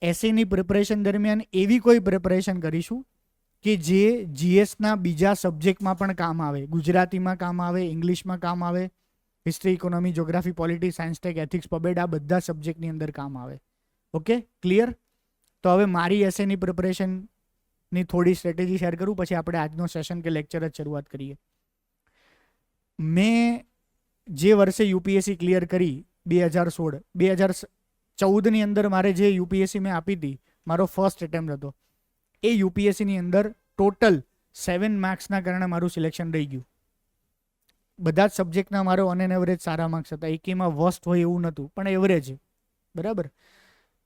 એસેની preparation દરમિયાન એવી કોઈ પ્રિપરેશન કરીશું કે જે જીએસના બીજા સબ્જેક્ટમાં પણ કામ આવે, ગુજરાતીમાં કામ આવે, ઇંગ્લિશમાં કામ આવે, history, economy, geography, politics, science, tech, ethics, પબેડ, આ બધા સબ્જેક્ટની અંદર કામ આવે. Okay, clear? તો હવે મારી એસેની પ્રિપરેશનની થોડી સ્ટ્રેટેજી શેર કરું, પછી આપણે આજનો સેશન કે લેક્ચર જ શરૂઆત કરીએ. મેં જે વર્ષે યુપીએસસી ક્લિયર કરી 2016, 2014ની અંદર મારે જે યુપીએસસી મેં આપી હતી, મારો ફર્સ્ટ એટેમ્પ્ટ હતો. એ યુપીએસસીની અંદર ટોટલ 7 માર્ક્સના કારણે મારું સિલેક્શન રહી ગયું. બધા જ સબ્જેક્ટના મારો on an average Sara marks હતા, એકેમાં વર્સ્ટ હોય એવું નહોતું, પણ એવરેજ. બરાબર.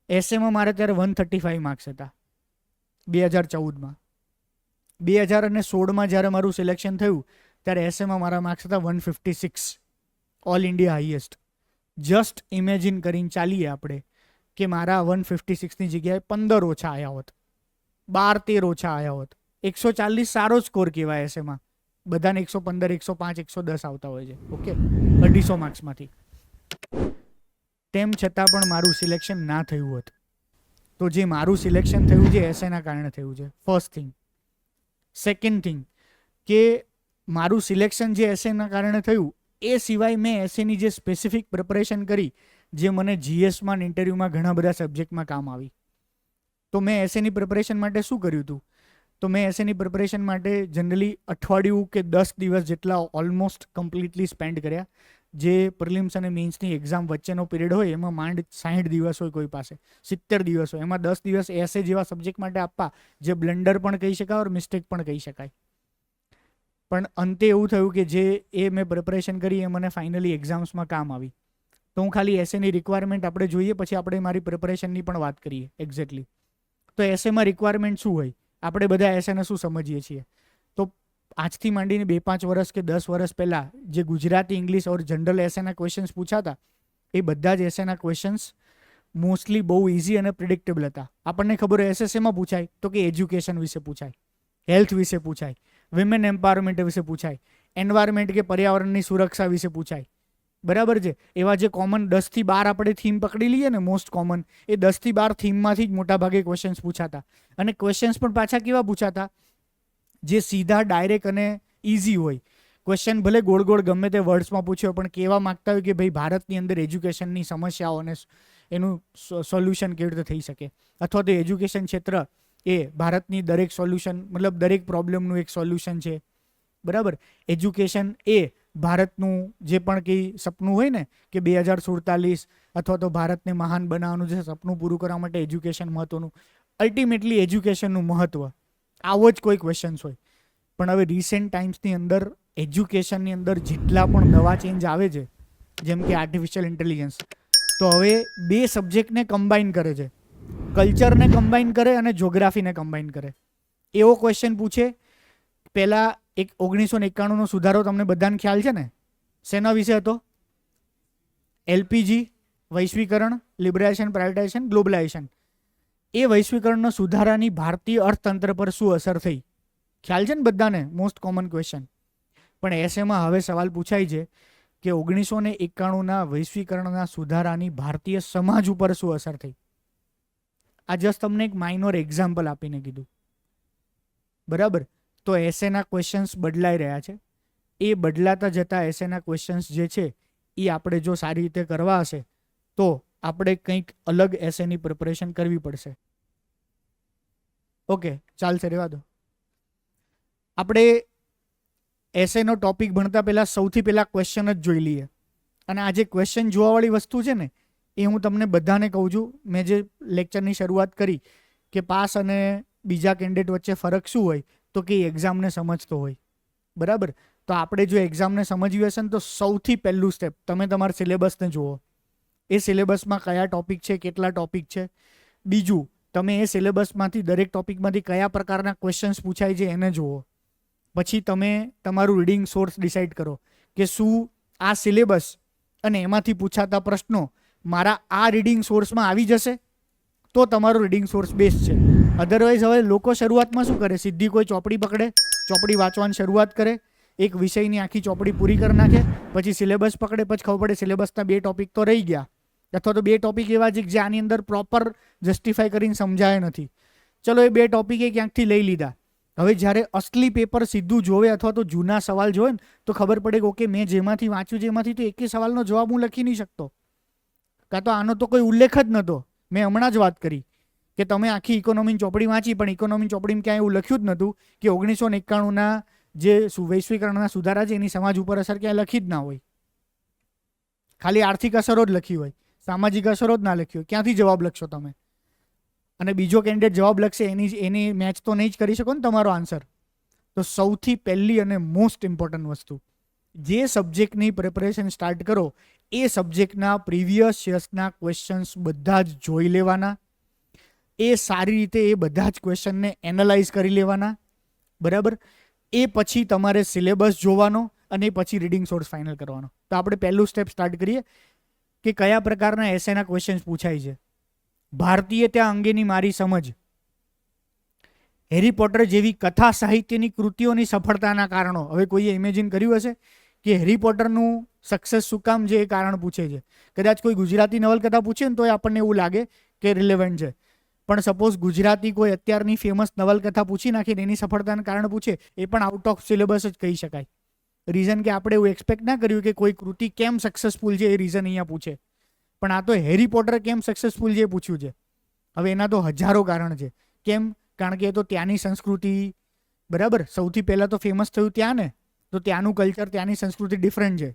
એસએમાં મારે ત્યારે 135 માર્ક્સ હતા 2014માં. 2016માં જ્યારે મારું સિલેક્શન થયું ત્યારે એસએમાં મારા માર્ક્સ હતા 156, all India highest. Just imagine કરીને ચાલીએ આપણે કે મારા 156ની જગ્યાએ 15 ઓછા આવ્યા હોત, 12-13 ઓછા આવ્યા હોત. 140 સારો સ્કોર કહેવાય એસેમાં. બધાને 115, 105, 110 આવતા હોય છે. ઓકે, 250 માર્ક્સમાંથી. તેમ છતાં પણ મારું સિલેક્શન ના થયું હોત. તો જે મારું સિલેક્શન થયું છે એસેના કારણે થયું છે, ફર્સ્ટ થિંગ. સેકન્ડ થિંગ કે મારું સિલેક્શન જે એસેના કારણે થયું, એ સિવાય મેં એસેની જે સ્પેસિફિક પ્રિપરેશન કરી, જે મને જીએસમાં ઇન્ટરવ્યૂમાં ઘણા બધા સબ્જેક્ટમાં કામ આવી. તો મેં એસેની પ્રિપરેશન માટે શું કર્યું હતું? તો મેં એસેની પ્રિપરેશન માટે જનરલી અઠવાડિયું કે 10 દિવસ જેટલા ઓલમોસ્ટ કમ્પ્લીટલી સ્પેન્ડ કર્યા. જે પ્રિલિમ્સ અને મેઇન્સની એક્ઝામ વચ્ચેનો પીરિયડ હોય એમાં માંડ 60 દિવસ હોય, કોઈ પાસે 70 દિવસ હોય, એમાં 10 દિવસ એસે જેવા સબ્જેક્ટ માટે આપવા, જે બ્લન્ડર પણ કહી શકાય ઓર મિસ્ટેક પણ કહી શકાય. પણ અંતે એવું થયું કે જે મેં પ્રિપરેશન કરી એ મને ફાઇનલી એક્ઝામ્સમાં કામ આવી. તો હું ખાલી એસેની રિક્વાયરમેન્ટ આપણે જોઈએ, પછી આપણે મારી પ્રિપરેશનની પણ વાત કરીએ એક્ઝેક્ટલી. તો એસેમાં રિક્વાયરમેન્ટ શું હોય? આપણે બધા એસેને શું સમજીએ છીએ? તો આજથી માંડીને 2-5 વર્ષ કે 10 વર્ષ પહેલાં જે ગુજરાતી, ઇંગ્લિશ ઓર જનરલ એસેના ક્વેશ્ચન્સ પૂછાતા, એ બધા જ એસેના ક્વેશ્ચન્સ મોસ્ટલી બહુ ઇઝી અને પ્રિડિક્ટેબલ હતા. આપણને ખબર હોય એસએસએમાં પૂછાય તો કે એજ્યુકેશન વિશે પૂછાય, હેલ્થ વિશે પૂછાય, વિમેન એમ્પાવરમેન્ટ વિશે પૂછાય, એન્વાયરમેન્ટ કે પર્યાવરણની સુરક્ષા વિશે પૂછાય. બરાબર છે? એવા જે કોમન 10 થી 12 આપણે થીમ પકડી લઈએ ને, મોસ્ટ કોમન, એ 10 થી 12 થીમમાંથી જ મોટા ભાગે ક્વેશ્ચન્સ પૂછાતા. અને ક્વેશ્ચન્સ પણ પાછા કેવા પૂછાતા? જે સીધા, ડાયરેક્ટ અને ઇઝી હોય. ક્વેશ્ચન ભલે ગોળ ગોળ ગમે તે વર્ડ્સમાં પૂછ્યો, પણ કહેવા માગતા હોય કે ભાઈ ભારતની અંદર એજ્યુકેશનની સમસ્યાઓ અને એનું સોલ્યુશન કેવી રીતે થઈ શકે, અથવા તો એજ્યુકેશન ક્ષેત્ર એ ભારતની દરેક સોલ્યુશન, મતલબ દરેક પ્રોબ્લેમનું એક સોલ્યુશન છે. બરાબર? એજ્યુકેશન એ ભારતનું જે પણ કંઈ સપનું હોય ને કે 2047 અથવા તો ભારતને મહાન બનાવવાનું જે સપનું પૂરું કરવા માટે એજ્યુકેશન મહત્વનું, અલ્ટિમેટલી એજ્યુકેશનનું મહત્વ, આવો જ કોઈ ક્વેશ્ચન્સ હોય. પણ હવે રિસેન્ટ ટાઈમ્સની અંદર એજ્યુકેશનની અંદર જેટલા પણ નવા ચેન્જ આવે છે, જેમ કે આર્ટિફિશિયલ ઇન્ટેલિજન્સ, તો હવે 2 સબ્જેક્ટને કમ્બાઈન કરે છે. કલ્ચરને કમ્બાઈન કરે અને જ્યોગ્રાફીને કમ્બાઈન કરે. એવો ક્વેશ્ચન પૂછે. પહેલાં એક 1991નો સુધારો તમને બધાને ખ્યાલ છે ને? શેના વિશે હતો? એલપીજી, વૈશ્વિકરણ, લિબરલાઇઝેશન, પ્રાઇવેટાઇઝેશન, ગ્લોબલાઇઝેશન. એ વૈશ્વિકરણના સુધારાની ભારતીય અર્થતંત્ર પર શું અસર થઈ? ખ્યાલ છે ને બધાને? Most common question. પણ એસેમાં હવે સવાલ પૂછાય છે કે 1991ના વૈશ્વિકરણના સુધારાની ભારતીય સમાજ ઉપર શું અસર થઈ? આ જસ્ટ તમને એક માઇનોર એક્ઝામ્પલ આપીને કીધું. બરાબર? તો એસેના ક્વેશ્ચન્સ બદલાઈ રહ્યા છે. એ બદલાતા જતા એસેના ક્વેશ્ચન્સ જે છે એ આપણે જો સારી રીતે કરવા હશે તો આપણે કંઈક અલગ એસેની પ્રિપરેશન કરવી પડશે. ઓકે, ચાલશે, રહેવા દો. આપણે એસેનો ટોપિક ભણતા પહેલાં સૌથી પહેલાં ક્વેશ્ચન જ જોઈ લઈએ. અને આ જે ક્વેશ્ચન જોવાવાળી વસ્તુ છે ને, એ હું તમને બધાને કહું છું. મેં જે લેક્ચરની શરૂઆત કરી કે પાસ અને બીજા કેન્ડિડેટ વચ્ચે ફરક શું હોય, તો કે એક્ઝામને સમજતો હોય. બરાબર? તો આપણે જો એક્ઝામને સમજવી હશે ને, તો સૌથી પહેલું સ્ટેપ તમે તમારા સિલેબસને જુઓ. એ સિલેબસમાં કયા ટોપિક છે, કેટલા ટોપિક છે. બીજું, તમે એ સિલેબસમાંથી, દરેક ટોપિકમાંથી કયા પ્રકારના ક્વેશ્ચન્સ પૂછાય છે એને જુઓ. પછી તમે તમારું રીડિંગ સોર્સ ડિસાઇડ કરો કે શું આ સિલેબસ અને એમાંથી પૂછાતા પ્રશ્નો મારા આ રીડિંગ સોર્સમાં આવી જશે, તો તમારું રીડિંગ સોર્સ બેસ્ટ છે. અધરવાઇઝ હવે લોકો શરૂઆતમાં શું કરે? સીધી કોઈ ચોપડી પકડે, ચોપડી વાંચવાની શરૂઆત કરે, એક વિષયની આખી ચોપડી પૂરી કરી નાખે, પછી સિલેબસ પકડે, પછી ખબર પડે સિલેબસના 2 ટોપિક તો રહી ગયા, અથવા તો 2 ટોપિક એવા છે જે આની અંદર પ્રોપર જસ્ટિફાય કરીને સમજાય નથી. ચલો એ 2 ટોપિક એ ક્યાંકથી લઈ લીધા. હવે જ્યારે અસલી પેપર સીધું જોવે અથવા તો જૂના સવાલ જોવે ને તો ખબર પડે કે ઓકે મેં જેમાંથી વાંચ્યું છે એમાંથી તો એકે સવાલનો જવાબ હું લખી નહીં શકતો, કાં તો આનો તો કોઈ ઉલ્લેખ જ નહોતો. મેં હમણાં જ વાત કરી કે તમે આખી ઇકોનોમીની ચોપડી વાંચી પણ ઇકોનોમી ચોપડીમાં ક્યાંય એવું લખ્યું જ નહોતું કે 1991ના જે વૈશ્વિકરણના સુધારા છે એની સમાજ ઉપર અસર ક્યાંય લખી જ ના હોય. ખાલી આર્થિક અસરો જ લખી હોય, સામાજિક અસરો જ ના લખી હોય. ક્યાંથી જવાબ લખશો તમે? અને બીજો કેન્ડિડેટ જવાબ લખશે એની મેચ તો નહીં જ કરી શકો ને તમારો આન્સર. તો સૌથી પહેલી અને મોસ્ટ ઇમ્પોર્ટન્ટ વસ્તુ, જે સબ્જેક્ટની પ્રિપરેશન સ્ટાર્ટ કરો એ સબ્જેક્ટના પ્રીવિયસ યર્સના ક્વેશ્ચન્સ બધા જ જોઈ લેવાના, એ સારી રીતે એ બધા જ ક્વેશ્ચનને એનાલાઇઝ કરી લેવાના, બરાબર. એ પછી તમારે સિલેબસ જોવાનો અને પછી રીડિંગ સોર્સ ફાઇનલ કરવાનો. તો આપણે પહેલું સ્ટેપ સ્ટાર્ટ કરીએ કે કયા પ્રકારના એસેના ક્વેશ્ચન્સ પૂછાય છે. ભારતીયતા અંગેની મારી સમજ, હેરી પોટર જેવી કથા સાહિત્યની કૃતિઓની સફળતાના કારણો. હવે કોઈએ ઇમેજિન કર્યું હશે કે હેરી પોટરનું સક્સેસ શું કામ છે એ કારણ પૂછે છે. કદાચ કોઈ ગુજરાતી નવલકથા પૂછે ને તો આપણને એવું લાગે કે રિલેવન્ટ છે, પણ સપોઝ ગુજરાતી કોઈ અત્યારની ફેમસ નવલકથા પૂછી નાખીને એની સફળતાના કારણ પૂછે, એ પણ આઉટ ઓફ સિલેબસ જ કહી શકાય. રીઝન કે આપણે એવું એક્સપેક્ટ ના કર્યું કે કોઈ કૃતિ કેમ સક્સેસફુલ છે એ રીઝન અહીંયા પૂછે, પણ આ તો હેરી પોટર કેમ સક્સેસફુલ છે એ પૂછ્યું છે. હવે એના તો હજારો કારણ છે. કેમ? કારણ કે એ તો ત્યાંની સંસ્કૃતિ, બરાબર. સૌથી પહેલાં તો ફેમસ થયું ત્યાં ને, તો ત્યાંનું કલ્ચર, ત્યાંની સંસ્કૃતિ ડિફરન્ટ છે.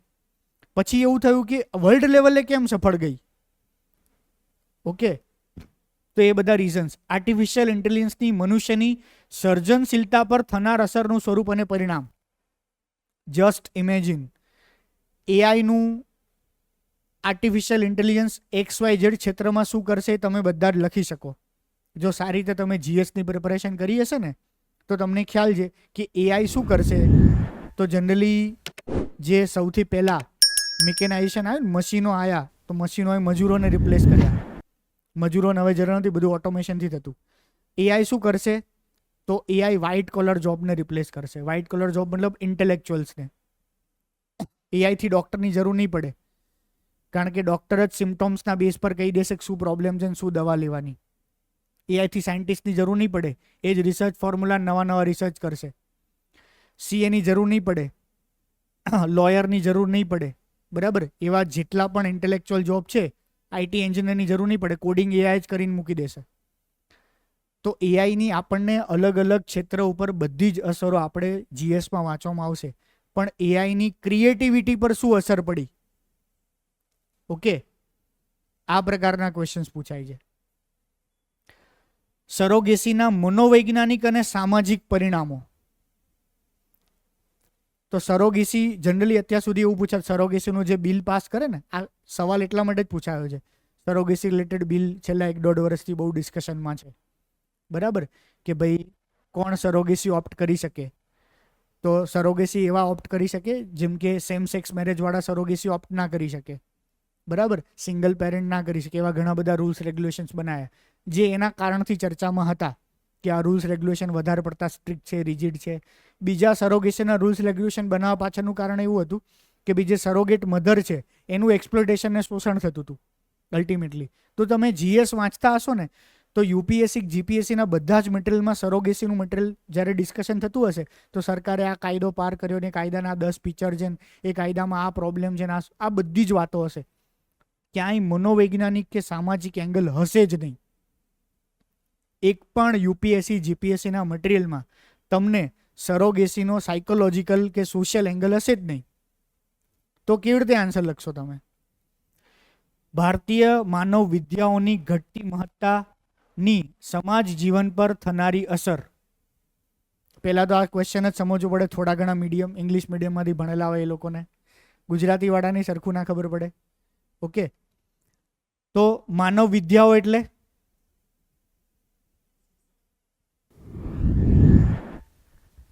પછી એવું થયું કે વર્લ્ડ લેવલે કેમ સફળ ગઈ, ઓકે. તો એ બધા રીઝન્સ. આર્ટિફિશિયલ ઇન્ટેલિજન્સની મનુષ્યની સર્જનશીલતા પર થનાર અસરનું સ્વરૂપ અને પરિણામ. જસ્ટ ઇમેજિન, એઆઈનું આર્ટિફિશિયલ ઇન્ટેલિજન્સ XYZ ક્ષેત્રમાં શું કરશે તમે બધા જ લખી શકો. જો સારી રીતે તમે જીએસની પ્રિપરેશન કરી હશે ને તો તમને ખ્યાલ છે કે એઆઈ શું કરશે. તો જનરલી જે સૌથી પહેલાં મિકેનાઇઝેશન આવ્યું, મશીનો આવ્યા, તો મશીનોએ મજૂરોને રિપ્લેસ કર્યા. મજૂરોને હવે જરૂર નથી, બધું ઓટોમેશનથી થતું. એઆઈ શું કરશે? તો એઆઈ વ્હાઇટ કોલર જોબને રિપ્લેસ કરશે. વ્હાઇટ કોલર જોબ મતલબ ઇન્ટેલેક્ચ્યુઅલ્સને. એઆઈથી ડૉક્ટરની જરૂર નહીં પડે, કારણ કે ડૉક્ટર જ સિમ્ટોમ્સના બેઝ પર કહી દેશે કે શું પ્રોબ્લેમ છે ને શું દવા લેવાની. એઆઈથી સાયન્ટિસ્ટની જરૂર નહીં પડે, એ જ રિસર્ચ ફોર્મ્યુલા નવા રિસર્ચ કરશે. સીએની જરૂર નહીં પડે, લોયરની જરૂર નહીં પડે, બરાબર. એવા જેટલા પણ ઇન્ટેલેક્ચ્યુઅલ જોબ છે, આઈટી એન્જિનિયરની જરૂર નહીં પડે, કોડિંગ એઆઈ જ કરીને મૂકી દેશે. તો એઆઈની આપણને અલગ અલગ ક્ષેત્ર ઉપર બધી જ અસરો આપણે જીએસમાં વાંચવામાં આવશે. પણ એઆઈની ક્રિએટિવિટી પર શું અસર પડી, ઓકે, આ પ્રકારના ક્વેશ્ચન્સ પૂછાય છે. સરોગેસીના મનોવૈજ્ઞાનિક અને સામાજિક પરિણામો. તો સરોગેસી જનરલી અત્યાર સુધી એવું પૂછાય, સરોગેસીનું જે બિલ પાસ કરે ને, આ સવાલ એટલા માટે જ પૂછાયો છે. સરોગેસી રિલેટેડ બિલ છેલ્લા 1-1.5 વર્ષથી બહુ ડિસ્કશનમાં છે, બરાબર. કે ભાઈ કોણ સરોગેસી ઓપ્ટ કરી શકે. તો સરોગેસી એવા ઓપ્ટ કરી શકે જેમ કે સેમ સેક્સ મેરેજવાળા સરોગેસી ઓપ્ટ ના કરી શકે, બરાબર. સિંગલ પેરેન્ટ ના કરી શકે. એવા ઘણા બધા રૂલ્સ રેગ્યુલેશન્સ બનાવ્યા જે એના કારણથી ચર્ચામાં હતા કે આ રૂલ્સ રેગ્યુલેશન વધારે પડતા સ્ટ્રિક્ટ છે, રિજિડ છે. બીજા સરોગેસીના રૂલ્સ રેગ્યુલેશન બનાવવા પાછળનું કારણ એવું હતું કે બીજે સરોગેટ મધર છે એનું એક્સપ્લોટેશન ને શોષણ થતું હતું અલ્ટિમેટલી. તો તમે જીએસ વાંચતા હશો ને તો યુપીએસસી જીપીએસસીના બધા જ મટીરિયલમાં સરોગેસીનું મટીરિયલ જ્યારે ડિસ્કશન થતું હશે તો સરકારે આ કાયદો પાર કર્યો ને કાયદાના 10 ફીચર છે ને એ કાયદામાં આ પ્રોબ્લેમ છે ને આ બધી જ વાતો હશે. ક્યાંય મનોવૈજ્ઞાનિક કે સામાજિક એંગલ હશે જ નહીં. એક પણ યુપીએસસી જીપીએસસીના મટીરિયલમાં તમને સરોગેસીનો સાયકોલોજીકલ કે સોશિયલ એંગલ હશે જ નહીં. તો કેવી રીતે આન્સર લખશો તમે? ભારતીય માનવ વિદ્યાઓની ઘટતી મહત્તાની સમાજ જીવન પર થનારી અસર. પહેલાં તો આ ક્વેશ્ચન જ સમજવું પડે. થોડા ઘણા મીડિયમ ઇંગ્લિશ મીડિયમમાંથી ભણેલા હોય એ લોકોને, ગુજરાતીવાળાની સરખું ના ખબર પડે, ઓકે. તો માનવ વિદ્યાઓ એટલે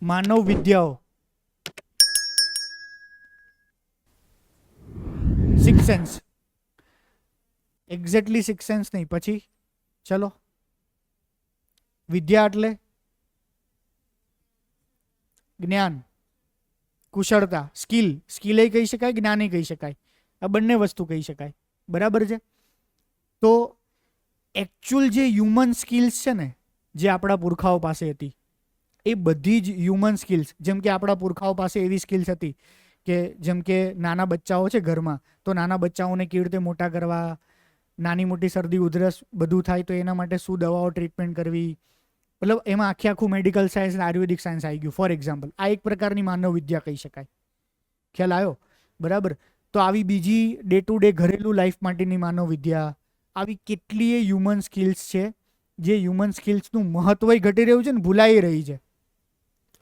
માનવ વિદ્યાઓ, six sense, exactly six sense નહીં. પછી ચલો, વિદ્યા એટલે જ્ઞાન, કુશળતા, સ્કિલ. સ્કિલ એ કહી શકાય, જ્ઞાન એ કહી શકાય. આ બંને વસ્તુ કહી શકાય, બરાબર છે. તો એકચ્યુઅલ જે હ્યુમન સ્કિલ્સ છે ને, જે આપણા પુરખાઓ પાસે હતી, એ બધી જ હ્યુમન સ્કિલ્સ, જેમ કે આપણા પુરખાઓ પાસે એવી સ્કિલ્સ હતી કે જેમ કે નાના બચ્ચાઓ છે ઘરમાં, તો નાના બચ્ચાઓને કેવી રીતે મોટા કરવા, નાની મોટી શરદી ઉધરસ બધું થાય તો એના માટે શું દવાઓ ટ્રીટમેન્ટ કરવી, મતલબ એમાં આખું મેડિકલ સાયન્સ અને આયુર્વેદિક સાયન્સ આવી ગયું. ફોર એક્ઝામ્પલ, આ એક પ્રકારની માનવ વિદ્યા કહી શકાય. ખ્યાલ આવ્યો? બરાબર. તો આવી બીજી ડે ટુ ડે ઘરેલું લાઈફ માટેની માનવ વિદ્યા, આવી કેટલીય હ્યુમન સ્કિલ્સ છે જે હ્યુમન સ્કિલ્સનું મહત્વ ઘટી રહ્યું છે ને ભૂલાઈ રહી છે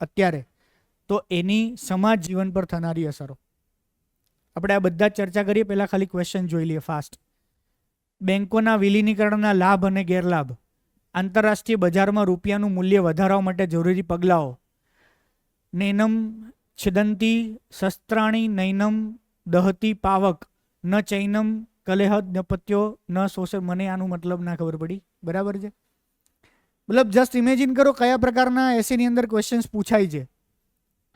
અત્યારે. તો એની સમાજ જીવન પર થનારી અસરો આપણે આ બધા ચર્ચા કરીએ. પહેલા ખાલી ક્વેશ્ચન જોઈ લઈએ ફાસ્ટ. બેંકોના વિલીનીકરણના લાભ અને ગેરલાભ, આંતરરાષ્ટ્રીય બજારમાં રૂપિયાનું મૂલ્ય વધારવા માટે જરૂરી પગલાઓ. નૈનમ છિદંતી શસ્ત્રાણી નૈનમ દહતી પાવક ન ચૈનમ કલેહદ નપત્યો ન શોષે. મને આનું મતલબ ના ખબર પડી. બરાબર છે? મતલબ જસ્ટ ઇમેજિન કરો કયા પ્રકારના એસેની અંદર ક્વેશ્ચન્સ પૂછાય છે.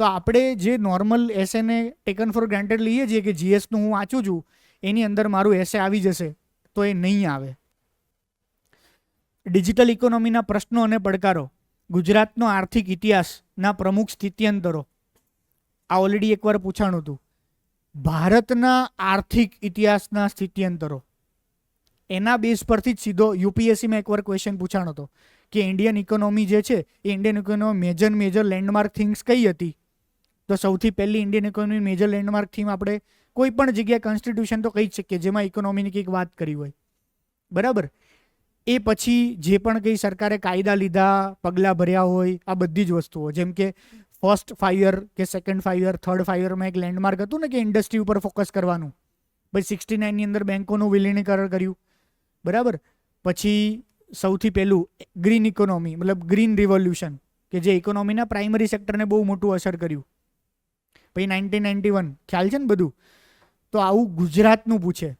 તો આપણે જે નોર્મલ એસેને ટેકન ફોર ગ્રાન્ટેડ લઈએ છીએ કે જીએસનું હું વાંચું છું એની અંદર મારું એસે આવી જશે, તો એ નહીં આવે. ડિજિટલ ઇકોનોમીના પ્રશ્નો અને પડકારો, ગુજરાતનો આર્થિક ઇતિહાસના પ્રમુખ સ્થિત્યંતરો. આ ઓલરેડી એકવાર પૂછાણું હતું. ભારતના આર્થિક ઇતિહાસના સ્થિત્યંતરો, એના બેઝ પરથી જ સીધો યુપીએસસીમાં એકવાર ક્વેશ્ચન પૂછાણો હતો કે ઇન્ડિયન ઇકોનોમી જે છે એ Indian economy major landmark things કઈ હતી. તો સૌથી પહેલી Indian economy major landmark theme આપણે કોઈ પણ જગ્યાએ કોન્સ્ટિટ્યુશન તો કહી જ શકીએ જેમાં ઇકોનોમીની કંઈક વાત કરી હોય. બરાબર. એ પછી જે પણ કંઈ સરકારે કાયદા લીધા, પગલાં ભર્યા હોય, આ બધી જ વસ્તુઓ, જેમ કે ફર્સ્ટ 5 યર કે સેકન્ડ 5 યર, થર્ડ 5 યરમાં એક લેન્ડમાર્ક હતું ને કે ઇન્ડસ્ટ્રી ઉપર ફોકસ કરવાનું. પછી 69ની અંદર બેંકોનું વિલીનીકરણ કર્યું. બરાબર. પછી સૌથી પહેલું ગ્રીન ઇકોનોમી, મતલબ ગ્રીન રિવોલ્યુશન, કે જે ઇકોનોમીના પ્રાઇમરી સેક્ટરને બહુ મોટું અસર કર્યું. પછી 1991, ખ્યાલ છે ને બધું. તો આવું ગુજરાતનું પૂછે.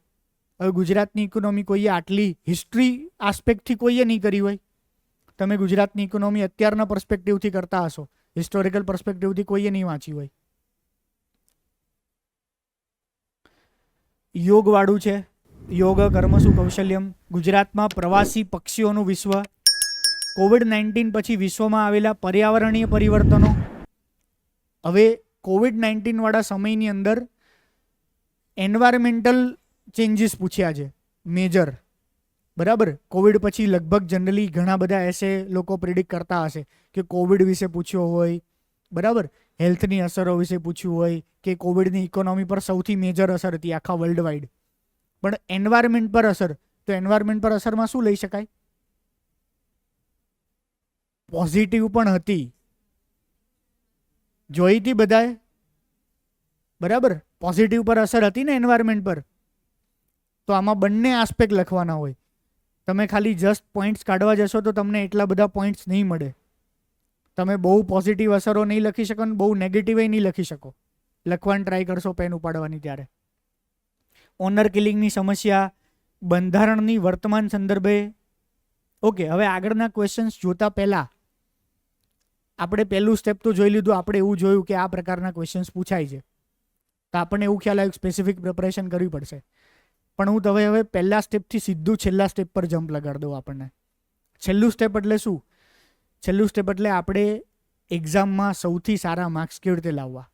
હવે ગુજરાતની ઇકોનોમી કોઈએ આટલી હિસ્ટ્રી આસ્પેક્ટથી કોઈએ નહીં કરી હોય. તમે ગુજરાતની ઇકોનોમી અત્યારના પર્સપેક્ટિવથી કરતા હશો, હિસ્ટોરિકલ પર્સપેક્ટિવથી કોઈએ નહીં વાંચી હોય. યોગવાળું છે, યોગ કર્મસુ કૌશલ્યમ. ગુજરાતમાં પ્રવાસી પક્ષીઓનું વિશ્વ. કોવિડ-19 પછી વિશ્વમાં આવેલા પર્યાવરણીય પરિવર્તનો. હવે કોવિડ-19 વાળા સમયની અંદર એન્વાયરમેન્ટલ ચેન્જીસ પૂછ્યા છે મેજર. બરાબર. કોવિડ પછી લગભગ જનરલી ઘણા બધા એસે લોકો પ્રિડિક્ટ કરતા હશે કે કોવિડ વિશે પૂછ્યો હોય. બરાબર. હેલ્થની અસરો વિશે પૂછ્યું હોય કે કોવિડની ઇકોનોમી પર સૌથી મેજર અસર હતી આખા વર્લ્ડ વાઇડ. પણ એન્વાયરમેન્ટ પર અસર, તો એન્વાયરમેન્ટ પર અસરમાં શું લઈ શકાય? પોઝિટિવ પણ હતી, જોઈ હતી બધાએ. બરાબર. પોઝિટિવ પર અસર હતી ને એન્વાયરમેન્ટ પર. તો આમાં બંને આસ્પેક્ટ લખવાના હોય. તમે ખાલી જસ્ટ પોઈન્ટ્સ કાઢવા જશો તો તમને એટલા બધા પોઈન્ટ્સ નહીં મળે. તમે બહુ પોઝિટિવ અસરો નહીં લખી શકો ને બહુ નેગેટિવ નહીં લખી શકો. લખવાની ટ્રાય કરશો પેન ઉપાડવાની ત્યારે. ઓનર કિલિંગની સમસ્યા, બંધારણની વર્તમાન સંદર્ભે. ઓકે, હવે આગળના ક્વેશ્ચન્સ જોતા પહેલા આપણે પહેલું સ્ટેપ તો જોઈ લીધું. આપણે એવું જોયું કે આ પ્રકારના ક્વેશ્ચન્સ પૂછાય છે, તો આપણને એવું ખ્યાલ આવ્યું સ્પેસિફિક પ્રિપરેશન કરવી પડશે. પણ હું હવે પહેલા સ્ટેપથી સીધું છેલ્લા સ્ટેપ પર જમ્પ લગાડી દઉં આપણને. છેલ્લું સ્ટેપ એટલે શું? છેલ્લું સ્ટેપ એટલે આપણે એક્ઝામમાં સૌથી સારા માર્ક્સ કેવી રીતે લાવવા.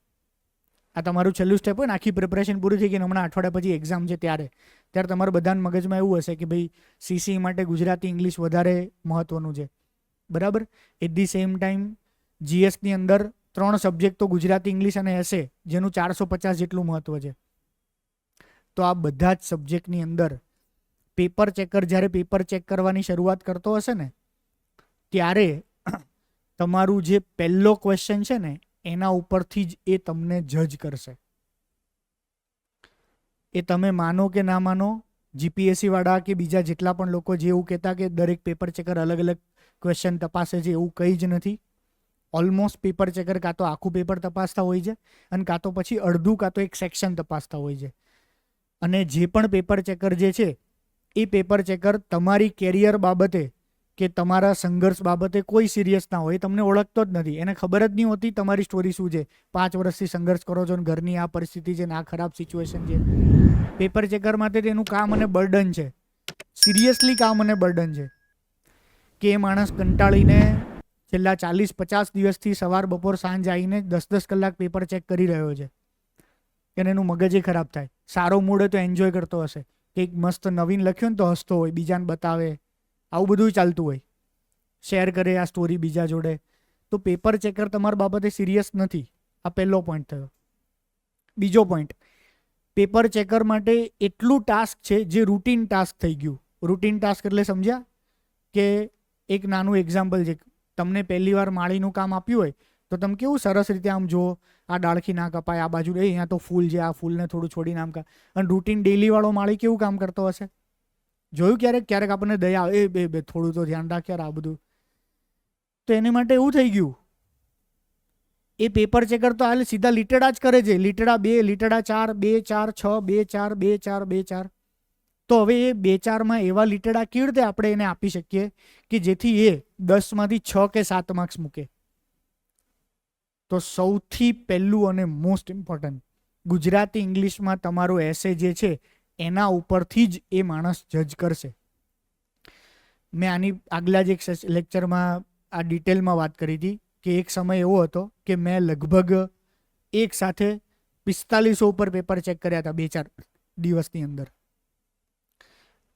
આ તમારું છેલ્લું સ્ટેપ હોય ને. આખી પ્રિપરેશન પૂરી થઈ ગઈ, હમણાં અઠવાડિયા પછી એક્ઝામ છે ત્યારે તમારા બધાના મગજમાં એવું હશે કે ભાઈ સીસી માટે ગુજરાતી ઇંગ્લિશ વધારે મહત્વનું છે. બરાબર. એટ ધી સેમ ટાઈમ જીએસની અંદર 3 સબ્જેક્ટ તો ગુજરાતી, ઇંગ્લિશ અને એસે, જેનું 450 જેટલું મહત્વ છે. તો આ બધા જ સબ્જેક્ટની અંદર પેપર ચેકર જ્યારે પેપર ચેક કરવાની શરૂઆત કરતો હશે ને ત્યારે તમારું જે પહેલો ક્વેશ્ચન છે ને એના ઉપરથી જ એ તમને જજ કરશે. એ તમે માનો કે ના માનો, જીપીએસસી વાળા કે બીજા જેટલા પણ લોકો જે એવું કહેતા કે દરેક પેપર ચેકર અલગ અલગ ક્વેશ્ચન તપાસે છે, એવું કંઈ જ નથી. ઓલમોસ્ટ પેપર ચેકર કાં તો આખું પેપર તપાસતા હોય છે અને કાં તો પછી અડધું કાં તો એક સેક્શન તપાસતા હોય છે. અને જે પણ પેપર ચેકર જે છે એ પેપર ચેકર તમારી કેરિયર બાબતે કે તમારા સંઘર્ષ બાબતે કોઈ સિરિયસ ના હોય. એ તમને ઓળખતો જ નથી, એને ખબર જ નહીં હોતી તમારી સ્ટોરી શું છે. 5 વર્ષથી સંઘર્ષ કરો છો ને ઘરની આ પરિસ્થિતિ છે ને આ ખરાબ સિચ્યુએશન છે. પેપર ચેકર માટે તેનું કામ અને બર્ડન છે સિરિયસલી કામ અને બર્ડન છે કે એ માણસ કંટાળીને છેલ્લા 40-50 દિવસથી સવાર બપોર સાંજ આવીને 10-10 કલાક પેપર ચેક કરી રહ્યો છે અને એનું મગજ ખરાબ થાય. સારો મૂડ હોય તો એન્જોય કરતો હશે, કંઈક મસ્ત નવીન લખ્યું ને તો હસતો હોય, બીજાને બતાવે, આવું બધું ચાલતું હોય, શેર કરે આ સ્ટોરી બીજા જોડે. તો પેપર ચેકર તમારા બાબતે સિરિયસ નથી. આ પહેલો પોઈન્ટ થયો. બીજો પોઈન્ટ, પેપર ચેકર માટે એટલું ટાસ્ક છે જે રૂટીન ટાસ્ક થઈ ગયું. રૂટીન ટાસ્ક એટલે સમજ્યા કે એક નાનું એક્ઝામ્પલ છે. તમને પહેલી વાર માળીનું કામ આપ્યું હોય તો તમે કેવું સરસ રીતે આમ જુઓ, આ ડાળખી ના કપાય, આ બાજુ અહીંયા તો ફૂલ છે, આ ફૂલને થોડું છોડીને આમ અને રૂટીન ડેલી વાળો માળી કેવું કામ કરતો હશે? જોયું ક્યારેક? ક્યારેક આપણને દયા આવે, બે થોડું તો ધ્યાન રાખ યાર આ બધું. તો એને માટે એવું થઈ ગયું, એ પેપર ચેકર તો હાલ સીધા લીટડા જ કરે છે. લીટડા 2, લીટડા 4, 2 4 6, 2 4 2 4 2 4. તો હવે એ 2 4માં એવા લીટડા કેવી રીતે આપણે એને આપી શકીએ કે જેથી એ 10માંથી 6 કે 7 માર્ક્સ મૂકે? તો સૌથી પહેલું અને મોસ્ટ ઇમ્પોર્ટન્ટ, ગુજરાતી ઇંગ્લિશમાં તમારો એસે જે છે એના ઉપરથી જ એ માણસ જજ કરશે. મેં આની આગલા જ એક લેક્ચરમાં આ ડિટેલમાં વાત કરી હતી કે એક સમય એવો હતો કે મેં લગભગ એક સાથે 4500 ઉપર પેપર ચેક કર્યા હતા 2-4 દિવસની અંદર.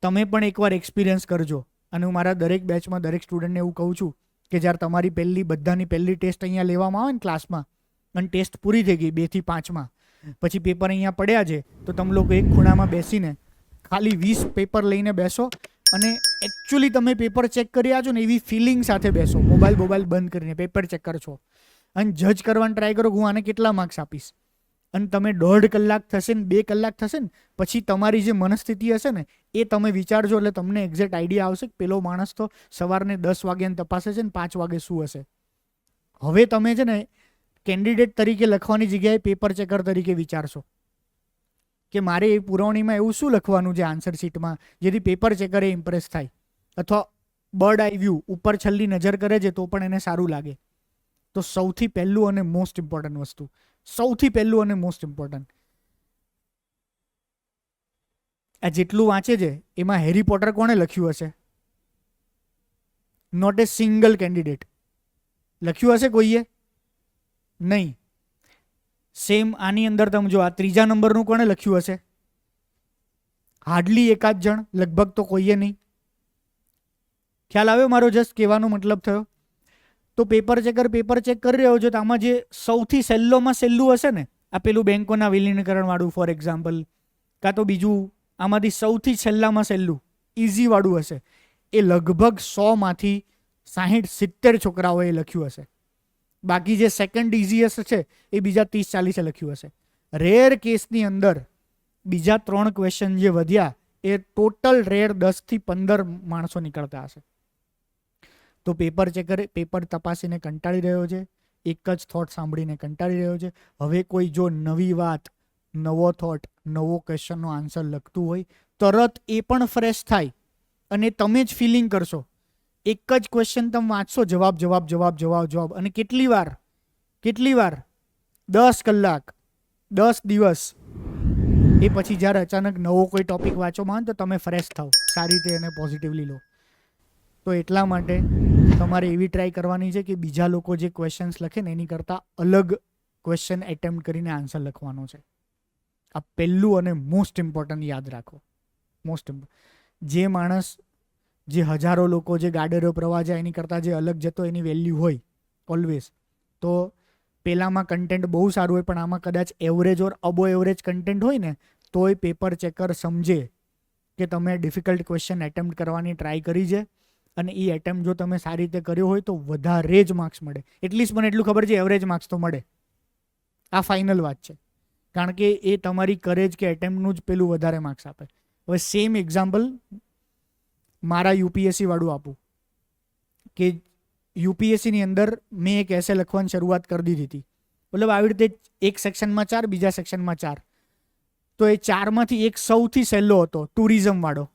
તમે પણ એકવાર એક્સપિરિયન્સ કરજો. અને હું મારા દરેક બેચમાં દરેક સ્ટુડન્ટને એવું કહું છું કે જ્યારે તમારી બધાની પહેલી ટેસ્ટ અહીંયા લેવામાં આવે ને ક્લાસમાં, અને ટેસ્ટ પૂરી થઈ ગઈ 2 થી 5માં, પછી પેપર અહીંયા પડ્યા છે, તો તમે લોકો એક ખૂણામાં બેસીને ખાલી 20 પેપર લઈને બેસો અને એકચ્યુઅલી તમે પેપર ચેક કરી છો ને એવી ફિલિંગ સાથે બેસો. મોબાઈલ બંધ કરીને પેપર ચેક કરશો અને જજ કરવાનું ટ્રાય કરો કે હું આને કેટલા માર્ક્સ આપીશ. અને તમે 1.5 કલાક થશે ને 2 કલાક થશે ને પછી તમારી જે મનસ્થિતિ હશે ને એ તમે વિચારજો, એટલે તમને એક્ઝેક્ટ આઈડિયા આવશે કે પેલો માણસ તો સવારને 10 વાગ્યાને તપાસે છે ને 5 વાગે શું હશે. હવે તમે છે ને કેન્ડિડેટ તરીકે લખવાની જગ્યાએ પેપર ચેકર તરીકે વિચારશો કે મારે એ પુરવણીમાં એવું શું લખવાનું છે આન્સર શીટમાં જેથી પેપર ચેકરે ઇમ્પ્રેસ થાય, અથવા બર્ડ આઈ વ્યૂ ઉપર છેલ્લી નજર કરે છે તો પણ એને સારું લાગે. તો સૌથી પહેલું અને મોસ્ટ ઇમ્પોર્ટન્ટ વસ્તુ, સૌથી પહેલું અને મોસ્ટ ઇમ્પોર્ટન્ટ, આ જેટલું વાંચે છે એમાં હેરી પોટર કોણે લખ્યું હશે? નોટ એ સિંગલ કેન્ડિડેટ લખ્યું હશે કોઈએ? નહીં. સેમ આની અંદર તમે જો આ 3જા નંબરનું કોણે લખ્યું હશે? હાર્ડલી એકાદ જણ, લગભગ તો કોઈએ નહીં. ખ્યાલ આવ્યો મારો જસ્ટ કહેવાનો મતલબ થયો? તો પેપર ચેક કરી રહ્યો છો તો આમાં જે સૌથી સહેલોમાં સહેલું હશે ને, આ પેલું બેંકોના વિલીનીકરણ વાળું ફોર એક્ઝામ્પલ, કાં તો બીજું આમાંથી સૌથી છેલ્લામાં સહેલું ઇઝી વાળું હશે, એ લગભગ 100માંથી 60-70 છોકરાઓએ લખ્યું હશે. બાકી જે સેકન્ડ ઇઝીએસ્ટ છે એ બીજા 30-40 લખ્યું હશે. રેર કેસની અંદર બીજા 3 ક્વેશ્ચન જે વધ્યા એ ટોટલ રેર 10થી 15 માણસો નીકળતા હશે. તો પેપર ચેકર પેપર તપાસીને કંટાળી રહ્યો છે, એક જ થોટ સાંભળીને કંટાળી રહ્યો છે. હવે કોઈ જો નવી વાત, નવો થોટ, નવો ક્વેશ્ચનનો આન્સર લખતું હોય તરત એ પણ ફ્રેશ થાય અને તમે જ ફિલિંગ કરશો. એક જ ક્વેશ્ચન તમે વાંચશો, જવાબ અને કેટલી વાર 10 કલાક 10 દિવસ, એ પછી જ્યારે અચાનક નવો કોઈ ટોપિક વાંચવામાં આવે તો તમે ફ્રેશ થાવ, સારી રીતે એને પોઝિટિવલી લો. તો એટલા માટે તમારે એવી ટ્રાય કરવાની છે કે બીજા લોકો જે ક્વેશ્ચન્સ લખે ને એની કરતાં અલગ ક્વેશ્ચન એટેમ્પ્ટ કરીને આન્સર લખવાનો છે. આ પહેલું અને મોસ્ટ ઇમ્પોર્ટન્ટ યાદ રાખો. મોસ્ટ ઇમ્પોર્ટન્ટ, જે માણસ જે હજારો લોકો જે ગાડરો પ્રવાહ જાય એની કરતાં જે અલગ જતો એની વેલ્યુ હોય ઓલવેઝ. તો પેલામાં કન્ટેન્ટ બહુ સારું હોય પણ આમાં કદાચ એવરેજ ઓર અબો એવરેજ કન્ટેન્ટ હોય ને તોય પેપર ચેકર સમજે કે તમે ડિફિકલ્ટ ક્વેશ્ચન એટેમ્પ્ટ કરવાની ટ્રાય કરી છે અને એ એટેમ્પ્ટ જો તમે સારી રીતે કર્યો હોય તો વધારે જ માર્ક્સ મળે. એટલીસ્ટ મને એટલું ખબર છે એવરેજ માર્ક્સ તો મળે. આ ફાઇનલ વાત છે, કારણ કે એ તમારી કરેજ કે એટેમ્પ્ટનું જ પેલું વધારે માર્ક્સ આપે. હવે સેમ એક્ઝામ્પલ મારા યુપીએસસી વાળું આપું કે યુપીએસસીની અંદર મેં એક એસે લખવાની શરૂઆત કરી દીધી હતી. મતલબ આવી રીતે એક સેક્શનમાં 4, બીજા સેક્શનમાં 4. તો એ 4માંથી એક સૌથી સહેલો હતો, ટુરિઝમ વાળો,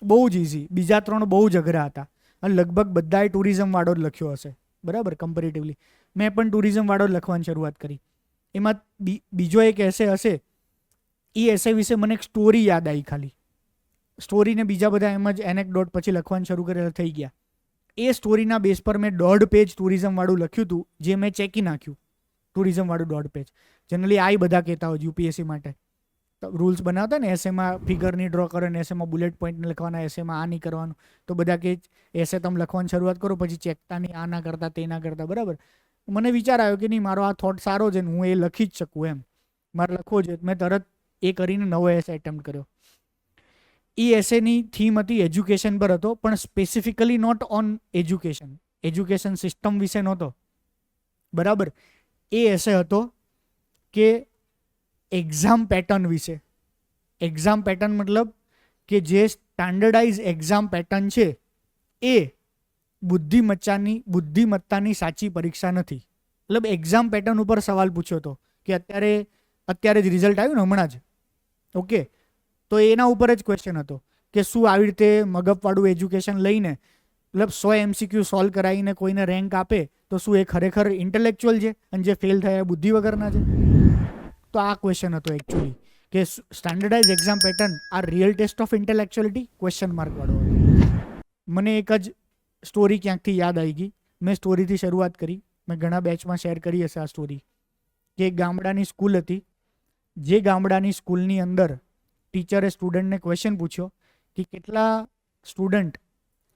બહુ જ ઇઝી. બીજા 3 બહુ જ અઘરા હતા અને લગભગ બધાએ ટુરિઝમ વાળો જ લખ્યો હશે, બરાબર, કમ્પેરેટિવલી. મેં પણ ટુરિઝમ વાળો જ લખવાની શરૂઆત કરી. એમાં બીજો એક એસે હશે, એ એસે વિશે મને એક સ્ટોરી યાદ આવી ખાલી. સ્ટોરીને બીજા બધા એમ જ એનેકડોટ પછી લખવાનું શરૂ કરેલા થઈ ગયા. એ સ્ટોરીના બેઝ પર મેં 1.5 પેજ ટુરિઝમવાળું લખ્યું હતું, જે મેં ચેકી નાખ્યું. ટુરિઝમવાળું 1.5 પેજ. જનરલી આ બધા કહેતા હોય યુપીએસસી માટે રૂલ્સ બનાવતા ને, એસેમાં ફિગરની ડ્રો કરો ને એસેમાં બુલેટ પોઈન્ટ લખવાના, એસેમાં આ નહીં કરવાનું. તો બધા કે એસે તમે લખવાની શરૂઆત કરો, પછી ચેકતા નહીં, આ ના કરતા તે ના કરતા. બરાબર. મને વિચાર આવ્યો કે નહીં, મારો આ થોટ સારો છે ને હું એ લખી જ શકું એમ, મારે લખવો છે. મેં તરત એ કરીને નવો એસે એટેમ્પ્ટ કર્યો. એ એસેની થીમ હતી એજ્યુકેશન પર હતો, પણ specifically not on education system વિશે નહોતો. બરાબર. એ એસે હતો કે એક્ઝામ પેટર્ન વિશે. એક્ઝામ પેટર્ન મતલબ કે જે સ્ટાન્ડર્ડાઇઝ એક્ઝામ પેટર્ન છે એ બુદ્ધિમત્તાની સાચી પરીક્ષા નથી. મતલબ એક્ઝામ પેટર્ન ઉપર સવાલ પૂછ્યો હતો કે અત્યારે જ રિઝલ્ટ આવ્યું ને હમણાં જ. ઓકે, તો એના ઉપર જ ક્વેશ્ચન હતો કે શું આવી રીતે મગજવાળું એજ્યુકેશન લઈને મતલબ 100 MCQ સોલ્વ કરાવીને કોઈને રેન્ક આપે તો શું એ ખરેખર ઇન્ટેલેક્ચ્યુઅલ છે અને જે ફેલ થયા એ બુદ્ધિ વગરના છે? તો આ ક્વેશ્ચન હતો એકચ્યુઅલી કે સ્ટાન્ડર્ડાઇઝ એક્ઝામ પેટર્ન આ real test of intellectuality? Question mark વાળો હતો. મને એક જ સ્ટોરી ક્યાંકથી યાદ આવી ગઈ. મેં સ્ટોરીથી શરૂઆત કરી. મેં ઘણા બેચમાં શેર કરી હશે આ સ્ટોરી. કે એક ગામડાની સ્કૂલ હતી. જે ગામડાની સ્કૂલની અંદર ટીચરે સ્ટુડન્ટને ક્વેશ્ચન પૂછ્યો કે કેટલા સ્ટુડન્ટ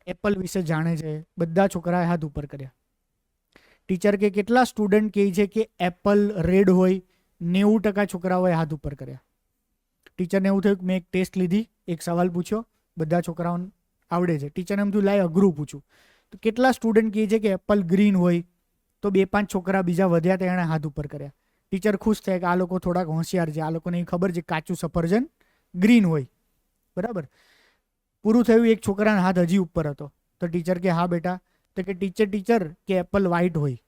એપલ વિશે જાણે છે. બધા છોકરાએ હાથ ઉપર કર્યા. ટીચર કે કેટલા સ્ટુડન્ટ કહે છે કે એપલ રેડ હોય? 90% છોકરાઓએ હાથ ઉપર કર્યા. ટીચરને એવું થયું કે મેં એક ટેસ્ટ લીધી, એક સવાલ પૂછ્યો, બધા છોકરાઓને આવડે છે. ટીચરને એમ થયું લાય અઘરું પૂછું. તો કેટલા સ્ટુડન્ટ કહે છે કે એપલ ગ્રીન હોય? તો 2-5 છોકરા બીજા વધ્યા, તેણે હાથ ઉપર કર્યા. ટીચર ખુશ થયા કે આ લોકો થોડાક હોશિયાર છે, આ લોકોને ખબર છે કાચું સફરજન ગ્રીન હોય. બરાબર. પૂરું થયું. એક છોકરાના હાથ હજી ઉપર હતો. તો ટીચર કે હા બેટા. તો કે ટીચર કે એપલ વ્હાઇટ હોય?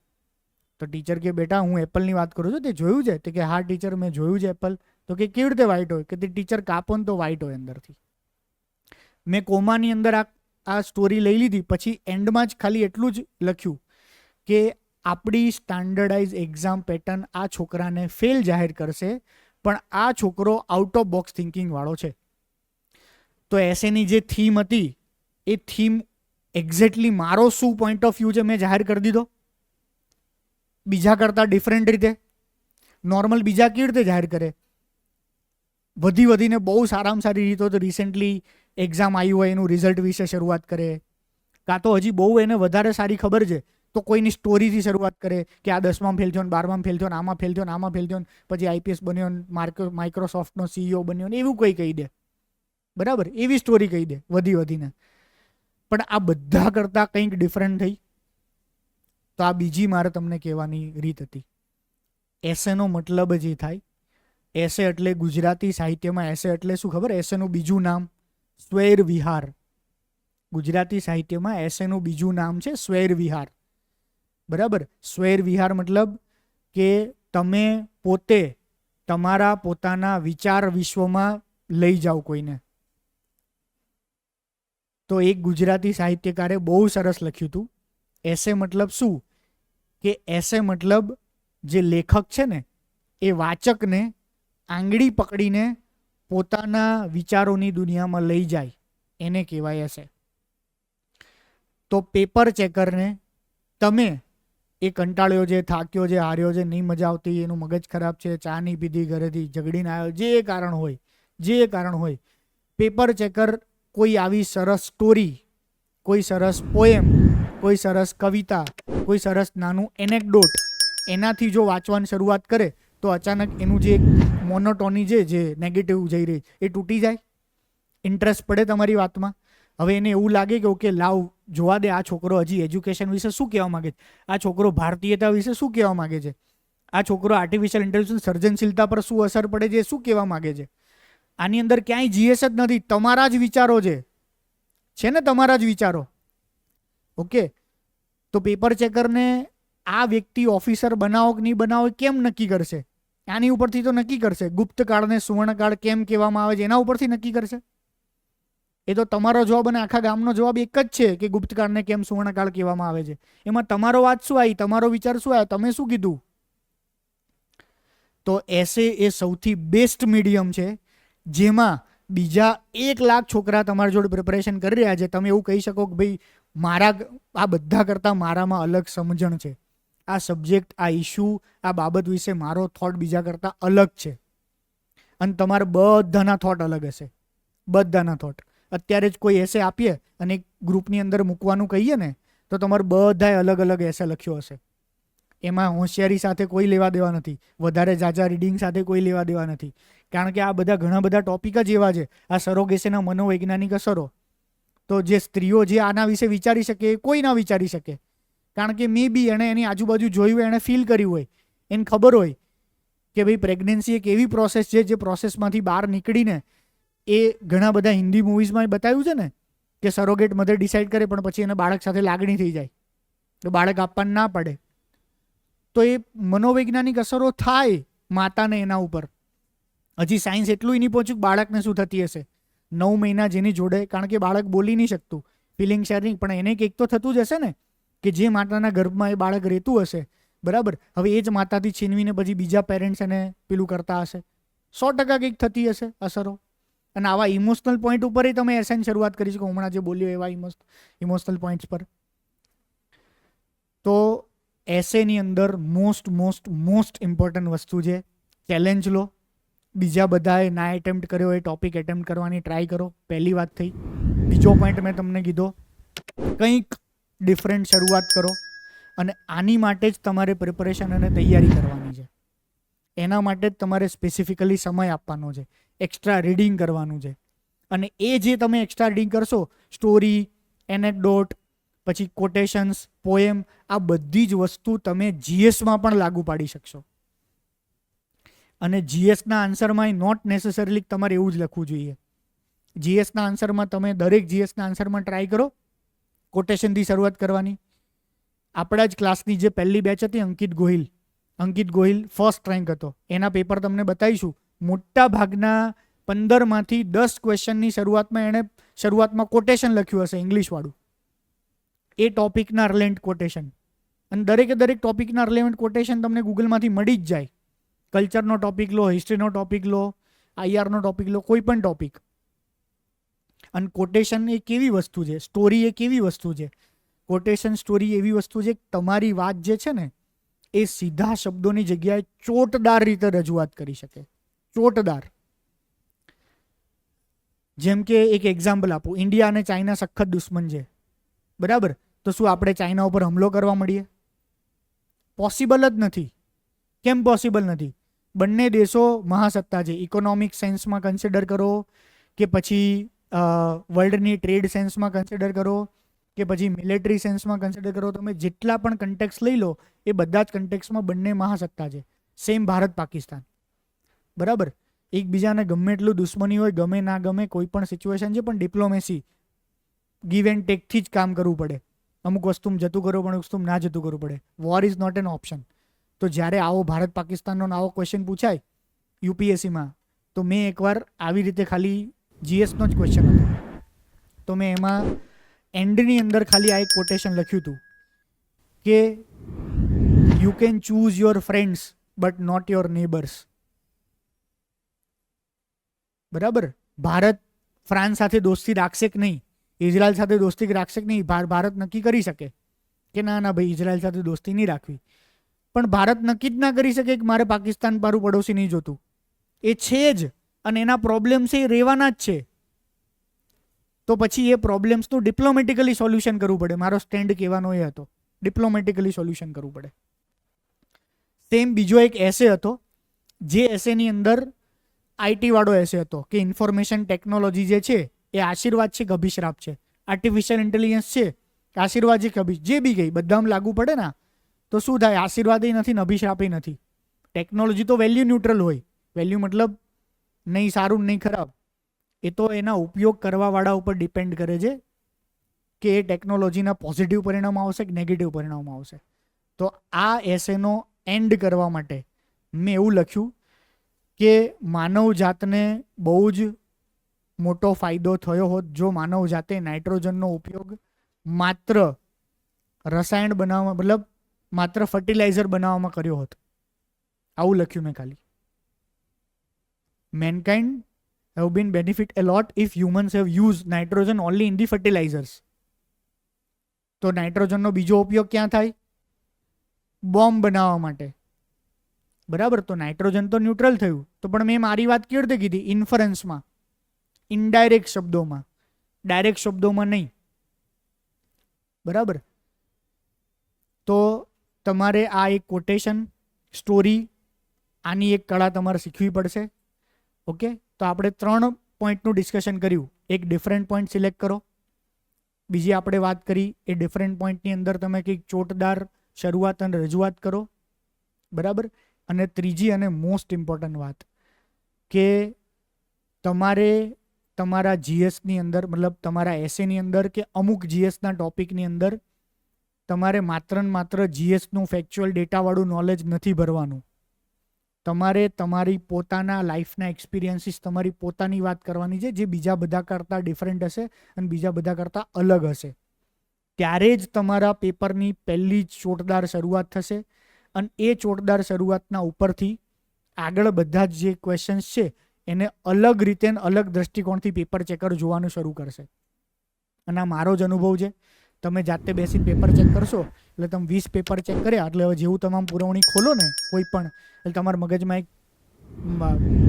તો ટીચર કે બેટા હું એપલની વાત કરું છું, તે જોયું છે? તો કે હા ટીચર મેં જોયું છે એપલ. તો કે કેવી રીતે વ્હાઇટ હોય? કે તે ટીચર કાપો ને તો વ્હાઇટ હોય અંદરથી. મેં કોમાની અંદર આ સ્ટોરી લઈ લીધી. પછી એન્ડમાં જ ખાલી એટલું જ લખ્યું કે આપણી સ્ટાન્ડર્ડાઇઝ એક્ઝામ પેટર્ન આ છોકરાને ફેલ જાહેર કરશે, પણ આ છોકરો આઉટ ઓફ બોક્સ થિંકિંગ વાળો છે. તો એસેની જે થીમ હતી એ થીમ એક્ઝેક્ટલી મારો શું પોઈન્ટ ઓફ વ્યૂ છે મેં જાહેર કરી દીધો. બીજા કરતાં ડિફરન્ટ રીતે. નોર્મલ બીજા કેવી રીતે જાહેર કરે? વધીને બહુ સારામાં સારી રીતો તો રિસેન્ટલી એક્ઝામ આવી હોય એનું રિઝલ્ટ વિશે શરૂઆત કરે, કાં તો હજી બહુ એને વધારે સારી ખબર છે તો કોઈની સ્ટોરીથી શરૂઆત કરે કે આ 10માં ફેલ થયો ને 12માં ફેલ થયો ને આમાં ફેલ થયો ને આમાં ફેલ થયો ને પછી આઈપીએસ બન્યો ને માઇક્રોસોફ્ટનો CEO બન્યો ને એવું કંઈ કહી દે. બરાબર. એવી સ્ટોરી કહી દે વધીને. પણ આ બધા કરતાં કંઈક ડિફરન્ટ થઈ. તો આ બીજી મારે તમને કહેવાની રીત હતી. એસેનો મતલબ જ એ થાય. એસે એટલે ગુજરાતી સાહિત્યમાં એસે એટલે શું ખબર? એસેનું બીજું નામ સ્વૈર વિહાર. ગુજરાતી સાહિત્યમાં એસેનું બીજું નામ છે સ્વૈર વિહાર. બરાબર. સ્વૈર વિહાર મતલબ કે તમે પોતે તમારા પોતાના વિચાર વિશ્વમાં લઈ જાઓ કોઈને. તો એક ગુજરાતી સાહિત્યકારે બહુ સરસ લખ્યું હતું. એસે મતલબ શું? કે એસે મતલબ જે લેખક છે ને એ વાચકને આંગળી પકડીને પોતાના વિચારોની દુનિયામાં લઈ જાય, એને કહેવાય એસે. તો પેપર ચેકરને તમે એ કંટાળ્યો છે, થાક્યો છે, હાર્યો છે, નહીં મજા આવતી, એનું મગજ ખરાબ છે, ચા નહીં પીધી, ઘરેથી ઝઘડીને આવ્યો, જે કારણ હોય, પેપર ચેકર કોઈ આવી સરસ સ્ટોરી, કોઈ સરસ પોએમ, કોઈ સરસ કવિતા, કોઈ સરસ નાનું એનેક્ડોટ એનાથી જો વાંચવાની શરૂઆત કરે તો અચાનક એનું જે મોનોટોની છે, જે નેગેટિવ જઈ રહી એ તૂટી જાય. ઇન્ટરેસ્ટ પડે તમારી વાતમાં. હવે એને એવું લાગે કે ઓકે લાવ જોવા દે આ છોકરો હજી એજ્યુકેશન વિશે શું કહેવા માગે છે, આ છોકરો ભારતીયતા વિશે શું કહેવા માગે છે, આ છોકરો આર્ટિફિશિયલ ઇન્ટેલિજન્સ સર્જનશીલતા પર શું અસર પડે છે શું કહેવા માગે છે. આની અંદર ક્યાંય જીએસ જ નથી, તમારા જ વિચારો છે ને તમારા જ વિચારો. ઓકે. તો પેપર ચેકરને આ વ્યક્તિ ઓફિસર બનાવો કે નહીં બનાવો કેમ નક્કી કરશે? આની ઉપરથી તો નક્કી કરશે. ગુપ્તકાળને સુવર્ણકાળ કેમ કહેવામાં આવે છે એના ઉપરથી નક્કી કરશે. એ તો તમારો જવાબ અને આખા ગામનો જવાબ એક જ છે કે ગુપ્તકાળને કેમ સુવર્ણકાળ કહેવામાં આવે છે. એમાં તમારો વાત શું આવી, તમારો વિચાર શું આવ્યો, તમે શું કીધું? તો એસે એ સૌથી બેસ્ટ મીડિયમ છે જેમાં બીજા 1 લાખ છોકરા તમારા જોડે પ્રિપરેશન કરી રહ્યા છે, તમે એવું કહી શકો કે ભાઈ મારા આ બધા કરતાં મારામાં અલગ સમજણ છે, આ સબ્જેક્ટ, આ ઇશ્યુ, આ બાબત વિશે મારો થોટ બીજા કરતાં અલગ છે. અને તમારા બધાના થોટ અલગ હશે, બધાના થોટ. અત્યારે જ કોઈ એસે આપીએ અને એક ગ્રુપની અંદર મૂકવાનું કહીએ ને તો તમારે બધાએ અલગ અલગ એસે લખ્યો હશે. એમાં હોશિયારી સાથે કોઈ લેવા દેવા નથી, વધારે ઝાઝા રીડિંગ સાથે કોઈ લેવા દેવા નથી, કારણ કે આ બધા ઘણા બધા ટોપિક જ એવા છે. આ સરોગેસીના મનોવૈજ્ઞાનિક અસરો, તો જે સ્ત્રીઓ જે આના વિશે વિચારી શકે એ કોઈ ના વિચારી શકે, કારણ કે મે બી એણે એની આજુબાજુ જોયું હોય, એણે ફીલ કર્યું હોય, એને ખબર હોય કે ભાઈ પ્રેગ્નન્સી એક એવી પ્રોસેસ છે જે પ્રોસેસમાંથી બહાર નીકળીને, એ ઘણા બધા હિન્દી મૂવીઝમાં બતાવ્યું છે ને કે સરોગેટ મધર ડિસાઈડ કરે પણ પછી એને બાળક સાથે લાગણી થઈ જાય તો બાળક આપવાનું ના પડે. તો એ મનોવૈજ્ઞાનિક અસરો થાય માતાને એના ઉપર. હજી સાયન્સ એટલું નહીં પહોંચ્યું કે બાળકને શું થતી હશે 9 મહિના જેની જોડે, કારણ કે બાળક બોલી નહીં શકતું, ફિલિંગ શેરિંગ, પણ એને કંઈક તો થતું જ હશે ને કે જે માતાના ગર્ભમાં એ બાળક રહેતું હશે. બરાબર, હવે એ જ માતાથી છીનવીને પછી બીજા પેરેન્ટ્સ એને પેલું કરતા હશે, 100% કંઈક થતી હશે અસરો. અને આવા ઇમોશનલ પોઈન્ટ ઉપર તમે એસેની શરૂઆત કરી શકો, હમણાં જે બોલ્યો એવા ઇમોશનલ પોઈન્ટ્સ પર. તો એસેની અંદર મોસ્ટ ઇમ્પોર્ટન્ટ વસ્તુ છે ચેલેન્જ લો. બીજા બધાએ ના એટેમ્પ્ટ કર્યો એ ટોપિક એટેમ્પ્ટ કરવાની ટ્રાય કરો, પહેલી વાત થઈ. બીજો પોઈન્ટ મેં તમને કીધો, કંઈક ડિફરન્ટ શરૂઆત કરો. અને આની માટે જ તમારે પ્રિપરેશન અને તૈયારી કરવાની છે. એના માટે જ તમારે સ્પેસિફિકલી સમય આપવાનો છે, એક્સ્ટ્રા રીડિંગ કરવાનું છે. અને એ જે તમે એક્સ્ટ્રા રીડિંગ કરશો, સ્ટોરી, એનેક્ડોટ, પછી કોટેશન્સ, પોએમ, આ બધી જ વસ્તુ તમે જીએસમાં પણ લાગુ પાડી શકશો. અને જીએસના આન્સરમાં નોટ નેસેસરીલી તમારે એવું જ લખવું જોઈએ. જીએસના આન્સરમાં તમે દરેક જીએસના આન્સરમાં ટ્રાય કરો કોટેશનથી શરૂઆત કરવાની. આપણા જ ક્લાસની જે પહેલી બેચ હતી, અંકિત ગોહિલ ફર્સ્ટ રેન્ક હતો. એના પેપર તમને બતાવીશું. મોટા ભાગના 15માંથી 10 ક્વેશ્ચનની શરૂઆતમાં કોટેશન લખ્યું હશે, ઇંગ્લિશવાળું, એ ટોપિકના રિલેવન્ટ કોટેશન. અને દરેક ટોપિકના રિલેવન્ટ કોટેશન તમને ગૂગલમાંથી મળી જ જાય. કલ્ચરનો ટોપિક લો, હિસ્ટ્રીનો ટોપિક લો, આઈઆરનો ટોપિક લો, કોઈ પણ ટોપિક. અને કોટેશન એ કેવી વસ્તુ છે, સ્ટોરી એ કેવી વસ્તુ છે, કોટેશન સ્ટોરી એવી વસ્તુ છે, તમારી વાત જે છે ને એ સીધા શબ્દોની જગ્યાએ ચોટદાર રીતે રજૂઆત કરી શકે. ચોટદાર. જેમ કે એક એક્ઝામ્પલ આપું, ઇન્ડિયા અને ચાઇના સખત દુશ્મન છે, બરાબર? તો શું આપણે ચાઇના ઉપર હુમલો કરવા મળીએ? પોસિબલ જ નથી. કેમ પોસિબલ નથી? બંને દેશો મહાસત્તા છે. ઇકોનોમિક સેન્સમાં કન્સિડર કરો કે પછી વર્લ્ડની ટ્રેડ સેન્સમાં કન્સિડર કરો કે પછી મિલિટરી સેન્સમાં કન્સિડર કરો, તમે જેટલા પણ કન્ટેક્સ લઈ લો એ બધા જ કન્ટેક્સમાં બંને મહાસત્તા છે. સેમ ભારત પાકિસ્તાન, બરાબર? એકબીજાને ગમે એટલું દુશ્મની હોય, ગમે ના ગમે, કોઈ પણ સિચ્યુએશન છે, પણ ડિપ્લોમેસી, ગીવ એન્ડ ટેકથી જ કામ કરવું પડે. અમુક વસ્તુ જતું કરવું પડે, અમુક વસ્તુ ના જતું કરવું પડે. War is not an option. તો જ્યારે આવો ભારત પાકિસ્તાનનો આવો ક્વેશ્ચન પૂછાય યુપીએસસીમાં, તો મેં એકવાર આવી રીતે ખાલી જીએસનો જ ક્વેશ્ચન હતો, તો મેં એમાં એન્ડની અંદર ખાલી આ એક કોટેશન લખ્યું હતું કે you can choose your friends but not your neighbours. બરાબર? ભારત ફ્રાન્સ સાથે દોસ્તી રાખશે કે નહીં, ઇઝરાયલ સાથે દોસ્તી રાખશે કે નહીં, ભારત નક્કી કરી શકે કે ના ભાઈ ઇઝરાયલ સાથે દોસ્તી નહીં રાખવી. પણ ભારત નક્કી જ ના કરી શકે કે મારે પાકિસ્તાન મારું પડોશી નહીં જોતું. એ છે જ, અને એના પ્રોબ્લેમ્સ એ રહેવાના જ છે. તો પછી એ પ્રોબ્લેમ્સનું ડિપ્લોમેટિકલી સોલ્યુશન કરવું પડે. મારો સ્ટેન્ડ કહેવાનો એ હતો, ડિપ્લોમેટિકલી સોલ્યુશન કરવું પડે. સેમ બીજો એક એસે હતો, જે એસેની અંદર આઈટી વાળો એસે હતો કે ઇન્ફોર્મેશન ટેકનોલોજી જે છે એ આશીર્વાદ છે કે અભિશ્રાપ છે, આર્ટિફિશિયલ ઇન્ટેલિજન્સ છે કે આશીર્વાદ છે કે જે બી ગઈ બધામાં લાગુ પડે ને. તો શું થાય? આશીર્વાદ નથી ને અભિશ્રાપ નથી. ટેકનોલોજી તો વેલ્યુ ન્યુટ્રલ હોય. વેલ્યુ મતલબ નહીં સારું નહીં ખરાબ, એ તો એના ઉપયોગ કરવાવાળા ઉપર ડિપેન્ડ કરે છે કે એ ટેકનોલોજીના પોઝિટિવ પરિણામ આવશે કે નેગેટિવ પરિણામ આવશે. તો આ એસેનો એન્ડ કરવા માટે મેં એવું લખ્યું કે માનવ જાતને બહુ જ મોટો ફાયદો થયો હોત જો માનવ જાતે નાઇટ્રોજનનો ઉપયોગ માત્ર રસાયણ બનાવવા, મતલબ માત્ર ફર્ટિલાઇઝર બનાવવામાં કર્યો હોત. આવું લખ્યું મેં ખાલી. Mankind have been benefit a lot if humans have used nitrogen only in the fertilizers. તો નાઇટ્રોજનનો બીજો ઉપયોગ ક્યાં થાય? બોમ્બ બનાવવા માટે. બરાબર, તો નાઇટ્રોજન તો ન્યુટ્રલ થયું, તો પણ મેં મારી વાત કેવી રીતે કીધી? ઇન્ફરન્સમાં, ઇનડાયરેક્ટ શબ્દોમાં, ડાયરેક્ટ શબ્દોમાં નહીં. બરાબર, તો તમારે આ એક કોટેશન સ્ટોરી, આની એક કળા તમારે શીખવી પડશે. ઓકે, તો આપણે 3 પોઈન્ટનું ડિસ્કશન કર્યું. એક ડિફરન્ટ પોઈન્ટ સિલેક્ટ કરો. બીજી આપણે વાત કરી એ ડિફરન્ટ પોઈન્ટની અંદર તમે કંઈક ચોટદાર શરૂઆત અને રજૂઆત કરો. બરાબર, અને ત્રીજી અને મોસ્ટ ઇમ્પોર્ટન્ટ વાત કે તમારે તમારા જીએસની અંદર, મતલબ તમારા એસેની અંદર કે અમુક જીએસના ટોપિકની અંદર તમારે માત્ર ને માત્ર જીએસનું ફેક્ચ્યુઅલ ડેટાવાળું નોલેજ નથી ભરવાનું. તમારે તમારી પોતાના લાઈફના એક્સપિરિયન્સીસ, તમારી પોતાની વાત કરવાની છે, જે બીજા બધા કરતાં ડિફરન્ટ હશે અને બીજા બધા કરતાં અલગ હશે. ત્યારે જ તમારા પેપરની પહેલી જ ચોટદાર શરૂઆત થશે. અને એ ચોટદાર શરૂઆતના ઉપરથી આગળ બધા જ જે ક્વેશ્ચન્સ છે એને અલગ રીતે અલગ દ્રષ્ટિકોણથી પેપર ચેકર જોવાનું શરૂ કરશે. અને આ મારો જ અનુભવ છે. તમે જાતે બેસીને પેપર ચેક કરશો એટલે તમે 20 પેપર ચેક કર્યા એટલે હવે જેવું તમામ પુરવણી ખોલો ને કોઈ પણ, એટલે તમારા મગજમાં એક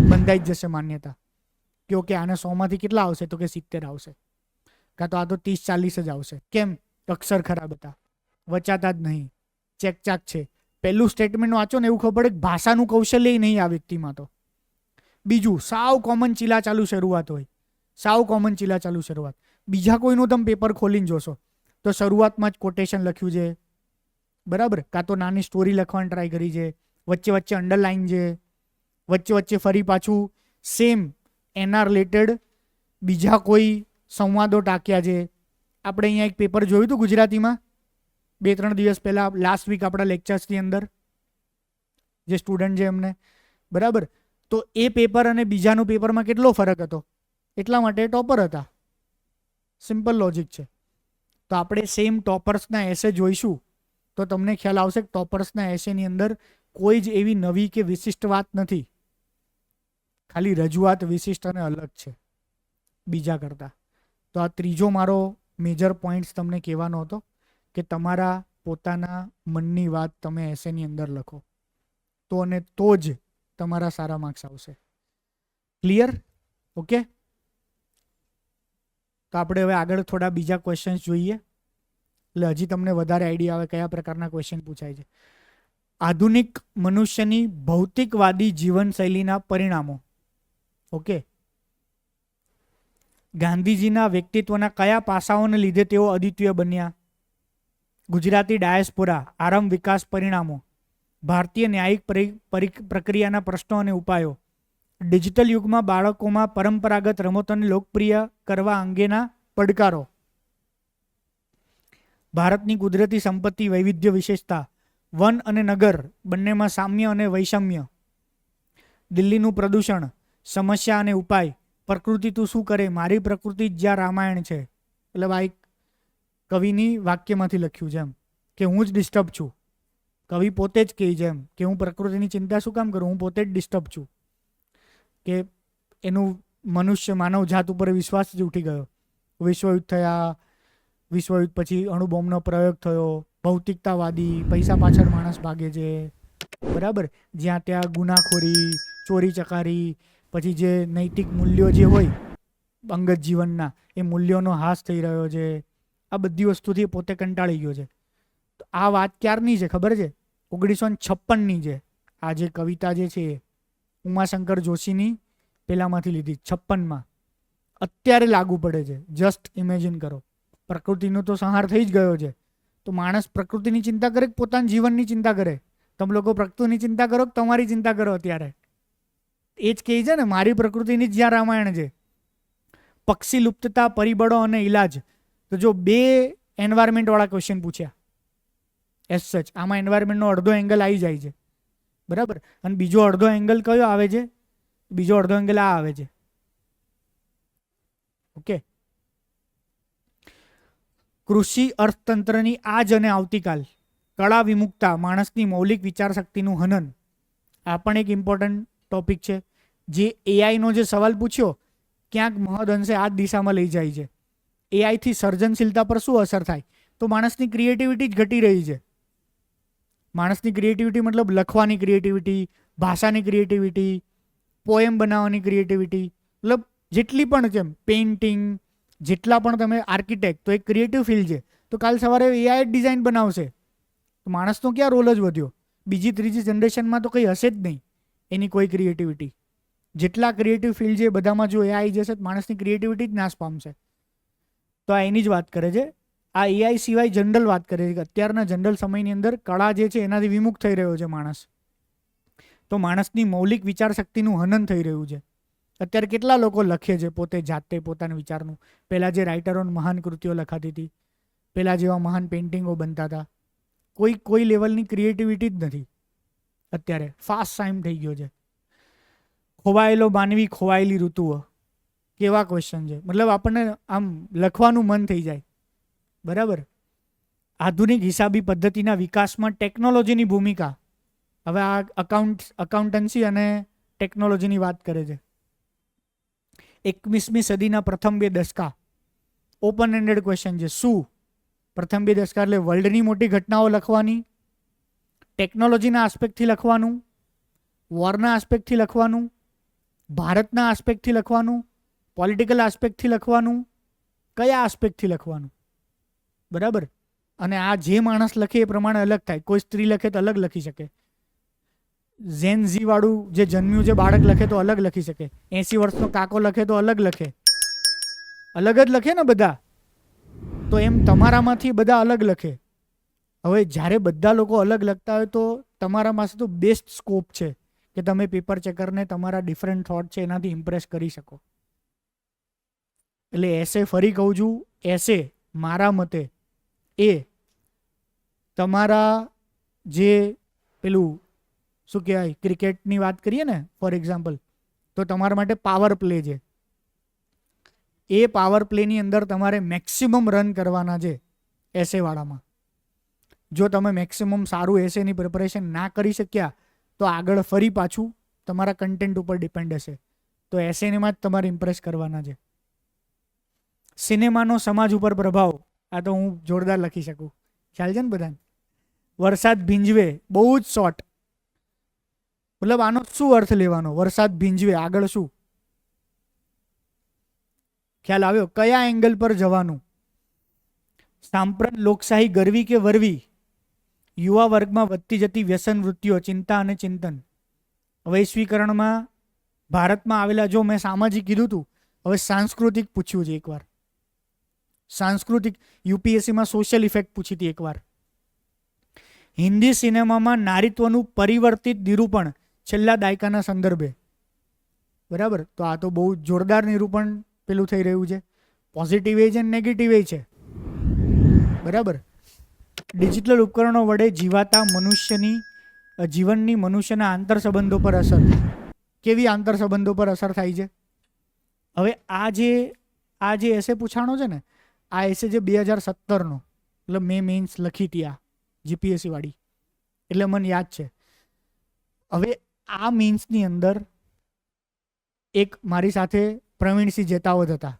બંધાઈ જ જશે માન્યતા કે ઓકે આને 100માંથી કેટલા આવશે? તો કે 70 આવશે, કાં તો આ તો 30-40 જ આવશે. કેમ? અક્ષર ખરાબ હતા, વચાતા જ નહીં, ચેકચાક છે. પહેલું સ્ટેટમેન્ટ વાંચો ને એવું ખબર પડે કે ભાષાનું કૌશલ્ય નહીં આ વ્યક્તિમાં. તો બીજું, સાવ કોમન ચીલા ચાલુ શરૂઆત હોય, સાવ કોમન ચીલા ચાલુ શરૂઆત. બીજા કોઈનું તમે પેપર ખોલીને જોશો તો શરૂઆતમાં જ કોટેશન લખ્યું છે. બરાબર, કાં તો નાની સ્ટોરી લખવાની ટ્રાય કરી છે, વચ્ચે વચ્ચે અંડરલાઇન છે, વચ્ચે વચ્ચે ફરી પાછું સેમ એના રિલેટેડ બીજા કોઈ સંવાદો ટાંક્યા છે. આપણે અહીંયા એક પેપર જોયું હતું ગુજરાતીમાં 2-3 દિવસ પહેલાં, લાસ્ટ વીક આપણા લેક્ચર્સની અંદર જે સ્ટુડન્ટ છે એમને. બરાબર, તો એ પેપર અને બીજાનું પેપરમાં કેટલો ફરક હતો? એટલા માટે ટોપર હતા. સિમ્પલ લોજિક છે. તો આપણે સેમ ટોપર્સના એસે જોઈશું તો તમને ખ્યાલ આવશે કે ટોપર્સના એસેની અંદર કોઈ જ એવી નવી કે વિશિષ્ટ વાત નથી. ખાલી રજૂઆત વિશિષ્ટ અને અલગ છે બીજા કરતાં. તો આ ત્રીજો મારો મેજર પોઈન્ટ્સ તમને કહેવાનો હતો કે તમારા પોતાના મનની વાત તમે એસેની અંદર લખો તો અને તો જ તમારા સારા માર્ક્સ આવશે. ક્લિયર? ઓકે, તો આપણે હવે આગળ થોડા બીજા ક્વેશ્ચન્સ જોઈએ એટલે હજી તમને વધારે આઈડિયા આવે કયા પ્રકારના ક્વેશ્ચન પૂછાય છે. આધુનિક મનુષ્યની ભૌતિકવાદી જીવનશૈલીના પરિણામો. ઓકે, ગાંધીજીના વ્યક્તિત્વના કયા પાસાઓને લીધે તેઓ અદ્વિતીય બન્યા? ગુજરાતી ડાયસ્પોરા, આરંભ, વિકાસ, પરિણામો, ભારતીય ન્યાયિક પ્રક્રિયાના પ્રશ્નો અને ઉપાયો, ડિજિટલ યુગમાં બાળકોમાં પરંપરાગત રમતોને લોકપ્રિય કરવા અંગેના પડકારો, ભારતની કુદરતી સંપત્તિ વૈવિધ્ય વિશેષતા, વન અને નગર બંનેમાં સામ્ય અને વૈષમ્ય, દિલ્હીનું પ્રદૂષણ, સમસ્યા અને ઉપાય, પ્રકૃતિ તું શું કરે, મારી પ્રકૃતિ જ્યાં રામાયણ છે. એટલે આ એક કવિની વાક્યમાંથી લખ્યું છે એમ કે હું જ ડિસ્ટર્બ છું. કવિ પોતે જ કહે છે એમ કે હું પ્રકૃતિની ચિંતા શું કામ કરું, હું પોતે જ ડિસ્ટર્બ છું. કે એનું મનુષ્ય માનવ જાત ઉપર વિશ્વાસ જ ઉઠી ગયો. વિશ્વયુદ્ધ થયા, વિશ્વયુદ્ધ પછી અણુબોમ્બનો પ્રયોગ થયો, ભૌતિકતાવાદી, પૈસા પાછળ માણસ ભાગે છે. બરાબર, જ્યાં ત્યાં ગુનાખોરી, ચોરી ચકારી, પછી જે નૈતિક મૂલ્યો જે હોય અંગત જીવનના એ મૂલ્યોનો હાસ થઈ રહ્યો છે. આ બધી વસ્તુથી પોતે કંટાળી ગયો છે. તો આ વાત ક્યારની છે ખબર છે? 1956ની છે. આ જે કવિતા જે છે ઉમાશંકર જોશીની પેલામાંથી લીધી 56માં. અત્યારે લાગુ પડે છે. જસ્ટ ઇમેજિન કરો, પ્રકૃતિનો તો સંહાર થઈ જ ગયો છે. તો માણસ પ્રકૃતિની ચિંતા કરે કે પોતાના જીવનની ચિંતા કરે? તમે લોકો પ્રકૃતિની ચિંતા કરો કે તમારી ચિંતા કરો? અત્યારે એ જ કહે છે ને, મારી પ્રકૃતિની જ જ્યાં રામાયણ છે. પક્ષી લુપ્તતા, પરિબળો અને ઇલાજ. તો જો 2 એન્વાયરમેન્ટવાળા ક્વેશ્ચન પૂછ્યા એસ સચ. આમાં એન્વાયરમેન્ટનો અડધો એંગલ આવી જાય છે. બરાબર, અને બીજો અડધો એંગલ કયો આવે છે? બીજો અડધો એંગલ આ આવે છે. ઓકે, કૃષિ અર્થતંત્રની આજ અને આવતીકાલ, કળા વિમુક્તા, માણસની મૌલિક વિચાર શક્તિનું હનન. આ પણ એક ઇમ્પોર્ટન્ટ ટોપિક છે. જે એઆઈનો જે સવાલ પૂછ્યો ક્યાંક મહદઅંશે આ જ દિશામાં લઈ જાય છે. એઆઈથી સર્જનશીલતા પર શું અસર થાય? તો માણસની ક્રિએટિવિટી જ ઘટી રહી છે. માણસની ક્રિએટિવિટી મતલબ લખવાની ક્રિએટિવિટી, ભાષાની ક્રિએટિવિટી, પોએમ બનાવવાની ક્રિએટિવિટી, મતલબ જેટલી પણ છે પેઇન્ટિંગ, જેટલા પણ તમે આર્કિટેક્ટ, તો એક ક્રિએટિવ ફિલ્ડ છે. તો કાલ સવારે એઆઈ ડિઝાઇન બનાવશે તો માણસનો ક્યાં રોલ જ વધ્યો? બીજી ત્રીજી જનરેશનમાં તો કંઈ હશે જ નહીં એની કોઈ ક્રિએટિવિટી. જેટલા ક્રિએટિવ ફિલ્ડ છે બધામાં જો એઆઈ જશે તો માણસની ક્રિએટિવિટી જ નાશ પામશે. તો આ એની જ વાત કરે છે. આ એઆઈ સિવાય જનરલ વાત કરે છે કે અત્યારના જનરલ સમયની અંદર કળા જે છે એનાથી વિમુખ થઈ રહ્યો છે માણસ. તો માણસની મૌલિક વિચાર શક્તિનું હનન થઈ રહ્યું છે. અત્યારે કેટલા લોકો લખે છે પોતે જાતે પોતાના વિચારનું? પહેલાં જે રાઇટરો મહાન કૃતિઓ લખાતી હતી, પહેલાં જેવા મહાન પેઇન્ટિંગો બનતા હતા, કોઈ લેવલની ક્રિએટિવિટી જ નથી. અત્યારે ફાસ્ટ ટાઈમ થઈ ગયો છે. ખોવાયેલો માનવી, ખોવાયેલી ઋતુઓ, કેવા ક્વેશ્ચન છે. મતલબ આપણને આમ લખવાનું મન થઈ જાય. બરાબર. આધુનિક હિસાબી પદ્ધતિના વિકાસમાં ટેકનોલોજીની ભૂમિકા. હવે આ અકાઉન્ટન્સી અને ટેકનોલોજીની વાત કરે છે. 21મી સદીના પ્રથમ 2 દશકા ઓપન એન્ડેડ ક્વેશ્ચન છે. શું પ્રથમ 2 દશકા એટલે વર્લ્ડની મોટી ઘટનાઓ લખવાની, ટેકનોલોજીના આસ્પેક્ટથી લખવાનું, વોરના આસ્પેક્ટથી લખવાનું, ભારતના આસ્પેક્ટથી લખવાનું, પોલિટિકલ આસ્પેક્ટથી લખવાનું, કયા આસ્પેક્ટથી લખવાનું? બરાબર. અને આ જે માણસ લખે એ પ્રમાણે અલગ થાય. કોઈ સ્ત્રી લખે તો અલગ લખી શકે, ઝેન ઝી વાળું જે જન્મ્યું છે બાળક લખે તો અલગ લખી શકે, 80 વર્ષનો કાકો લખે તો અલગ લખે. અલગ જ લખે ને બધા. તો એમ તમારામાંથી બધા અલગ લખે. હવે જ્યારે બધા લોકો અલગ લખતા હોય તો તમારા પાસે તો બેસ્ટ સ્કોપ છે કે તમે પેપર ચેકરને તમારા ડિફરન્ટ થોટ છે એનાથી ઇમ્પ્રેસ કરી શકો. એટલે એસે ફરી કહું છું, એસે મારા મતે એ તમારા જે પેલું શું કહેવાય ક્રિકેટની વાત કરીએ ને ફોર એક્ઝામ્પલ, તો તમારા માટે પાવર પ્લે છે. એ પાવર પ્લેની અંદર તમારે મેક્સિમમ રન કરવાના છે એસેવાળામાં. જો તમે મેક્સિમમ સારું એસેની પ્રિપરેશન ના કરી શક્યા તો આગળ ફરી પાછું તમારા કન્ટેન્ટ ઉપર ડિપેન્ડ હશે. તો એસેમાં જ તમારે ઇમ્પ્રેસ કરવાના છે. સિનેમાનો સમાજ ઉપર પ્રભાવ, આ તો હું જોરદાર લખી શકું. ખ્યાલ છે ને બધાને? વરસાદ ભીંજવે, બહુ જ શોર્ટ. મતલબ આનો શું અર્થ લેવાનો? વરસાદ ભીંજવે, આગળ શું? ખ્યાલ આવ્યો? કયા એંગલ પર જવાનું? સાંપ્રત લોકશાહી ગરવી કે વરવી? યુવા વર્ગમાં વધતી જતી વ્યસન વૃત્તિઓ, ચિંતા અને ચિંતન. વૈશ્વિકરણમાં ભારતમાં આવેલા, જો મેં સામાજિક કીધું હતું, હવે સાંસ્કૃતિક પૂછ્યું છે એકવાર. સાંસ્કૃતિક યુપીએસસીમાં સોશિયલ ઇફેક્ટ પૂછી હતી એકવાર. હિન્દી સિનેમામાં નારીત્વનું પરિવર્તિત નિરૂપણ છેલ્લા દાયકાના સંદર્ભે. બરાબર. તો આ તો બહુ જોરદાર નિરૂપણ પેલું થઈ રહ્યું છે. પોઝિટિવ એ છે અને નેગેટિવ એ છે. બરાબર. ડિજિટલ ઉપકરણો વડે જીવાતા જીવનની મનુષ્યના આંતરસંબંધો પર અસર. કેવી આંતરસંબંધો પર અસર થાય છે? હવે આ જે એસે પૂછાણો છે ને, આ એસે જે 2017નો, એટલે મેં મેઇન્સ લખી હતી આ જીપીએસસી વાળી, એટલે મને યાદ છે. હવે આ મીન્સની અંદર એક મારી સાથે પ્રવીણસિંહ જેતાવત હતા,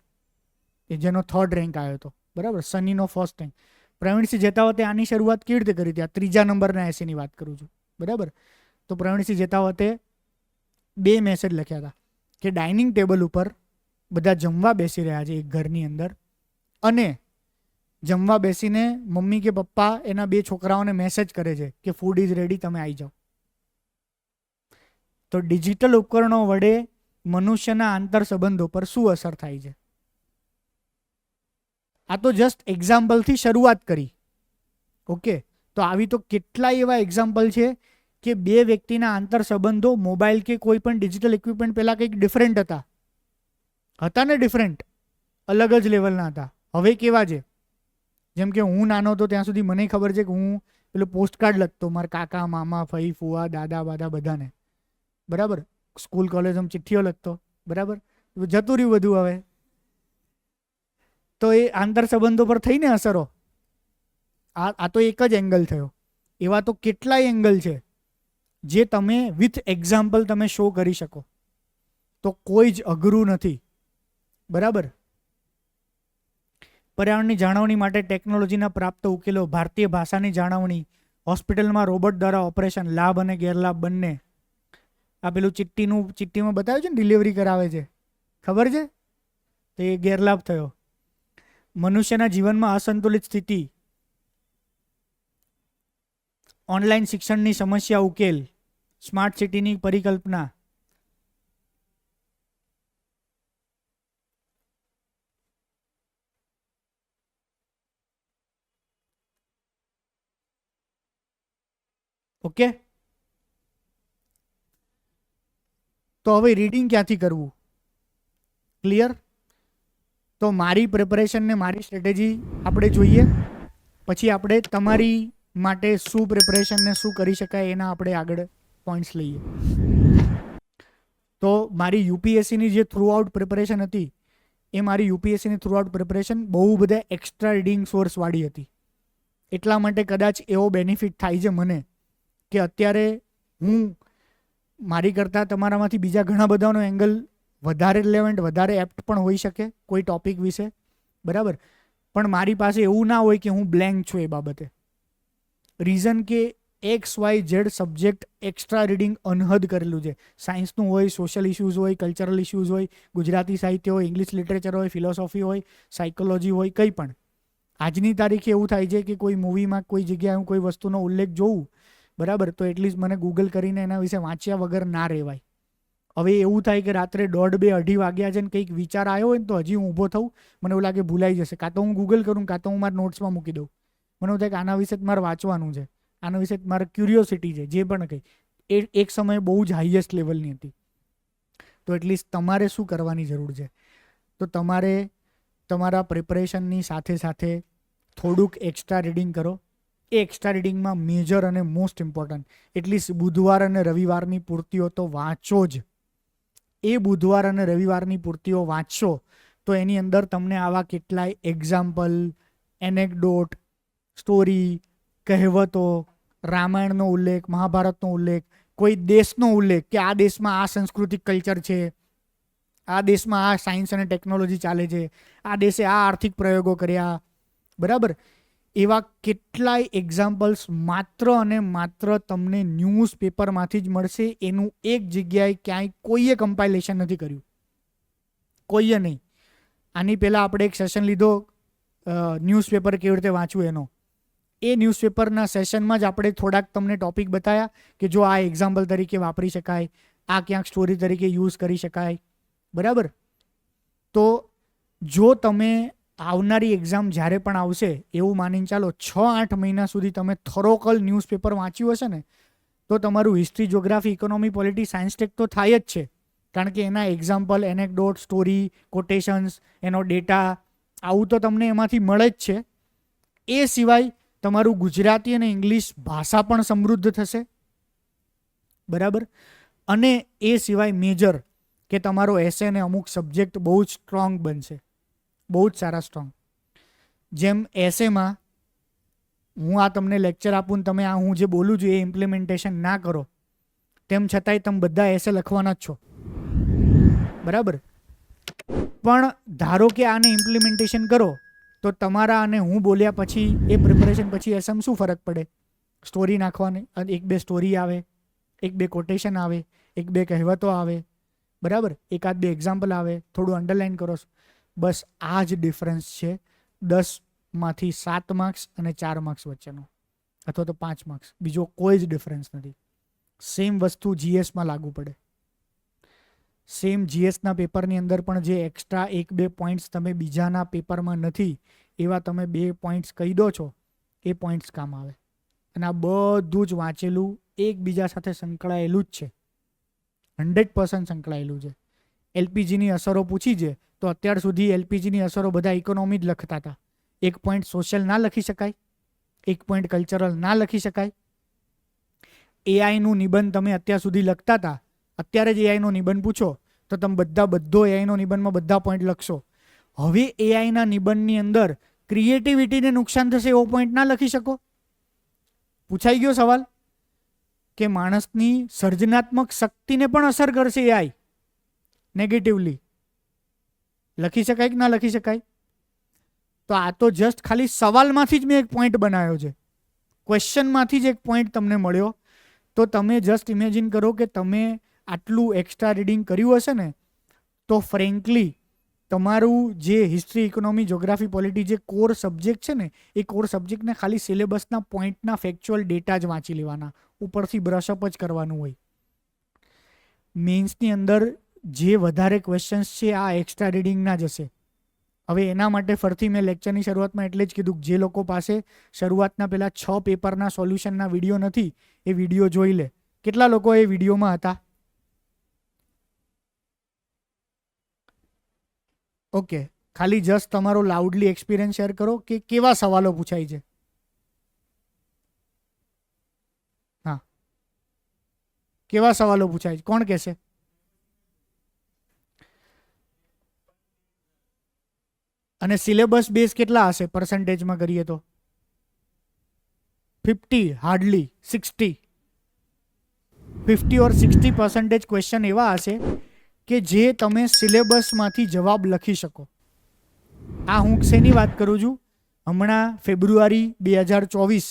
જેનો 3rd રેન્ક આવ્યો હતો. બરાબર. સનીનો 1st રેન્ક. પ્રવીણસિંહ જેતાવતે આની શરૂઆત કેવી રીતે કરી હતી? આ 3જા નંબરના એસેની વાત કરું છું. બરાબર. તો પ્રવીણસિંહ જેતાવતે 2 મેસેજ લખ્યા હતા કે ડાઇનિંગ ટેબલ ઉપર બધા જમવા બેસી રહ્યા છે એક ઘરની અંદર, અને જમવા બેસીને મમ્મી કે પપ્પા એના 2 છોકરાઓને મેસેજ કરે છે કે ફૂડ ઇઝ રેડી, તમે આવી જાઓ. તો ડિજિટલ ઉપકરણો વડે મનુષ્યના આંતર સંબંધો પર શું અસર થાય છે? આ તો જસ્ટ એક્ઝામ્પલથી શરૂઆત કરી. ઓકે. તો આવી તો કેટલાય એવા એક્ઝામ્પલ છે કે 2 વ્યક્તિના આંતર સંબંધો મોબાઈલ કે કોઈ પણ ડિજિટલ ઇક્વિપમેન્ટ પહેલાં કંઈક ડિફરન્ટ હતા ને, ડિફરન્ટ, અલગ જ લેવલના હતા. હવે કેવા છે? જેમ કે હું નાનો હતો ત્યાં સુધી મને ખબર છે કે હું પેલું પોસ્ટકાર્ડ લખતો મારા કાકા, મામા, ફઈ, ફુવા, દાદા બાદા બધાને. બરાબર. સ્કૂલ કોલેજમાં ચિઠ્ઠીઓ લખતો. બરાબર. જતું રહ્યું બધું. હવે તો એ આંતર સંબંધો પર થઈને અસરો. આ તો એક જ એંગલ થયો. એવા તો કેટલાય એંગલ છે જે તમે વિથ એક્ઝામ્પલ તમે શો કરી શકો. તો કોઈ જ અઘરું નથી. બરાબર. પર્યાવરણની જાળવણી માટે ટેકનોલોજીના પ્રાપ્ત ઉકેલો, ભારતીય ભાષાની જાળવણી, હોસ્પિટલમાં રોબોટ દ્વારા ઓપરેશન, લાભ અને ગેરલાભ બંને. આ પેલું ચિઠ્ઠીમાં બતાવ્યું છે ને, ડિલિવરી કરાવે છે, ખબર છે? તો એ ગેરલાભ થયો. મનુષ્યના જીવનમાં અસંતુલિત સ્થિતિ, ઓનલાઈન શિક્ષણની સમસ્યા ઉકેલ, સ્માર્ટ સિટીની પરિકલ્પના. ઓકે, તો હવે રીડિંગ ક્યાંથી કરવું? ક્લિયર? તો મારી પ્રિપરેશન ને મારી સ્ટ્રેટેજી આપણે જોઈએ, પછી આપણે તમારી માટે શું પ્રિપરેશન ને શું કરી શકાય એના આપણે આગળ પોઈન્ટ્સ લઈએ. તો મારી યુપીએસસીની જે થ્રુ આઉટ પ્રિપરેશન હતી, એ મારી યુપીએસસીની થ્રુ આઉટ પ્રિપરેશન બહુ બધા એક્સ્ટ્રા રીડિંગ સોર્સ વાળી હતી. એટલા માટે કદાચ એવો બેનિફિટ થાય છે મને કે અત્યારે હું મારી કરતાં તમારામાંથી બીજા ઘણા બધાનો એંગલ વધારે રિલેવન્ટ, વધારે એપ્ટ પણ હોઈ શકે કોઈ ટોપિક વિશે, બરાબર. પણ મારી પાસે એવું ના હોય કે હું બ્લેન્ક છું એ બાબતે. રીઝન કે XYZ સબ્જેક્ટ એક્સ્ટ્રા રીડિંગ અનહદ કરેલું છે. સાયન્સનું હોય, સોશિયલ ઇશ્યુઝ હોય, કલ્ચરલ ઇશ્યુઝ હોય, ગુજરાતી સાહિત્ય હોય, ઇંગ્લિશ લિટરેચર હોય, ફિલોસોફી હોય, સાયકોલોજી હોય, કંઈ પણ. આજની તારીખે એવું થાય છે કે કોઈ મૂવીમાં કોઈ જગ્યાએ હું કોઈ વસ્તુનો ઉલ્લેખ જોઉં, બરાબર, તો એટલીસ્ટ મને ગૂગલ કરીને એના વિશે વાંચ્યા વગર ના રહેવાય. હવે એવું થાય કે રાત્રે 1:30, 2, 2:30 વાગ્યા છે ને કંઈક વિચાર આવ્યો હોય ને તો હજી હું ઊભો થઉં, મને એવું લાગે ભૂલાઈ જશે. કાં તો હું ગૂગલ કરું, કાં તો હું મારા નોટ્સમાં મૂકી દઉં. મને એવું થાય કે આના વિશે જ મારે વાંચવાનું છે, આના વિશે જ મારે ક્યુરિયોસિટી છે, જે પણ કંઈ. એ એક સમયે બહુ જ હાઈએસ્ટ લેવલની હતી. તો એટલીસ્ટ તમારે શું કરવાની જરૂર છે? તો તમારે તમારા પ્રિપરેશનની સાથે સાથે થોડુંક એક્સ્ટ્રા રીડિંગ કરો. એ એક્સ્ટ્રા રીડિંગમાં મેજર અને મોસ્ટ ઇમ્પોર્ટન્ટ એટલીસ્ટ બુધવાર અને રવિવારની પૂર્તિઓ તો વાંચો જ. એ બુધવાર અને રવિવારની પૂર્તિઓ વાંચશો તો એની અંદર તમને આવા કેટલાય એક્ઝામ્પલ, એનેક્ડોટ, સ્ટોરી, કહેવતો, રામાયણનો ઉલ્લેખ, મહાભારતનો ઉલ્લેખ, કોઈ દેશનો ઉલ્લેખ કે આ દેશમાં આ સાંસ્કૃતિક કલ્ચર છે, આ દેશમાં આ સાયન્સ અને ટેકનોલોજી ચાલે છે, આ દેશે આ આર્થિક પ્રયોગો કર્યા, બરાબર. એવા કેટલાય એક્ઝામ્પલ્સ માત્ર અને માત્ર તમને ન્યૂઝપેપરમાંથી જ મળશે. એનું એક જગ્યાએ ક્યાંય કોઈએ કમ્પાઇલેશન નથી કર્યું, કોઈએ નહીં. આની પહેલાં આપણે એક સેશન લીધો ન્યૂઝપેપર કેવી રીતે વાંચવું એનો. એ ન્યૂઝપેપરના સેશનમાં જ આપણે થોડાક તમને ટોપિક બતાવ્યા કે જો આ એક્ઝામ્પલ તરીકે વાપરી શકાય, આ ક્યાંક સ્ટોરી તરીકે યુઝ કરી શકાય, બરાબર. તો જો તમે આવનારી એક્ઝામ જ્યારે પણ આવશે એવું માનીને ચાલો 6-8 મહિના સુધી તમે થોરોકલ ન્યૂઝપેપર વાંચ્યું હશે ને તો તમારું history, geography, economy, polity, science tech તો થાય જ છે. કારણ કે એના એક્ઝામ્પલ, એનેક્ડોટ, સ્ટોરી, કોટેશન્સ, એનો ડેટા આવું તો તમને એમાંથી મળે જ છે. એ સિવાય તમારું ગુજરાતી અને ઇંગ્લિશ ભાષા પણ સમૃદ્ધ થશે, બરાબર. અને એ સિવાય મેજર કે તમારો એસે અને અમુક સબ્જેક્ટ બહુ જ સ્ટ્રોંગ બનશે, બહુ જ સારા સ્ટ્રોંગ. જેમ એસેમાં હું આ તમને લેક્ચર આપું ને તમે આ હું જે બોલું છું એ ઇમ્પ્લિમેન્ટેશન ના કરો, તેમ છતાંય તમે બધા એસે લખવાના જ છો, બરાબર. પણ ધારો કે આને ઇમ્પ્લિમેન્ટેશન કરો તો તમારા અને હું બોલ્યા પછી એ પ્રિપરેશન પછી એસેમાં શું ફરક પડે? સ્ટોરી નાખવાની, 1-2 સ્ટોરી આવે, 1-2 કોટેશન આવે, 1-2 કહેવતો આવે, બરાબર, 1-2 એક્ઝામ્પલ આવે, થોડું અંડરલાઇન કરો. બસ આ જ ડિફરન્સ છે 10માંથી 7 માર્ક્સ અને 4 માર્ક્સ વચ્ચેનો, અથવા તો 5 માર્ક્સ. બીજો કોઈ જ ડિફરન્સ નથી. સેમ વસ્તુ જીએસમાં લાગુ પડે. સેમ જીએસના પેપરની અંદર પણ જે એક્સ્ટ્રા 1-2 પોઈન્ટ્સ તમે બીજાના પેપરમાં નથી એવા તમે 2 પોઈન્ટ્સ કહી દો છો, એ પોઈન્ટ્સ કામ આવે. અને આ બધું જ વાંચેલું એકબીજા સાથે સંકળાયેલું જ છે, 100% સંકળાયેલું છે. એલપીજીની અસરો પૂછી છે તો અત્યાર સુધી એલપીજીની અસરો બધા ઇકોનોમી જ લખતા હતા. 1 પોઈન્ટ સોશિયલ ના લખી શકાય, 1 પોઈન્ટ કલ્ચરલ ના લખી શકાય. એઆઈનું નિબંધ તમે અત્યાર સુધી લખતા હતા, અત્યારે જ એઆઈનો નિબંધ પૂછો તો તમે બધો એઆઈનો નિબંધમાં બધા પોઈન્ટ લખશો. હવે એઆઈના નિબંધની અંદર ક્રિએટિવિટીને નુકસાન થશે એવો પોઈન્ટ ના લખી શકો. પૂછાઈ ગયો સવાલ કે માણસની સર્જનાત્મક શક્તિને પણ અસર કરશે એઆઈ નેગેટિવલી. લખી શકાય કે ના લખી શકાય? તો આ તો જસ્ટ ખાલી સવાલમાંથી જ મેં એક પોઈન્ટ બનાવ્યો છે, ક્વેશ્ચનમાંથી જ એક પોઈન્ટ તમને મળ્યો. તો તમે જસ્ટ ઇમેજિન કરો કે તમે આટલું એક્સ્ટ્રા રીડિંગ કર્યું હશે ને, તો ફ્રેન્કલી તમારું જે હિસ્ટ્રી, ઇકોનોમી, જ્યોગ્રાફી, પોલિટી જે કોર સબ્જેક્ટ છે ને, એ કોર સબ્જેક્ટને ખાલી સિલેબસના પોઈન્ટના ફેક્ચ્યુઅલ ડેટા જ વાંચી લેવાના, ઉપરથી બ્રશઅપ જ કરવાનું હોય. મેન્સની અંદર જે વધારે ક્વેશ્ચન્સ છે આ એક્સ્ટ્રા રીડિંગના જ હશે. હવે એના માટે ફરીથી મેં લેક્ચરની શરૂઆતમાં એટલે જ કીધું, જે લોકો પાસે શરૂઆતના પેલા 6 પેપરના સોલ્યુશનના વિડીયો નથી એ વિડીયો જોઈ લે. કેટલા લોકો એ વિડીયોમાં હતા? ઓકે, ખાલી જસ્ટ તમારો લાઉડલી એક્સપિરિયન્સ શેર કરો કે કેવા સવાલો પૂછાય છે. હા, કેવા સવાલો પૂછાય છે? કોણ કહેશે? અને સિલેબસ બેઝ કેટલા હશે પર્સન્ટેજમાં કરીએ તો? 50, હાર્ડલી 60. 50 ઓર 60% ક્વેશ્ચન એવા હશે કે જે તમે સિલેબસમાંથી જવાબ લખી શકો. આ હું શેની વાત કરું છું? હમણાં ફેબ્રુઆરી 2024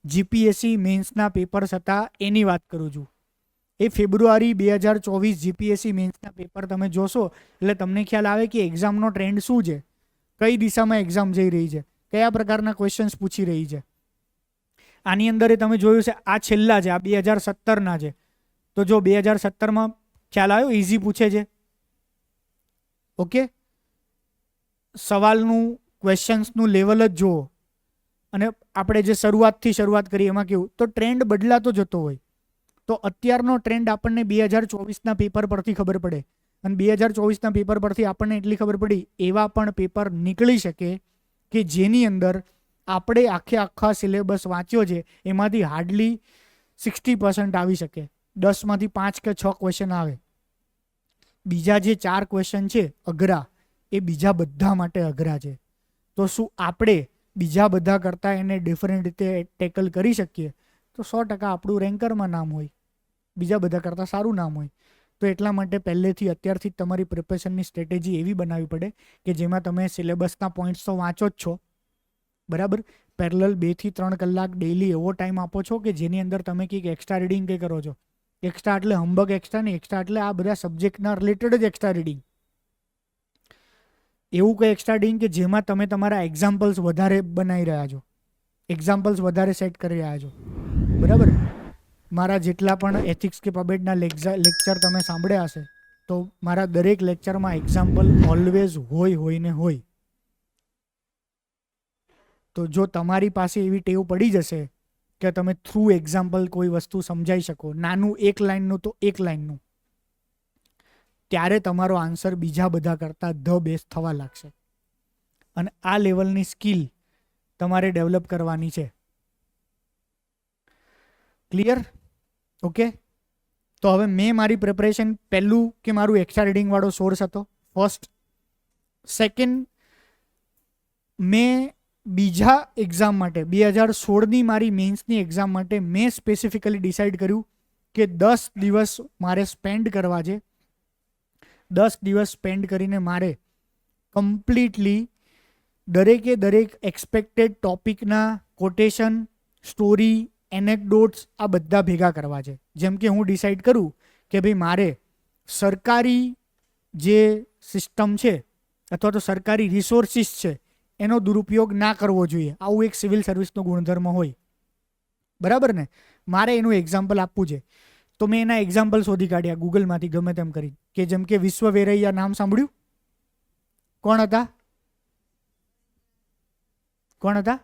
જીપીએસસી મેન્સના પેપર્સ હતા એની વાત કરું છું. એ ફેબ્રુઆરી 2024 જીપીએસસી મેન્સના પેપર તમે જોશો એટલે તમને ખ્યાલ આવે કે એક્ઝામનો ટ્રેન્ડ શું છે, કઈ દિશામાં એક્ઝામ જઈ રહી છે, કયા પ્રકારના ક્વેશ્ચન્સ પૂછી રહી છે. આની અંદર તમે જોયું છે આ છેલ્લા છે, આ 2017ના છે. તો જો 2017માં ખ્યાલ આવ્યો, ઇઝી પૂછે છે. ઓકે, સવાલનું ક્વેશ્ચન્સનું લેવલ જ જુઓ. અને આપણે જે શરૂઆત કરી એમાં કેવું, તો ટ્રેન્ડ બદલાતો જતો હોય. તો અત્યારનો ટ્રેન્ડ આપણને 2024ના પેપર પરથી ખબર પડે. અને 2024ના પેપર પરથી આપણને એટલી ખબર પડી, એવા પણ પેપર નીકળી શકે કે જેની અંદર આપણે આખા સિલેબસ વાંચ્યો છે એમાંથી હાર્ડલી 60% આવી શકે. 10માંથી 5 કે 6 ક્વેશ્ચન આવે. બીજા જે 4 ક્વેશ્ચન છે અઘરા, એ બીજા બધા માટે અઘરા છે. તો શું આપણે બીજા બધા કરતાં એને ડિફરન્ટ રીતે ટેકલ કરી શકીએ? તો 100% આપણું રેન્કરમાં નામ હોય, બીજા બધા કરતાં સારું નામ હોય. તો એટલા માટે પહેલેથી અત્યારથી જ તમારી પ્રિપરેશનની સ્ટ્રેટેજી એવી બનાવવી પડે કે જેમાં તમે સિલેબસના પોઈન્ટ્સ તો વાંચો જ છો, બરાબર, પેરેલલ 2 થી 3 કલાક ડેઇલી એવો ટાઈમ આપો છો કે જેની અંદર તમે કંઈક એક્સ્ટ્રા રીડિંગ કંઈ કરો છો. એક્સ્ટ્રા એટલે હંબગ એક્સ્ટ્રા નહીં, એક્સ્ટ્રા એટલે આ બધા સબ્જેક્ટના રિલેટેડ જ એક્સ્ટ્રા રીડિંગ. એવું કંઈ એક્સ્ટ્રા રીડિંગ કે જેમાં તમે તમારા એક્ઝામ્પલ્સ વધારે બનાવી રહ્યા છો, એક્ઝામ્પલ્સ વધારે સેટ કરી રહ્યા છો, બરાબર. મારા જેટલા પણ એથિક્સ કે પબેટના લેક્ચર તમે સાંભળ્યા હશે, તો મારા દરેક લેક્ચરમાં એક્ઝામ્પલ ઓલવેઝ હોય ને હોય. તો જો તમારી પાસે એવી ટેવ પડી જશે કે તમે થ્રુ એક્ઝામ્પલ કોઈ વસ્તુ સમજાઈ શકો, નાનું 1 લાઇનનું તો 1 લાઇનનું, ત્યારે તમારો આન્સર બીજા બધા કરતાં ધ બેસ્ટ થવા લાગશે. અને આ લેવલની સ્કિલ તમારે ડેવલપ કરવાની છે. ક્લિયર? ઓકે, તો હવે મેં મારી પ્રિપરેશન, પહેલું કે મારું એક્સ્ટ્રા રીડિંગવાળો સોર્સ હતો ફર્સ્ટ. સેકન્ડ, મેં બીજા એક્ઝામ માટે 2016ની મારી મેન્સની એક્ઝામ માટે મેં સ્પેસિફિકલી ડિસાઇડ કર્યું કે 10 દિવસ મારે સ્પેન્ડ કરવા છે. 10 દિવસ સ્પેન્ડ કરીને મારે કમ્પ્લીટલી દરેક એક્સપેક્ટેડ ટોપિકના કોટેશન, સ્ટોરી, એનેક્ડોટ્સ આ બધા ભેગા કરવા છે. જેમ કે હું ડિસાઇડ કરું કે ભાઈ મારે સરકારી જે સિસ્ટમ છે અથવા તો સરકારી રિસોર્સિસ છે એનો દુરુપયોગ ના કરવો જોઈએ, આવું એક સિવિલ સર્વિસનો ગુણધર્મ હોય, બરાબર ને. મારે એનું એક્ઝામ્પલ આપવું છે. તો મેં એના એક્ઝામ્પલ શોધી કાઢ્યા ગૂગલમાંથી ગમે તેમ કરી, કે જેમ કે વિશ્વ વેરૈયા નામ સાંભળ્યું? કોણ હતા?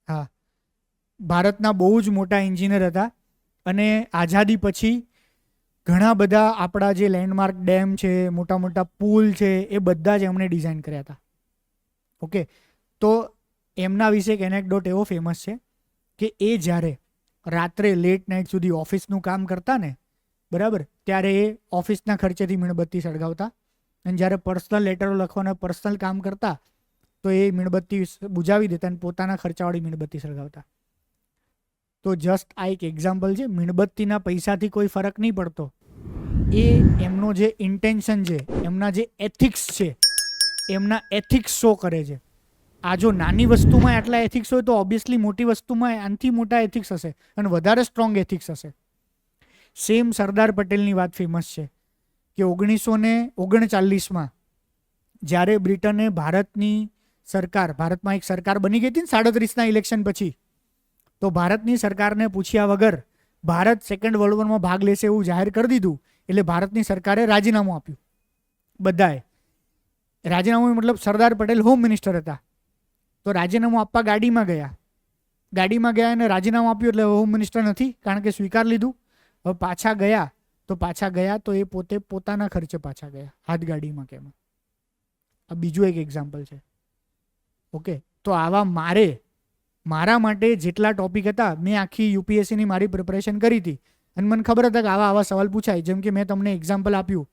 હા, ભારતના બહુ જ મોટા એન્જિનિયર હતા. અને આઝાદી પછી ઘણા બધા આપણા જે લેન્ડમાર્ક ડેમ છે, મોટા મોટા પુલ છે, એ બધા જ એમણે ડિઝાઇન કર્યા હતા. ઓકે, તો એમના વિશે એક એનેક્ડોટ એવો ફેમસ છે કે એ જ્યારે રાત્રે લેટ નાઇટ સુધી ઓફિસનું કામ કરતા ને, બરાબર, ત્યારે એ ઓફિસના ખર્ચેથી મીણબત્તી સળગાવતા. અને જ્યારે પર્સનલ લેટરો લખવાના પર્સનલ કામ કરતા તો એ મીણબત્તી બુજાવી દેતા અને પોતાના ખર્ચાવાળી મીણબત્તી સળગાવતા. તો જસ્ટ આ એક એક્ઝામ્પલ છે. મીણબત્તીના પૈસાથી કોઈ ફરક નહીં પડતો, એ એમનો જે ઇન્ટેન્શન છે, એમના જે એથિક્સ છે, એમના એથિક્સ શો કરે છે. આ જો નાની વસ્તુમાં આટલા એથિક્સ હોય તો ઓબ્વિયસલી મોટી વસ્તુમાં આનાથી મોટા એથિક્સ હશે અને વધારે સ્ટ્રોંગ એથિક્સ હશે. સેમ સરદાર પટેલની વાત ફેમસ છે કે 1939માં જ્યારે બ્રિટને ભારતની સરકાર, ભારતમાં એક સરકાર બની ગઈ હતી ને 37ના ઇલેક્શન પછી, તો ભારતની સરકારને પૂછ્યા વગર ભારત સેકન્ડ વર્લ્ડ વોરમાં ભાગ લેશે એવું જાહેર કરી દીધું. એટલે ભારતની સરકારે રાજીનામું આપ્યું. બધાએ રાજીનામું, મતલબ સરદાર પટેલ હોમ મિનિસ્ટર હતા તો રાજીનામું આપવા ગાડીમાં ગયા અને રાજીનામું આપ્યું એટલે હોમ મિનિસ્ટર નથી, કારણ કે સ્વીકાર લીધું. હવે પાછા ગયા તો એ પોતે પોતાના ખર્ચે પાછા ગયા, હાથગાડીમાં કેમ. આ બીજું એક એક્ઝામ્પલ છે. ઓકે, તો આવા મારા માટે જેટલા ટોપિક હતા, મેં આખી યુપીએસસીની મારી પ્રિપરેશન કરી હતી અને મને ખબર હતા કે આવા સવાલ પૂછાય. જેમ કે મેં તમને એક્ઝામ્પલ આપ્યું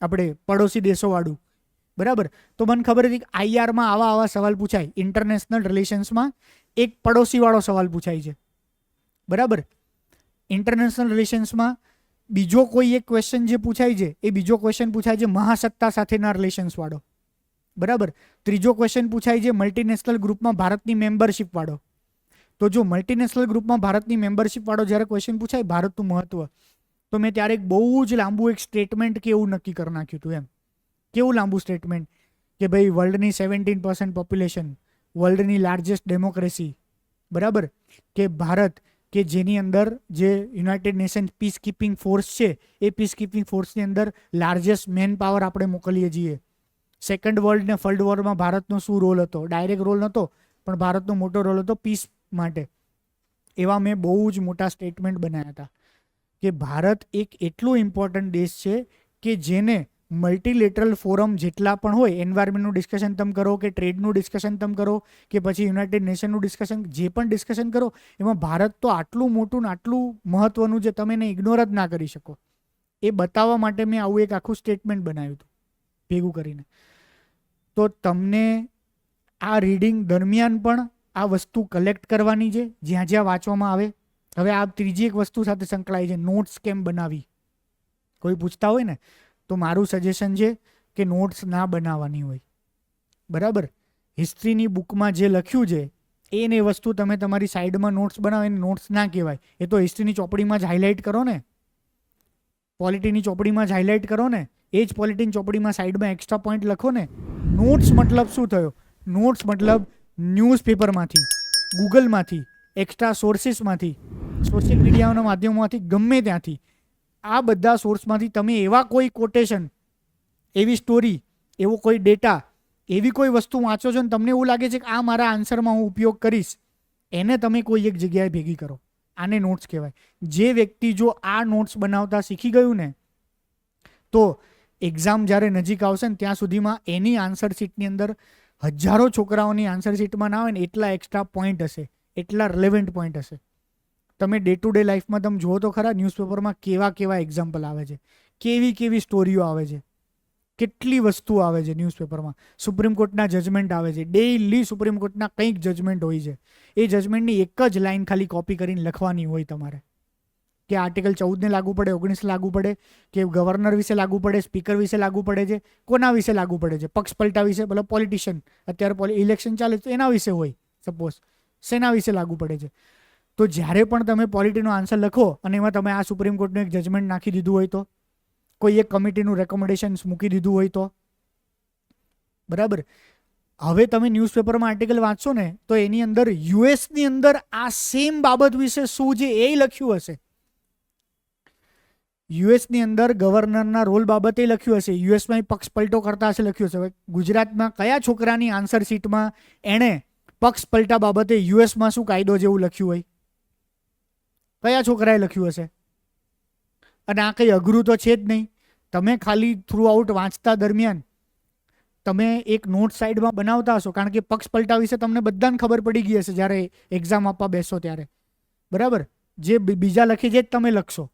આપણે પડોશી દેશોવાળું, બરાબર. તો મને ખબર હતી કે આઈઆરમાં આવા સવાલ પૂછાય. ઇન્ટરનેશનલ રિલેશન્સમાં એક પડોશીવાળો સવાલ પૂછાય છે, બરાબર. ઇન્ટરનેશનલ રિલેશન્સમાં બીજો કોઈ એક ક્વેશ્ચન જે પૂછાય છે, એ બીજો ક્વેશ્ચન પૂછાય છે મહાસત્તા સાથેના રિલેશન્સવાળો, બરાબર. ત્રીજો ક્વેશ્ચન પૂછાય છે મલ્ટીનેશનલ ગ્રુપમાં ભારતની મેમ્બરશિપ વાળો. તો જો મલ્ટીનેશનલ ગ્રુપમાં ભારતની મેમ્બરશિપ વાળો જ્યારે ક્વેશ્ચન પૂછાય ભારતનું મહત્વ, તો મેં ત્યારે એક બહુ જ લાંબુ એક સ્ટેટમેન્ટ કે એવું નક્કી કરી નાખ્યું હતું. એમ કેવું લાંબુ સ્ટેટમેન્ટ કે ભાઈ વર્લ્ડની 17% પોપ્યુલેશન, વર્લ્ડની લાર્જેસ્ટ ડેમોક્રેસી, બરાબર, કે ભારત કે જેની અંદર જે united nation peace keeping force છે, એ પીસ કીપિંગ ફોર્સની અંદર લાર્જેસ્ટ મેન પાવર આપણે મોકલીએ છીએ. સેકન્ડ વર્લ્ડ ને થર્ડ વોરમાં ભારતનો શું રોલ હતો? ડાયરેક્ટ રોલ નહોતો, પણ ભારતનો મોટો રોલ હતો પીસ માટે. એવા મેં બહુ જ મોટા સ્ટેટમેન્ટ બનાવ્યા હતા કે ભારત એક એટલો ઇમ્પોર્ટન્ટ દેશ છે કે જેને મલ્ટીલેટરલ ફોરમ જેટલા પણ હોય, એન્વાયરમેન્ટનું ડિસ્કશન તમે કરો કે ટ્રેડનું ડિસ્કશન તમે કરો કે પછી યુનાઇટેડ નેશનનું ડિસ્કશન, જે પણ ડિસ્કશન કરો, એમાં ભારત તો આટલું મોટું ને આટલું મહત્વનું છે, તમે એને ઇગ્નોર જ ના કરી શકો. એ બતાવવા માટે મેં આવું એક આખું સ્ટેટમેન્ટ બનાવ્યું હતું ભેગું કરીને. તો તમને આ રીડિંગ દરમિયાન પણ આ વસ્તુ કલેક્ટ કરવાની છે, જ્યાં જ્યાં વાંચવામાં આવે. હવે આ ત્રીજી એક વસ્તુ સાથે સંકળાય છે, નોટ્સ કેમ બનાવી. કોઈ પૂછતા હોય ને તો મારું સજેશન છે કે નોટ્સ ના બનાવવાની હોય, બરાબર. હિસ્ટ્રીની બુકમાં જે લખ્યું છે એને વસ્તુ તમે તમારી સાઈડમાં નોટ્સ બનાવો, એને નોટ્સ ના કહેવાય. એ તો હિસ્ટ્રીની ચોપડીમાં જ હાઇલાઇટ કરો ને, પોલિટીની ચોપડીમાં જ હાઇલાઇટ કરો ને, એ જ પોલિટીની ચોપડીમાં સાઈડમાં એક્સ્ટ્રા પોઈન્ટ લખો ને. નોટ્સ મતલબ શું થયો? નોટ્સ મતલબ ન્યૂઝપેપરમાંથી, ગૂગલમાંથી, એક્સ્ટ્રા સોર્સિસમાંથી, સોશિયલ મીડિયાના માધ્યમોમાંથી, ગમે ત્યાંથી, આ બધા સોર્સમાંથી તમે એવા કોઈ કોટેશન, એવી સ્ટોરી, એવો કોઈ ડેટા, એવી કોઈ વસ્તુ વાંચો છો ને તમને એવું લાગે છે કે આ મારા આન્સરમાં હું ઉપયોગ કરીશ, એને તમે કોઈ એક જગ્યાએ ભેગી કરો. આને નોટ્સ કહેવાય. જે વ્યક્તિ જો આ નોટ્સ બનાવતા શીખી ગયું ને, તો એક્ઝામ જ્યારે નજીક આવશે ને ત્યાં સુધીમાં એની આન્સર શીટની અંદર હજારો છોકરાઓની આન્સર શીટમાં ના આવે ને એટલા એક્સ્ટ્રા પોઈન્ટ હશે, એટલા રિલેવન્ટ પોઈન્ટ હશે. તમે ડે ટુ ડે લાઈફમાં તમે જુઓ તો ખરા, ન્યૂઝપેપરમાં કેવા એક્ઝામ્પલ આવે છે, કેવી સ્ટોરીઓ આવે છે, કેટલી વસ્તુ આવે છે ન્યૂઝપેપરમાં. સુપ્રીમ કોર્ટના જજમેન્ટ આવે છે, ડેઇલી સુપ્રીમ કોર્ટના કંઈક જજમેન્ટ હોય છે. એ જજમેન્ટની એક જ લાઈન ખાલી કોપી કરીને લખવાની હોય તમારે, કે આર્ટિકલ 14 ને લાગુ પડે, 19 લાગુ પડે, કે ગવર્નર વિશે લાગુ પડે, સ્પીકર વિશે લાગુ પડે છે, કોના વિશે લાગુ પડે છે, પક્ષ પલટા વિશે, મતલબ પોલિટિશિયન, અત્યારે ઇલેક્શન ચાલે તો એના વિશે હોય, સપોઝ શેના વિશે લાગુ પડે છે. તો જ્યારે પણ તમે પોલિટીનો આન્સર લખો અને એમાં તમે આ સુપ્રીમ કોર્ટનું એક જજમેન્ટ નાખી દીધું હોય, તો કોઈ એક કમિટીનું રેકમેન્ડેશન્સ મૂકી દીધું હોય તો, બરાબર. હવે તમે ન્યૂઝપેપરમાં આર્ટિકલ વાંચશો ને તો એની અંદર યુએસની અંદર આ સેમ બાબત વિશે શું છે એ લખ્યું હશે. યુએસની અંદર ગવર્નરના રોલ બાબતે લખ્યું હશે, યુએસમાં પક્ષ પલટો કરતા હશે લખ્યું હશે. હવે ગુજરાતમાં કયા છોકરાની આન્સર શીટમાં એણે પક્ષ પલટા બાબતે યુએસમાં શું કાયદો જેવું લખ્યું હોય? કયા છોકરાએ લખ્યું હશે? અને આ કંઈ અઘરું તો છે જ નહીં. તમે ખાલી થ્રુ આઉટ વાંચતા દરમિયાન તમે એક નોટ સાઈડમાં બનાવતા હશો, કારણ કે પક્ષ પલટા વિશે તમને બધાને ખબર પડી ગઈ હશે જ્યારે એક્ઝામ આપવા બેસો ત્યારે, બરાબર. જે બીજા લખી છે જ તમે લખશો,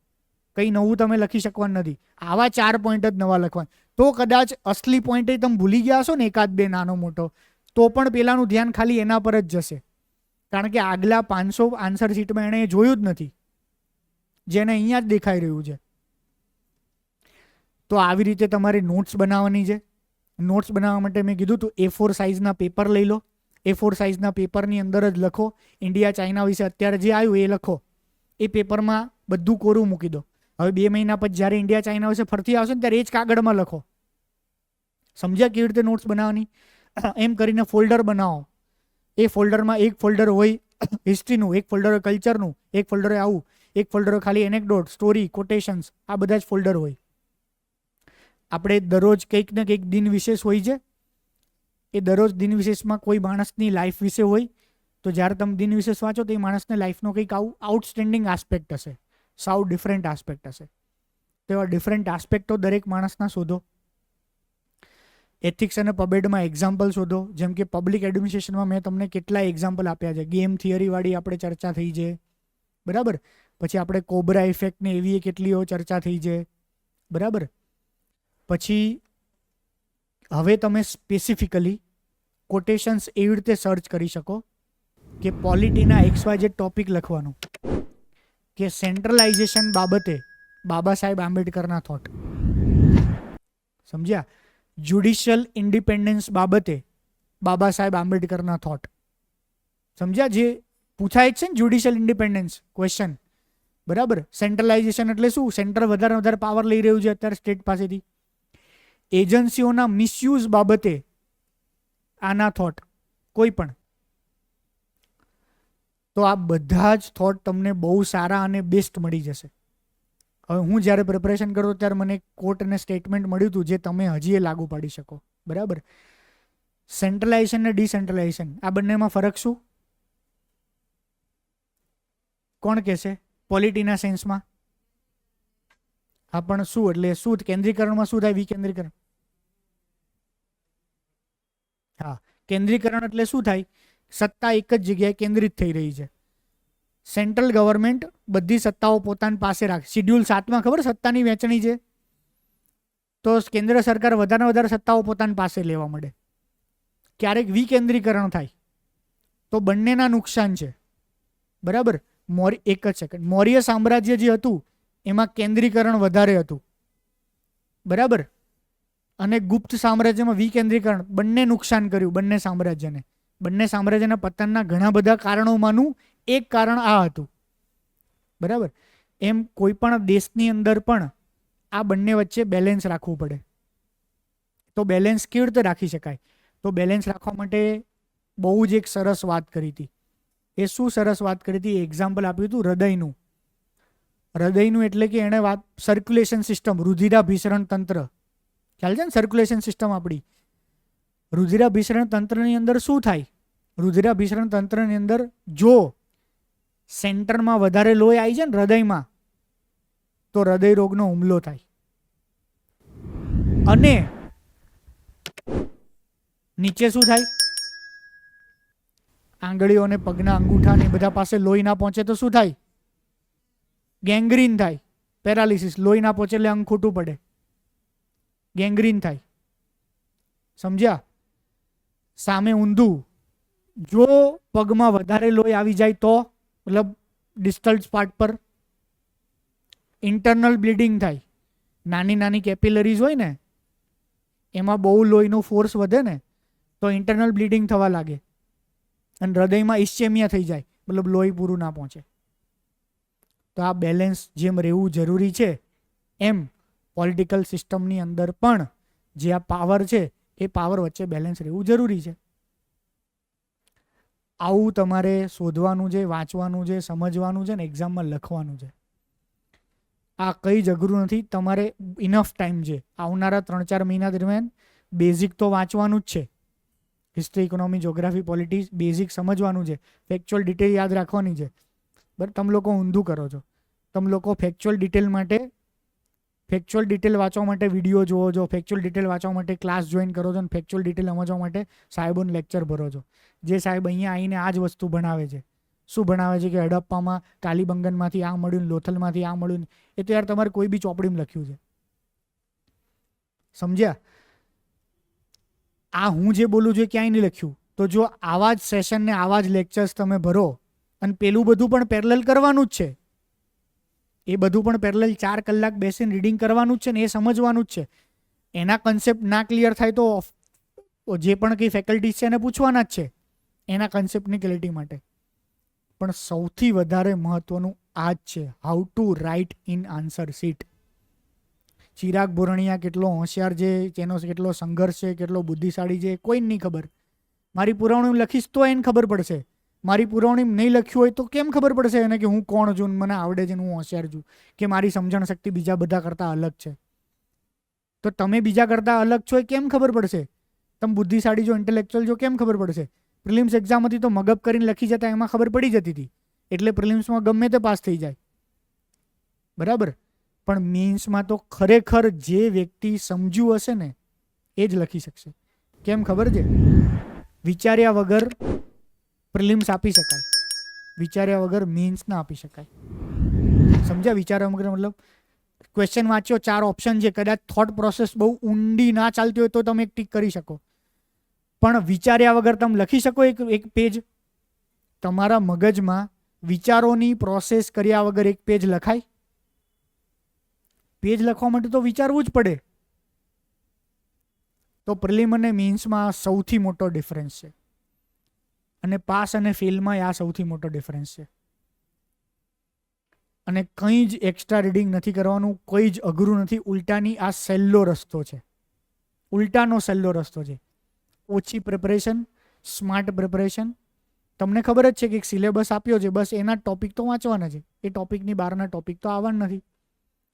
કંઈ નવું તમે લખી શકવાનું નથી. આવા 4 પોઈન્ટ જ નવા લખવાના. તો કદાચ અસલી પોઈન્ટ તમે ભૂલી ગયા હશો ને એકાદ બે નાનો મોટો, તો પણ પેલાનું ધ્યાન ખાલી એના પર જ જશે, કારણ કે આગલા 500 આન્સર શીટમાં એણે જોયું જ નથી, જેને અહીંયા જ દેખાઈ રહ્યું છે. તો આવી રીતે તમારે નોટ્સ બનાવવાની છે. નોટ્સ બનાવવા માટે મેં કીધું તું A4 સાઇઝના પેપર લઈ લો. A4 સાઇઝના પેપરની અંદર જ લખો. ઇન્ડિયા ચાઇના વિશે અત્યારે જે આવ્યું એ લખો. એ પેપરમાં બધું કોરું મૂકી દો. હવે 2 મહિના પછી જ્યારે ઇન્ડિયા ચાઇના વિશે ફરતી આવશે ને ત્યારે એ જ કાગળમાં લખો. સમજ્યા કેવી રીતે નોટ્સ બનાવવાની? એમ કરીને ફોલ્ડર બનાવો. એ ફોલ્ડરમાં એક ફોલ્ડર હોય હિસ્ટ્રીનું, એક ફોલ્ડર હોય કલ્ચરનું, એક ફોલ્ડર હોય આવું, એક ફોલ્ડર હોય ખાલી એનેક્ડોટ, સ્ટોરી, કોટેશન્સ, આ બધા જ ફોલ્ડર હોય. આપણે દરરોજ કંઈક ને કંઈક દિન વિશેષ હોય છે. એ દરરોજ દિન વિશેષમાં કોઈ માણસની લાઈફ વિશે હોય. તો જ્યારે તમે દિન વિશેષ વાંચો તો એ માણસને લાઈફનો કંઈક આવું આઉટસ્ટેન્ડિંગ આસ્પેક્ટ હશે, સાવ ડિફરન્ટ આસ્પેક્ટ હશે. તો એવા ડિફરન્ટ આસ્પેક્ટો દરેક માણસના શોધો. એથિક્સ અને પબેડમાં એક્ઝામ્પલ શોધો. જેમ કે પબ્લિક એડમિનિસ્ટ્રેશનમાં મેં તમને કેટલા એક્ઝામ્પલ આપ્યા છે. ગેમ થિયરીવાળી આપણે ચર્ચા થઈ છે, બરાબર. પછી આપણે કોબ્રા ઇફેક્ટને એવી કેટલીઓ ચર્ચા થઈ છે, બરાબર. પછી હવે તમે સ્પેસિફિકલી કોટેશન્સ એવી રીતે સર્ચ કરી શકો કે પોલિટીના XYZ ટોપિક લખવાનું કે સેન્ટ્રલાઇઝેશન બાબતે બાબા સાહેબ આંબેડકરના થોટ, સમજ્યા? જ્યુડિશિયલ ઇન્ડિપેન્ડન્સ બાબતે બાબા સાહેબ આંબેડકરના થોટ, સમજ્યા? જે પૂછાય જ છે ને જ્યુડિશિયલ ઇન્ડિપેન્ડન્સ ક્વેશ્ચન, બરાબર. સેન્ટ્રલાઇઝેશન એટલે શું? સેન્ટર વધારે વધારે પાવર લઈ રહ્યું છે અત્યારે સ્ટેટ પાસેથી. એજન્સીઓના મિસયુઝ બાબતે આના થોટ કોઈ પણ. તો આ બધા જ થોટ તમને બહુ સારા અને બેસ્ટ મળી જશે. હવે હું જ્યારે પ્રિપરેશન કરતો ત્યારે મને એક કોટ અને સ્ટેટમેન્ટ મળ્યું હતું જે તમે હજી લાગુ પાડી શકો, બરાબર. સેન્ટ્રલાઇઝેશન અને ડિસેન્ટ્રલાઇઝેશન, આ બંનેમાં ફરક શું? કોણ કહેશે? પોલિટીના સેન્સમાં આ પણ શું એટલે શું? કેન્દ્રીકરણમાં શું થાય? વિકેન્દ્રીકરણ. હા, કેન્દ્રીકરણ એટલે શું થાય? સત્તા એક જ જગ્યાએ કેન્દ્રિત થઈ રહી છે. સેન્ટ્રલ ગવર્મેન્ટ બધી સત્તાઓ પોતાની પાસે રાખે. શિડ્યુલ 7માં ખબર સત્તાની વહેંચણી છે. તો કેન્દ્ર સરકાર વધારે વધારે સત્તાઓ પોતાની પાસે લેવા માંડે. ક્યારેક વિકેન્દ્રીકરણ થાય તો બંનેના નુકસાન છે, બરાબર. એક જ સેકન્ડ. મૌર્ય સામ્રાજ્ય જે હતું એમાં કેન્દ્રીકરણ વધારે હતું, બરાબર. અને ગુપ્ત સામ્રાજ્યમાં વિકેન્દ્રીકરણ. બંને નુકસાન કર્યું બંને સામ્રાજ્યને. બંને સામ્રાજ્યના પતનના ઘણા બધા કારણોમાંનું એક કારણ આ હતું, બરાબર. એમ કોઈ પણ દેશની અંદર પણ આ બંને વચ્ચે બેલેન્સ રાખવું પડે. તો બેલેન્સ કેવી રીતે રાખી શકાય? તો બેલેન્સ રાખવા માટે બહુ જ એક સરસ વાત કરી હતી. એ શું સરસ વાત કરી હતી? એક્ઝામ્પલ આપ્યું હતું હૃદયનું. હૃદયનું એટલે કે એણે વાત સર્ક્યુલેશન સિસ્ટમ, રુધિરાભિસરણ તંત્ર, ખ્યાલ છે ને? સર્ક્યુલેશન સિસ્ટમ આપણી. રુધિરાભિસરણ તંત્રની અંદર શું થાય? રુધિરાભિસરણ તંત્રની અંદર જો સેન્ટરમાં વધારે લોહી આવી જાય ને હૃદયમાં, તો હૃદય રોગનો હુમલો થાય. અને નીચે શું થાય? આંગળીઓ અને પગના અંગૂઠા ને બધા પાસે લોહી ના પહોંચે તો શું થાય? ગેંગ્રીન થાય, પેરાલિસિસ. લોહી ના પહોંચે એટલે અંગ ખોટું પડે, ગેંગ્રીન થાય, સમજ્યા? સામે ઊંધું. જો પગમાં વધારે લોહી આવી જાય તો મતલબ ડિસ્ટલ પાર્ટ પર ઇન્ટરનલ બ્લીડિંગ થાય. નાની નાની કેપિલરીઝ હોય ને એમાં બહુ લોહીનો ફોર્સ વધે ને તો ઇન્ટરનલ બ્લીડિંગ થવા લાગે અને હૃદયમાં ઇસ્ચેમિયા થઈ જાય, મતલબ લોહી પૂરું ના પહોંચે. તો આ બેલેન્સ જેમ રહેવું જરૂરી છે એમ પોલિટિકલ સિસ્ટમની અંદર પણ જે આ પાવર છે એ પાવર વચ્ચે બેલેન્સ રહેવું જરૂરી છે. આવું તમારે શોધવાનું છે, વાંચવાનું છે, સમજવાનું છે ને એક્ઝામમાં લખવાનું છે. આ કંઈ જ અઘરું નથી. તમારે ઇનફ ટાઈમ છે. આવનારા 3-4 મહિના દરમિયાન બેઝિક તો વાંચવાનું જ છે. History, economy, geography, politics basic સમજવાનું છે. ફેક્ચ્યુઅલ ડિટેલ યાદ રાખવાની છે. બટ તમે લોકો ઊંધું કરો છો. તમે લોકો ફેક્ચ્યુઅલ ડિટેલ માટે, ફેક્ચ્યુઅલ ડિટેલ વાંચવા માટે વિડીયો જોવો છો, ફેક્ચ્યુઅલ ડિટેલ વાંચવા માટે ક્લાસ જોઈન કરો છો અને ફેક્ચ્યુઅલ ડિટેલ સમજવા માટે સાહેબોને લેક્ચર ભરો છો. જે સાહેબ અહીંયા આવીને આ જ વસ્તુ ભણાવે છે. શું ભણાવે છે કે હડપ્પામાં કાલીબંગનમાંથી આ મળ્યું, લોથલમાંથી આ મળ્યું. એ તો યાર તમારે કોઈ બી ચોપડીમાં લખ્યું છે, સમજ્યા? આ હું જે બોલું છું એ ક્યાંય નહીં લખ્યું. તો જો આવા જ સેશન ને આવા જ લેક્ચર્સ તમે ભરો અને પેલું બધું પણ પેરેલલ કરવાનું જ છે, એ બધું પણ પેરેલલ 4 કલાક બેસીને રીડિંગ કરવાનું જ છે ને એ સમજવાનું જ છે. એના કન્સેપ્ટ ના ક્લિયર થાય તો જે પણ કંઈ ફેકલ્ટીઝ છે એને પૂછવાના જ છે એના કન્સેપ્ટની ક્લિયરિટી માટે. પણ સૌથી વધારે મહત્વનું આ જ છે, how to write in answer sheet. Chirag Boraniya કેટલો હોશિયાર છે, તેનો કેટલો સંઘર્ષ છે, કેટલો બુદ્ધિશાળી છે, કોઈને નહીં ખબર. મારી પુરવણી લખીશ તો એને ખબર પડશે. મારી પુરવણી નહીં લખ્યું હોય તો કેમ ખબર પડશે એને કે હું કોણ છું, મને આવડે છે, હું હોશિયાર છું, કે મારી સમજણ શક્તિ બીજા બધા કરતાં અલગ છે. તો તમે બીજા કરતાં અલગ છો એ કેમ ખબર પડશે? તમે બુદ્ધિશાળી જો, ઇન્ટેલેક્ચ્યુઅલ જો, કેમ ખબર પડશે? પ્રિલિમ્સ એક્ઝામ હતી તો મગબ કરીને લખી જતા એમાં ખબર પડી જતી હતી, એટલે પ્રિલિમ્સમાં ગમે તે પાસ થઈ જાય, બરાબર. પણ મેન્સમાં તો ખરેખર જે વ્યક્તિ સમજ્યું હશે ને એ જ લખી શકશે. કેમ ખબર છે? વિચાર્યા વગર પ્રિલિમ્સ આપી શકાય, વિચાર્યા વગર મેન્સ ના આપી શકાય. સમજ્યા? વિચાર્યા વગર મતલબ ક્વેશ્ચન વાંચ્યો, 4 ઓપ્શન છે, કદાચ થોટ પ્રોસેસ બહુ ઊંડી ના ચાલતી હોય તો તમે એક ટીક કરી શકો, પણ વિચાર્યા વગર તમે લખી શકો એક પેજ? તમારા મગજમાં વિચારોની પ્રોસેસ કર્યા વગર એક પેજ લખાય? પેજ લખવા માટે તો વિચારવું જ પડે. તો પ્રિલિમ અને મેન્સમાં સૌથી મોટો ડિફરન્સ છે, અને પાસ અને ફેલમાં આ સૌથી મોટો ડિફરન્સ છે. અને કંઈ જ એક્સ્ટ્રા રીડિંગ નથી કરવાનું, કોઈ જ અઘરું નથી. ઉલટાની આ સહેલો રસ્તો છે, ઉલટાનો સહેલો રસ્તો છે. ઓછી પ્રિપરેશન, સ્માર્ટ પ્રિપરેશન. તમને ખબર જ છે કે એક સિલેબસ આપ્યો છે, બસ એના ટોપિક તો વાંચવાના છે, એ ટોપિકની બહારના ટોપિક તો આવવાના નથી.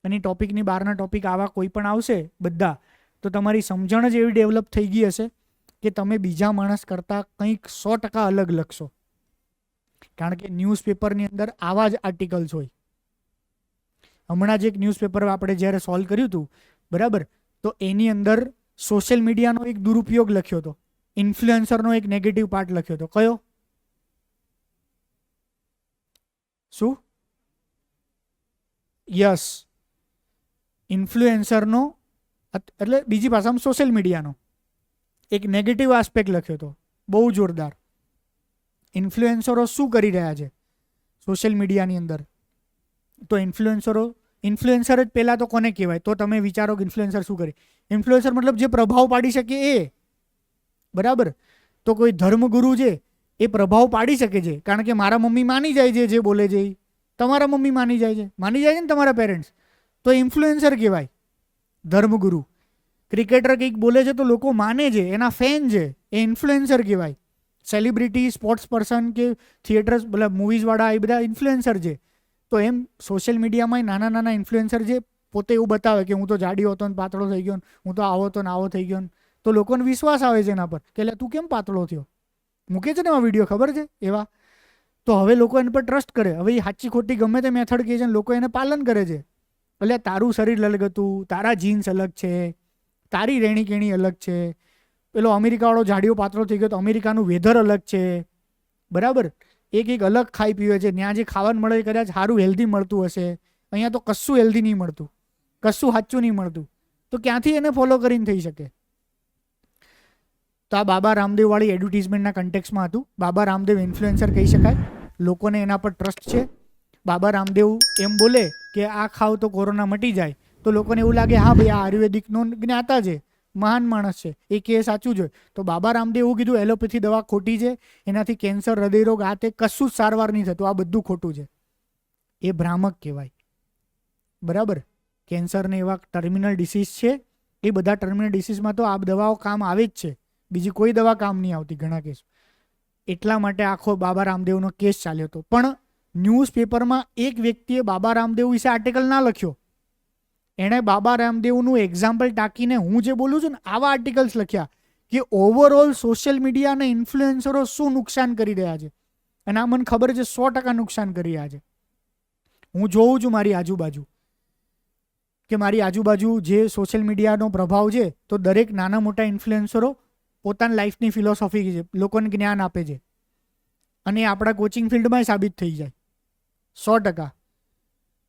અને ટોપિકની બહારના ટોપિક આવા કોઈ પણ આવશે બધા, તો તમારી સમજણ જ એવી ડેવલપ થઈ ગઈ હશે કે તમે બીજા માણસ કરતાં કંઈક 100% અલગ લખશો. કારણ કે ન્યૂઝપેપરની અંદર આવા જ આર્ટિકલ્સ હોય. હમણાં જ એક ન્યૂઝપેપર આપણે જ્યારે સોલ્વ કર્યું હતું, બરાબર, તો એની અંદર સોશિયલ મીડિયાનો એક દુરુપયોગ લખ્યો હતો, ઇન્ફ્લુએન્સરનો એક નેગેટિવ પાર્ટ લખ્યો હતો. કયો? શું? યસ, ઇન્ફ્લુએન્સરનો, એટલે બીજી ભાષામાં સોશિયલ મીડિયાનો એક નેગેટિવ આસ્પેક્ટ લખ્યો હતો, બહુ જોરદાર. ઇન્ફ્લુએન્સરો શું કરી રહ્યા છે સોશિયલ મીડિયાની અંદર? તો ઇન્ફ્લુએન્સર જ પહેલાં તો કોને કહેવાય? તો તમે વિચારો કે ઇન્ફ્લુએન્સર શું કરે? ઇન્ફ્લુએન્સર મતલબ જે પ્રભાવ પાડી શકે એ, બરાબર. તો કોઈ ધર્મગુરુ છે એ પ્રભાવ પાડી શકે છે, કારણ કે મારા મમ્મી માની જાય છે, જે બોલે છે એ તમારા મમ્મી માની જાય છે ને તમારા પેરેન્ટ્સ, તો ઇન્ફ્લુએન્સર કહેવાય, ધર્મગુરુ. ક્રિકેટર કંઈક બોલે છે તો લોકો માને છે, એના ફેન છે, એ ઇન્ફ્લુએન્સર કહેવાય. સેલિબ્રિટી, સ્પોર્ટ્સ પર્સન કે થિયેટર્સ, મતલબ મૂવીઝવાળા, એ બધા ઇન્ફ્લુએન્સર છે. તો એમ સોશિયલ મીડિયામાં નાના નાના ઇન્ફ્લુએન્સર જે પોતે એવું બતાવે કે હું તો જાડીયો હતો ને પાતળો થઈ ગયો, હું તો આવો તો ને આવો થઈ ગયો, તો લોકોને વિશ્વાસ આવે છે એના પર કે તું કેમ પાતળો થયો, મૂકે છે ને એમાં વિડીયો, ખબર છે એવા. તો હવે લોકો એના પર ટ્રસ્ટ કરે. હવે એ સાચી ખોટી ગમે તે મેથડ કહે છે ને લોકો એને પાલન કરે છે. એટલે તારું શરીર અલગ હતું, તારા જીન્સ અલગ છે, તારી રહેણી કેણી અલગ છે, પેલો અમેરિકાવાળો જાડીયો પાતળો થઈ ગયો તો અમેરિકાનું વેધર અલગ છે, બરાબર. એક અલગ ખાઈ પીવે છે, ત્યાં જે ખાવાનું મળે કદાચ સારું હેલ્ધી મળતું હશે, અહીંયા તો કશું હેલ્ધી નહીં મળતું, કશું સાચું નહીં મળતું, તો ક્યાંથી એને ફોલો કરીને થઈ શકે? તો આ બાબા રામદેવ વાળી એડવર્ટિઝમેન્ટના કન્ટેક્સમાં હતું. બાબા રામદેવ ઇન્ફ્લુએન્સર કહી શકાય, લોકોને એના પર ટ્રસ્ટ છે. બાબા રામદેવ એમ બોલે કે આ ખાવ તો કોરોના મટી જાય, તો લોકોને એવું લાગે હા ભાઈ આ આયુર્વેદિકનો જ્ઞાતા છે, મહાન માણસ છે, એ કે સાચું છે. તો બાબા રામદેવ એવું કીધું એલોપેથી દવા ખોટી છે, એનાથી કેન્સર, હૃદયરોગ, આ તે કશું જ સારવાર નહીં થતું, આ બધું ખોટું છે. એ ભ્રામક કહેવાય, બરાબર. કેન્સરને એવા ટર્મિનલ ડિસીઝ છે, એ બધા ટર્મિનલ ડિસીઝમાં તો આ દવાઓ કામ આવે જ છે, બીજી કોઈ દવા કામ નહીં આવતી ઘણા કેસ. એટલા માટે આખો બાબા રામદેવનો કેસ ચાલ્યો હતો. પણ ન્યૂઝપેપરમાં એક વ્યક્તિએ બાબા રામદેવ વિશે આર્ટિકલ ના લખ્યો, એણે બાબા રામદેવનું એક્ઝામ્પલ ટાંકીને હું જે બોલું છું ને આવા આર્ટિકલ્સ લખ્યા કે ઓવરઓલ સોશિયલ મીડિયા અને ઇન્ફ્લુએન્સરો શું નુકસાન કરી રહ્યા છે. અને આ મને ખબર છે 100% નુકસાન કરી રહ્યા છે. હું જોઉં છું મારી આજુબાજુ કે મારી આજુબાજુ જે સોશિયલ મીડિયાનો પ્રભાવ છે, તો દરેક નાના મોટા ઇન્ફ્લુએન્સરો પોતાની લાઈફની ફિલોસોફી છે, લોકોને જ્ઞાન આપે છે, અને એ આપણા કોચિંગ ફિલ્ડમાં સાબિત થઈ જાય 100%.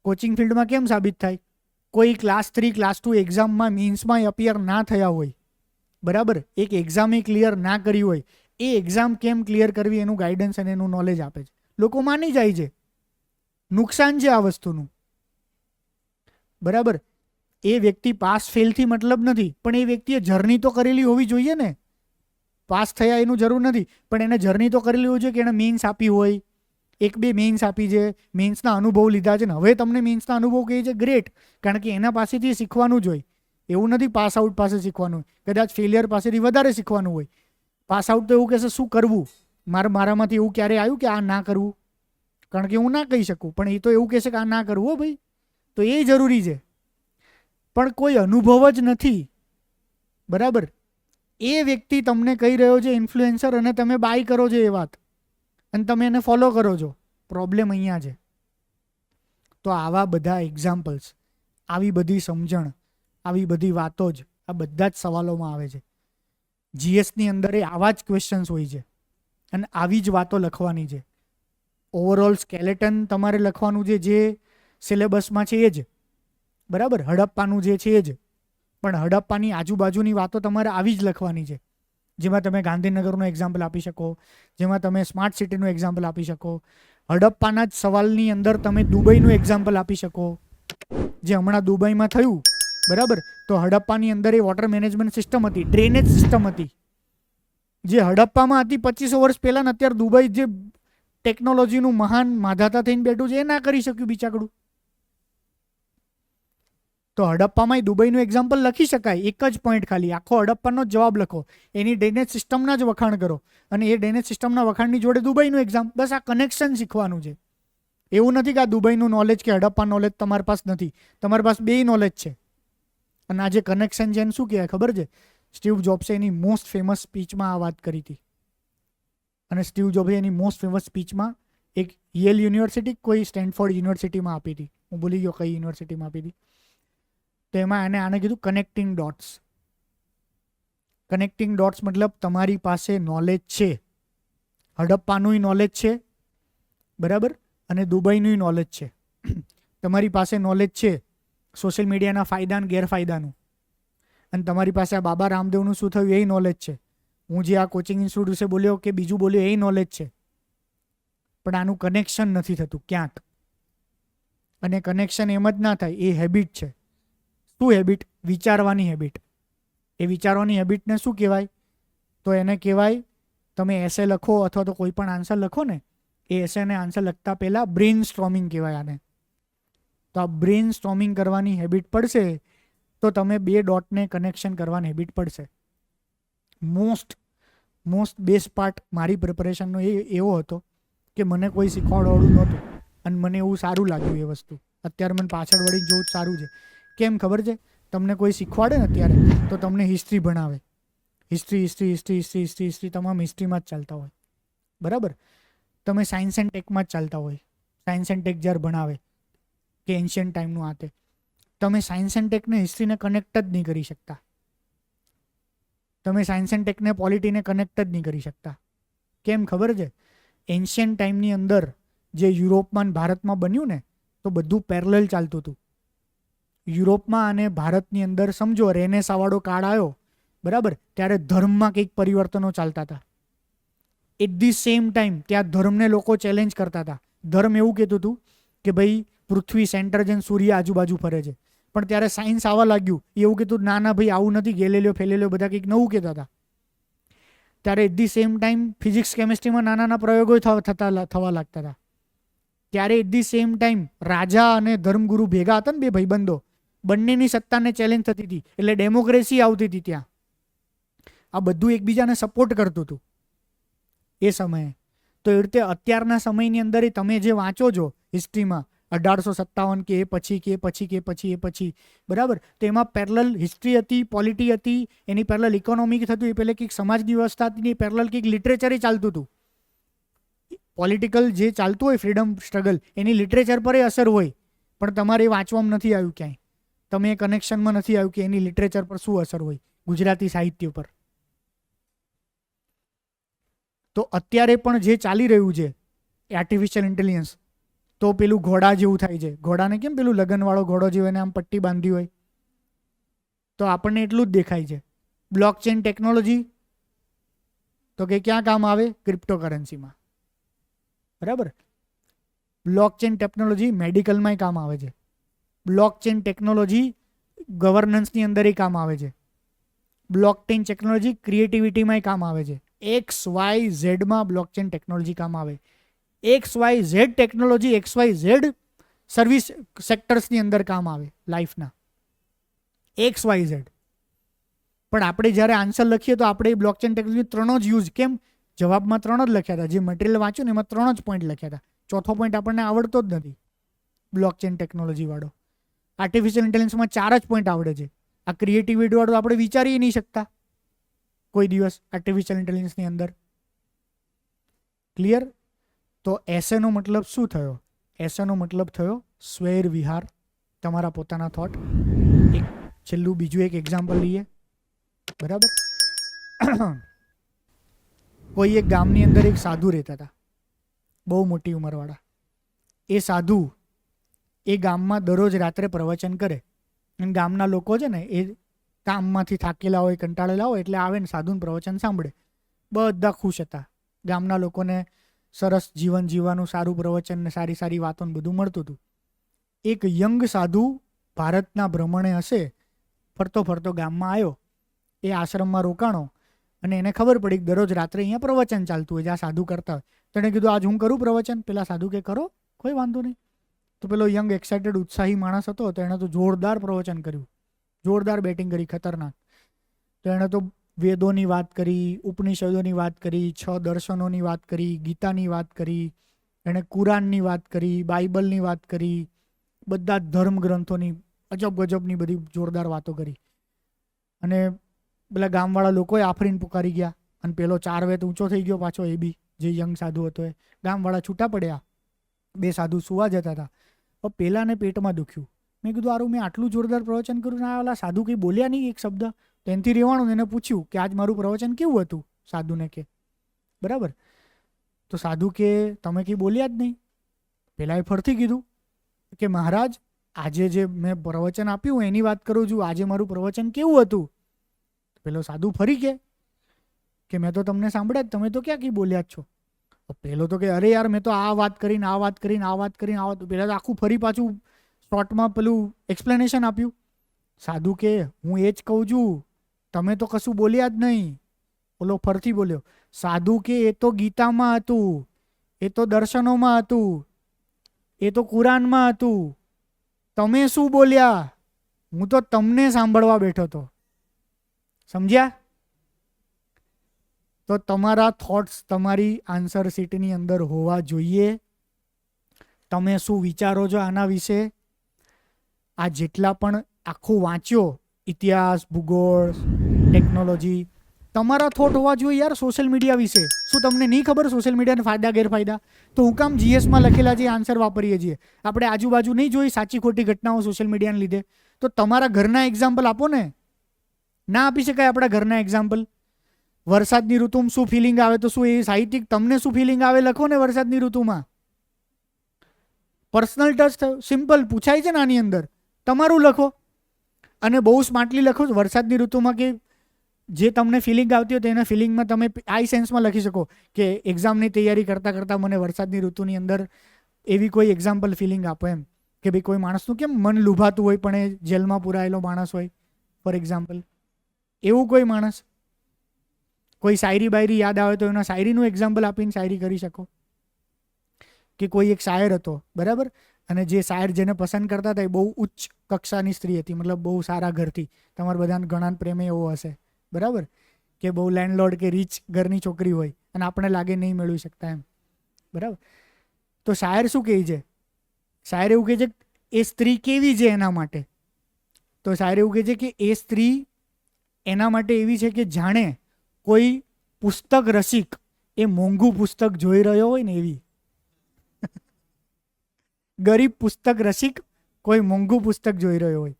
કોચિંગ ફિલ્ડમાં કેમ સાબિત થાય? કોઈ ક્લાસ 3, ક્લાસ 2 એક્ઝામમાં મીન્સમાં અપિયર ના થયા હોય, બરાબર, એક એક્ઝામ એ ક્લિયર ના કરી હોય, એ એક્ઝામ કેમ ક્લિયર કરવી એનું ગાઈડન્સ અને એનું નોલેજ આપે છે, લોકો માની જાય છે. નુકસાન છે આ વસ્તુનું. બરાબર. એ વ્યક્તિ પાસ ફેલથી મતલબ નથી, પણ એ વ્યક્તિએ જર્ની તો કરેલી હોવી જોઈએ ને. પાસ થયા એનું જરૂર નથી, પણ એને જર્ની તો કરેલી હોવી જોઈએ કે એને મેઇન્સ આપી હોય, 1-2 મેઇન્સ આપી છે, મેઇન્સના અનુભવ લીધા છે ને હવે તમને મેઇન્સના અનુભવ કહે છે, ગ્રેટ. કારણ કે એના પાસેથી શીખવાનું જ હોય. એવું નથી પાસ આઉટ પાસે શીખવાનું હોય, કદાચ ફેલિયર પાસેથી વધારે શીખવાનું હોય. પાસ આઉટ તો એવું કહેશે શું કરવું, મારામાંથી એવું ક્યારે આવ્યું કે આ ના કરવું, કારણ કે હું ના કહી શકું, પણ એ તો એવું કહેશે કે આ ના કરવું હો ભાઈ, તો એ જરૂરી છે. પણ કોઈ અનુભવ જ નથી, બરાબર. એ વ્યક્તિ તમને કહી રહ્યો છે ઇન્ફ્લુએન્સર, અને તમે બાય કરો છો એ વાત, અને તમે એને ફોલો કરો છો. પ્રોબ્લેમ અહીંયા છે. તો આવા બધા એક્ઝામ્પલ્સ, આવી બધી સમજણ, આવી બધી વાતો જ આ બધા જ સવાલોમાં આવે છે. જીએસની અંદર એ આવા જ ક્વેશ્ચન્સ હોય છે અને આવી જ વાતો લખવાની છે. ઓવરઓલ સ્કેલેટન તમારે લખવાનું છે જે સિલેબસમાં છે એ જ, બરાબર. હડપ્પાનું જે છે એ જ, પણ હડપ્પાની આજુબાજુની વાતો તમારે આવી જ લખવાની છે, જેમાં તમે ગાંધીનગરનું એક્ઝામ્પલ આપી શકો, જેમાં તમે સ્માર્ટ સિટીનું એક્ઝામ્પલ આપી શકો. હડપ્પાના જ સવાલની અંદર તમે દુબઈનું એક્ઝામ્પલ આપી શકો, જે હમણાં દુબઈમાં થયું, બરાબર. તો હડપ્પાની અંદર એ વોટર મેનેજમેન્ટ સિસ્ટમ હતી, ડ્રેનેજ સિસ્ટમ હતી, જે હડપ્પામાં હતી 2500 વર્ષ પહેલાં. અત્યારે દુબઈ જે ટેકનોલોજીનું મહાન માધાતા થઈને બેઠું છે એ ના કરી શક્યું બિચાકડું. તો હડપ્પામાં દુબઈનું એક્ઝામ્પલ લખી શકાય, એક જ પોઈન્ટ ખાલી, આખો હડપ્પાનો જવાબ લખો, એની ડ્રેનેજ સિસ્ટમના જ વખાણ કરો, અને એ ડ્રેનેજ સિસ્ટમના વખાણની જોડે દુબઈનું એક્ઝામ. બસ આ કનેક્શન શીખવાનું છે. એવું નથી કે આ દુબઈનું નોલેજ કે હડપ્પા નોલેજ તમારી પાસે નથી, તમારી પાસે બે નોલેજ છે. અને આ જે કનેક્શન છે એને શું કહેવાય ખબર છે? સ્ટીવ જોબ્સે એની મોસ્ટ ફેમસ સ્પીચમાં આ વાત કરી હતી. અને સ્ટીવ જોબ્સે એની મોસ્ટ ફેમસ સ્પીચમાં એક યેલ યુનિવર્સિટી કોઈ સ્ટેનફોર્ડ યુનિવર્સિટીમાં આપી હતી, હું ભૂલી ગયો કઈ યુનિવર્સિટીમાં આપી હતી. તો એમાં આને કીધું કનેક્ટિંગ ડોટ્સ. કનેક્ટિંગ ડોટ્સ મતલબ તમારી પાસે નોલેજ છે, હડપ્પાનું નોલેજ છે, બરાબર, અને દુબઈનું નોલેજ છે. તમારી પાસે નોલેજ છે સોશિયલ મીડિયાના ફાયદા અને ગેરફાયદાનું, અને તમારી પાસે આ બાબા રામદેવનું શું થયું એ નોલેજ છે. હું જે આ કોચિંગ ઇન્સ્ટિટ્યૂટ વિશે બોલ્યો કે બીજું બોલ્યો એ નોલેજ છે, પણ આનું કનેક્શન નથી થતું ક્યાંક. અને કનેક્શન એમ જ ના થાય, એ હેબિટ છે. શું હેબિટ? વિચારવાની હેબિટ. એ વિચારવાની હેબિટને શું કહેવાય? તો એને કહેવાય, તમે એસે લખો અથવા તો કોઈ પણ આન્સર લખો ને, એ એસેને આન્સર લખતા પહેલાં બ્રેઇન સ્ટ્રોમિંગ કહેવાય આને. તો આ બ્રેઇન સ્ટ્રોમિંગ કરવાની હેબિટ પડશે તો તમે બે ડોટને કનેક્શન કરવાની હેબિટ પડશે. મોસ્ટ બેસ્ટ પાર્ટ મારી પ્રિપરેશનનો એવો હતો કે મને કોઈ શીખવાડવાળું નહોતું, અને મને એવું સારું લાગ્યું એ વસ્તુ. અત્યારે મને પાછળ વળી જોવું સારું છે. કેમ ખબર છે? તમને કોઈ શીખવાડે ને અત્યારે તો તમને હિસ્ટ્રી ભણાવે, હિસ્ટ્રી તમામ હિસ્ટ્રીમાં જ ચાલતા હોય, બરાબર. તમે સાયન્સ એન્ડ ટેકમાં જ ચાલતા હોય, સાયન્સ એન્ડ ટેક જ્યારે ભણાવે કે એન્શિયન્ટ ટાઈમનું આ તે, તમે સાયન્સ એન્ડ ટેકને હિસ્ટ્રીને કનેક્ટ જ નહીં કરી શકતા. તમે સાયન્સ એન્ડ ટેકને પોલિટીને કનેક્ટ જ નહીં કરી શકતા. કેમ ખબર છે? એન્શિયન્ટ ટાઈમની અંદર જે યુરોપમાં ભારતમાં બન્યું ને, તો બધું પેરેલલ ચાલતું હતું. યુરોપમાં અને ભારતની અંદર સમજો રેનેસાવાળો કાળ આવ્યો, બરાબર, ત્યારે ધર્મમાં કંઈક પરિવર્તનો ચાલતા હતા. એટ ધી સેમ ટાઈમ ત્યાં ધર્મને લોકો ચેલેન્જ કરતા હતા. ધર્મ એવું કહેતું હતું કે ભાઈ પૃથ્વી સેન્ટર જઈને સૂર્ય આજુબાજુ ફરે છે, પણ ત્યારે સાયન્સ આવવા લાગ્યું, એવું કીધું ના ના ભાઈ આવું નથી, ગેલેલિયો ફેલેલિયો બધા કંઈક નવું કહેતા હતા. ત્યારે at the same time physics કેમિસ્ટ્રીમાં નાના નાના પ્રયોગો થવા લાગતા હતા. ત્યારે એટ ધી સેમ ટાઈમ રાજા અને ધર્મગુરુ ભેગા હતા ને, બે ભાઈબંધો, બંનેની સત્તાને ચેલેન્જ થતી હતી, એટલે ડેમોક્રેસી આવતી હતી ત્યાં. આ બધું એકબીજાને સપોર્ટ કરતું હતું એ સમયે. તો એ રીતે અત્યારના સમયની અંદર તમે જે વાંચો છો હિસ્ટ્રીમાં 1857 કે એ પછી, બરાબર, તો એમાં પેરેલલ હિસ્ટ્રી હતી, પોલિટી હતી, એની પેરેલલ ઇકોનોમિક થતું, એ પહેલે કંઈક સમાજની વ્યવસ્થા હતી, એની પેરેલલ કંઈક લિટરેચર ચાલતું હતું. પોલિટિકલ જે ચાલતું હોય ફ્રીડમ સ્ટ્રગલ, એની લિટરેચર પર અસર હોય, પણ તમારે એ વાંચવામાં નથી આવ્યું ક્યાંય, તમે એ કનેક્શનમાં નથી આવ્યું કે એની લિટરેચર પર શું અસર હોય ગુજરાતી સાહિત્ય પર. તો અત્યારે પણ જે ચાલી રહ્યું છે આર્ટિફિશિયલ ઇન્ટેલિજન્સ, તો પેલું ઘોડા જેવું થાય છે. ઘોડાને કેમ પેલું લગનવાળો ઘોડો જેવો એને આમ પટ્ટી બાંધી હોય, તો આપણને એટલું જ દેખાય છે. બ્લોકચેન ટેકનોલોજી તો કે ક્યાં કામ આવે? ક્રિપ્ટોકરન્સીમાં, બરાબર. બ્લોકચેન ટેકનોલોજી મેડિકલમાંય કામ આવે છે. બ્લોકચેન ટેકનોલોજી ગવર્નન્સની અંદર કામ આવે છે. બ્લોકચેન ટેકનોલોજી ક્રિએટિવિટીમાં કામ આવે છે. XYZ માં બ્લોકચેન ટેકનોલોજી કામ આવે. XYZ ટેકનોલોજી XYZ સર્વિસ સેક્ટર્સની અંદર કામ આવે લાઈફના. XYZ. પણ આપણે જ્યારે આન્સર લખીએ તો આપણે બ્લોકચેન ટેકનોલોજી 3 જ યુઝ. કેમ? જવાબમાં 3 જ લખ્યા હતા. જે મટીરિયલ વાંચ્યું ને એમાં 3 જ પોઈન્ટ લખ્યા હતા. ચોથો પોઈન્ટ આપણને આવડતો જ નથી બ્લોકચેન ટેકનોલોજી વાળો. આર્ટિફિશિયલ ઇન્ટેલિજન્સમાં 4 જ પોઈન્ટ આવડે છે. આ ક્રિએટિવિટી વાળું આપણે વિચારી નહીં શકતા કોઈ દિવસ આર્ટિફિશિયલ ઇન્ટેલિજન્સની અંદર. ક્લિયર? તો એસેનો મતલબ શું થયો? એસેનો મતલબ થયો સ્વૈર વિહાર, તમારા પોતાના થોટ. એક છેલ્લું બીજું એક એક્ઝામ્પલ લઈએ. બરાબર? કોઈ એક ગામની અંદર એક સાધુ રહેતા હતા, બહુ મોટી ઉંમરવાળા. એ સાધુ એ ગામમાં દરરોજ રાત્રે પ્રવચન કરે. અને ગામના લોકો છે ને એ કામમાંથી થાકેલા હોય, કંટાળેલા હોય, એટલે આવે ને સાધુનું પ્રવચન સાંભળે. બધા ખુશ હતા. ગામના લોકોને સરસ જીવન જીવવાનું, સારું પ્રવચન ને સારી સારી વાતો ને બધું મળતું હતું. એક યંગ સાધુ ભારતના ભ્રમણે હશે, ફરતો ફરતો ગામમાં આવ્યો. એ આશ્રમમાં રોકાણો અને એને ખબર પડી કે દરરોજ રાત્રે અહીંયા પ્રવચન ચાલતું હોય, જ્યાં સાધુ કરતા હોય. તેણે કીધું આજ હું કરું પ્રવચન. પેલા સાધુ કે કરો, કોઈ વાંધો નહીં. તો પેલો યંગ એક્સાઇટેડ ઉત્સાહી માણસ હતો, તો એણે તો જોરદાર પ્રવચન કર્યું, જોરદાર બેટિંગ કરી, ખતરનાક. તો એણે તો વેદોની વાત કરી, ઉપનિષદોની વાત કરી, 6 દર્શનોની વાત કરી, ગીતાની વાત કરી, એણે કુરાનની વાત કરી, બાઇબલની વાત કરી, બધા ધર્મ ગ્રંથોની અજબ ગજબની બધી જોરદાર વાતો કરી. અને પેલા ગામવાળા લોકોએ આફરીને પુકારી ગયા. અને પેલો 4 વેત ઊંચો થઈ ગયો પાછો, એ બી જે યંગ સાધુ હતો એ. ગામવાળા છૂટા પડ્યા. 2 સાધુ સુવા જતા હતા. પેલાને પેટમાં દુખ્યું. મેં કીધું આરું મેં આટલું જોરદાર પ્રવચન કર્યું ને આ સાધુ કંઈ બોલ્યા નહીં એક શબ્દ. તેનથી રહેવાનું. એને પૂછ્યું કે આજ મારું પ્રવચન કેવું હતું? સાધુને કે બરાબર. તો સાધુ કે તમે કંઈ બોલ્યા જ નહીં. પેલાએ ફરથી કીધું કે મહારાજ આજે જે મેં પ્રવચન આપ્યું એની વાત કરું છું, આજે મારું પ્રવચન કેવું હતું? પેલો સાધુ ફરી કે મેં તો તમને સાંભળ્યા જ, તમે તો ક્યાં કંઈ બોલ્યા જ છો. પેલો તો કે અરે યાર મેં તો આ વાત કરીને આ વાત કરીને આ વાત કરીને આ વાત. પેલા તો આખું ફરી પાછું શોર્ટમાં પેલું એક્સપ્લેનેશન આપ્યું. સાધુ કે હું એ જ કહું છું, તમે તો કશું બોલ્યા જ નહીં. ઓલો ફરથી બોલ્યો. સાધુ કે એ તો ગીતામાં હતું, એ તો દર્શનોમાં હતું, એ તો કુરાનમાં હતું. તમે શું બોલ્યા? હું તો તમને સાંભળવા બેઠો હતો. સમજ્યા? તો તમારા થોટ્સ તમારી આન્સર શીટની અંદર હોવા જોઈએ. તમે શું વિચારો છો આના વિશે? આ જેટલા પણ આખું વાંચ્યો, ઇતિહાસ, ભૂગોળ, ટેકનોલોજી, તમારા થોટ હોવા જોઈએ યાર સોશિયલ મીડિયા વિશે. શું તમને નહીં ખબર સોશિયલ મીડિયાના ફાયદા ગેરફાયદા? તો હું કામ જીએસમાં લખેલા જે આન્સર વાપરીએ છીએ? આપણે આજુબાજુ નહીં જોઈ સાચી ખોટી ઘટનાઓ સોશિયલ મીડિયાને લીધે? તો તમારા ઘરના એક્ઝામ્પલ આપો ને. ના આપી શકાય આપણા ઘરના એક્ઝામ્પલ? વરસાદની ઋતુમાં શું ફિલિંગ આવે, તો શું એ સાહિત્યિક તમને શું ફિલિંગ આવે લખો ને વરસાદની ઋતુમાં. પર્સનલ ટચ થયો, સિમ્પલ પૂછાય છે ને આની અંદર. તમારું લખો અને બહુ સ્માર્ટલી લખો. વરસાદની ઋતુમાં કે જે તમને ફિલિંગ આવતી હોય તેના ફિલિંગમાં તમે આઈ સેન્સમાં લખી શકો કે એક્ઝામની તૈયારી કરતાં કરતાં મને વરસાદની ઋતુની અંદર એવી કોઈ એક્ઝામ્પલ ફિલિંગ આપો એમ. કે ભાઈ કોઈ માણસનું કેમ મન લુભાતું હોય પણ એ જેલમાં પુરાયેલો માણસ હોય ફોર એક્ઝામ્પલ, એવું કોઈ માણસ. કોઈ શાયરી બાયરી યાદ આવે તો એના શાયરીનું એક્ઝામ્પલ આપીને શાયરી કરી શકો. કે કોઈ એક શાયર હતો બરાબર, અને જે શાયર જેને પસંદ કરતા હતા એ બહુ ઉચ્ચ કક્ષાની સ્ત્રી હતી, મતલબ બહુ સારા ઘરથી. તમારા બધાને ઘણા પ્રેમે એવો હશે બરાબર, કે બહુ લેન્ડલોર્ડ કે રીચ ઘરની છોકરી હોય અને આપણે લાગે નહીં મેળવી શકતા એમ બરાબર. તો શાયર શું કહે છે? શાયર એવું કહે છે એ સ્ત્રી કેવી છે એના માટે. તો શાયર એવું કહે છે કે એ સ્ત્રી એના માટે એવી છે કે જાણે કોઈ પુસ્તક રસિક એ મોંઘું પુસ્તક જોઈ રહ્યો હોય ને એવી. ગરીબ પુસ્તક રસિક કોઈ મોંઘું પુસ્તક જોઈ રહ્યો હોય.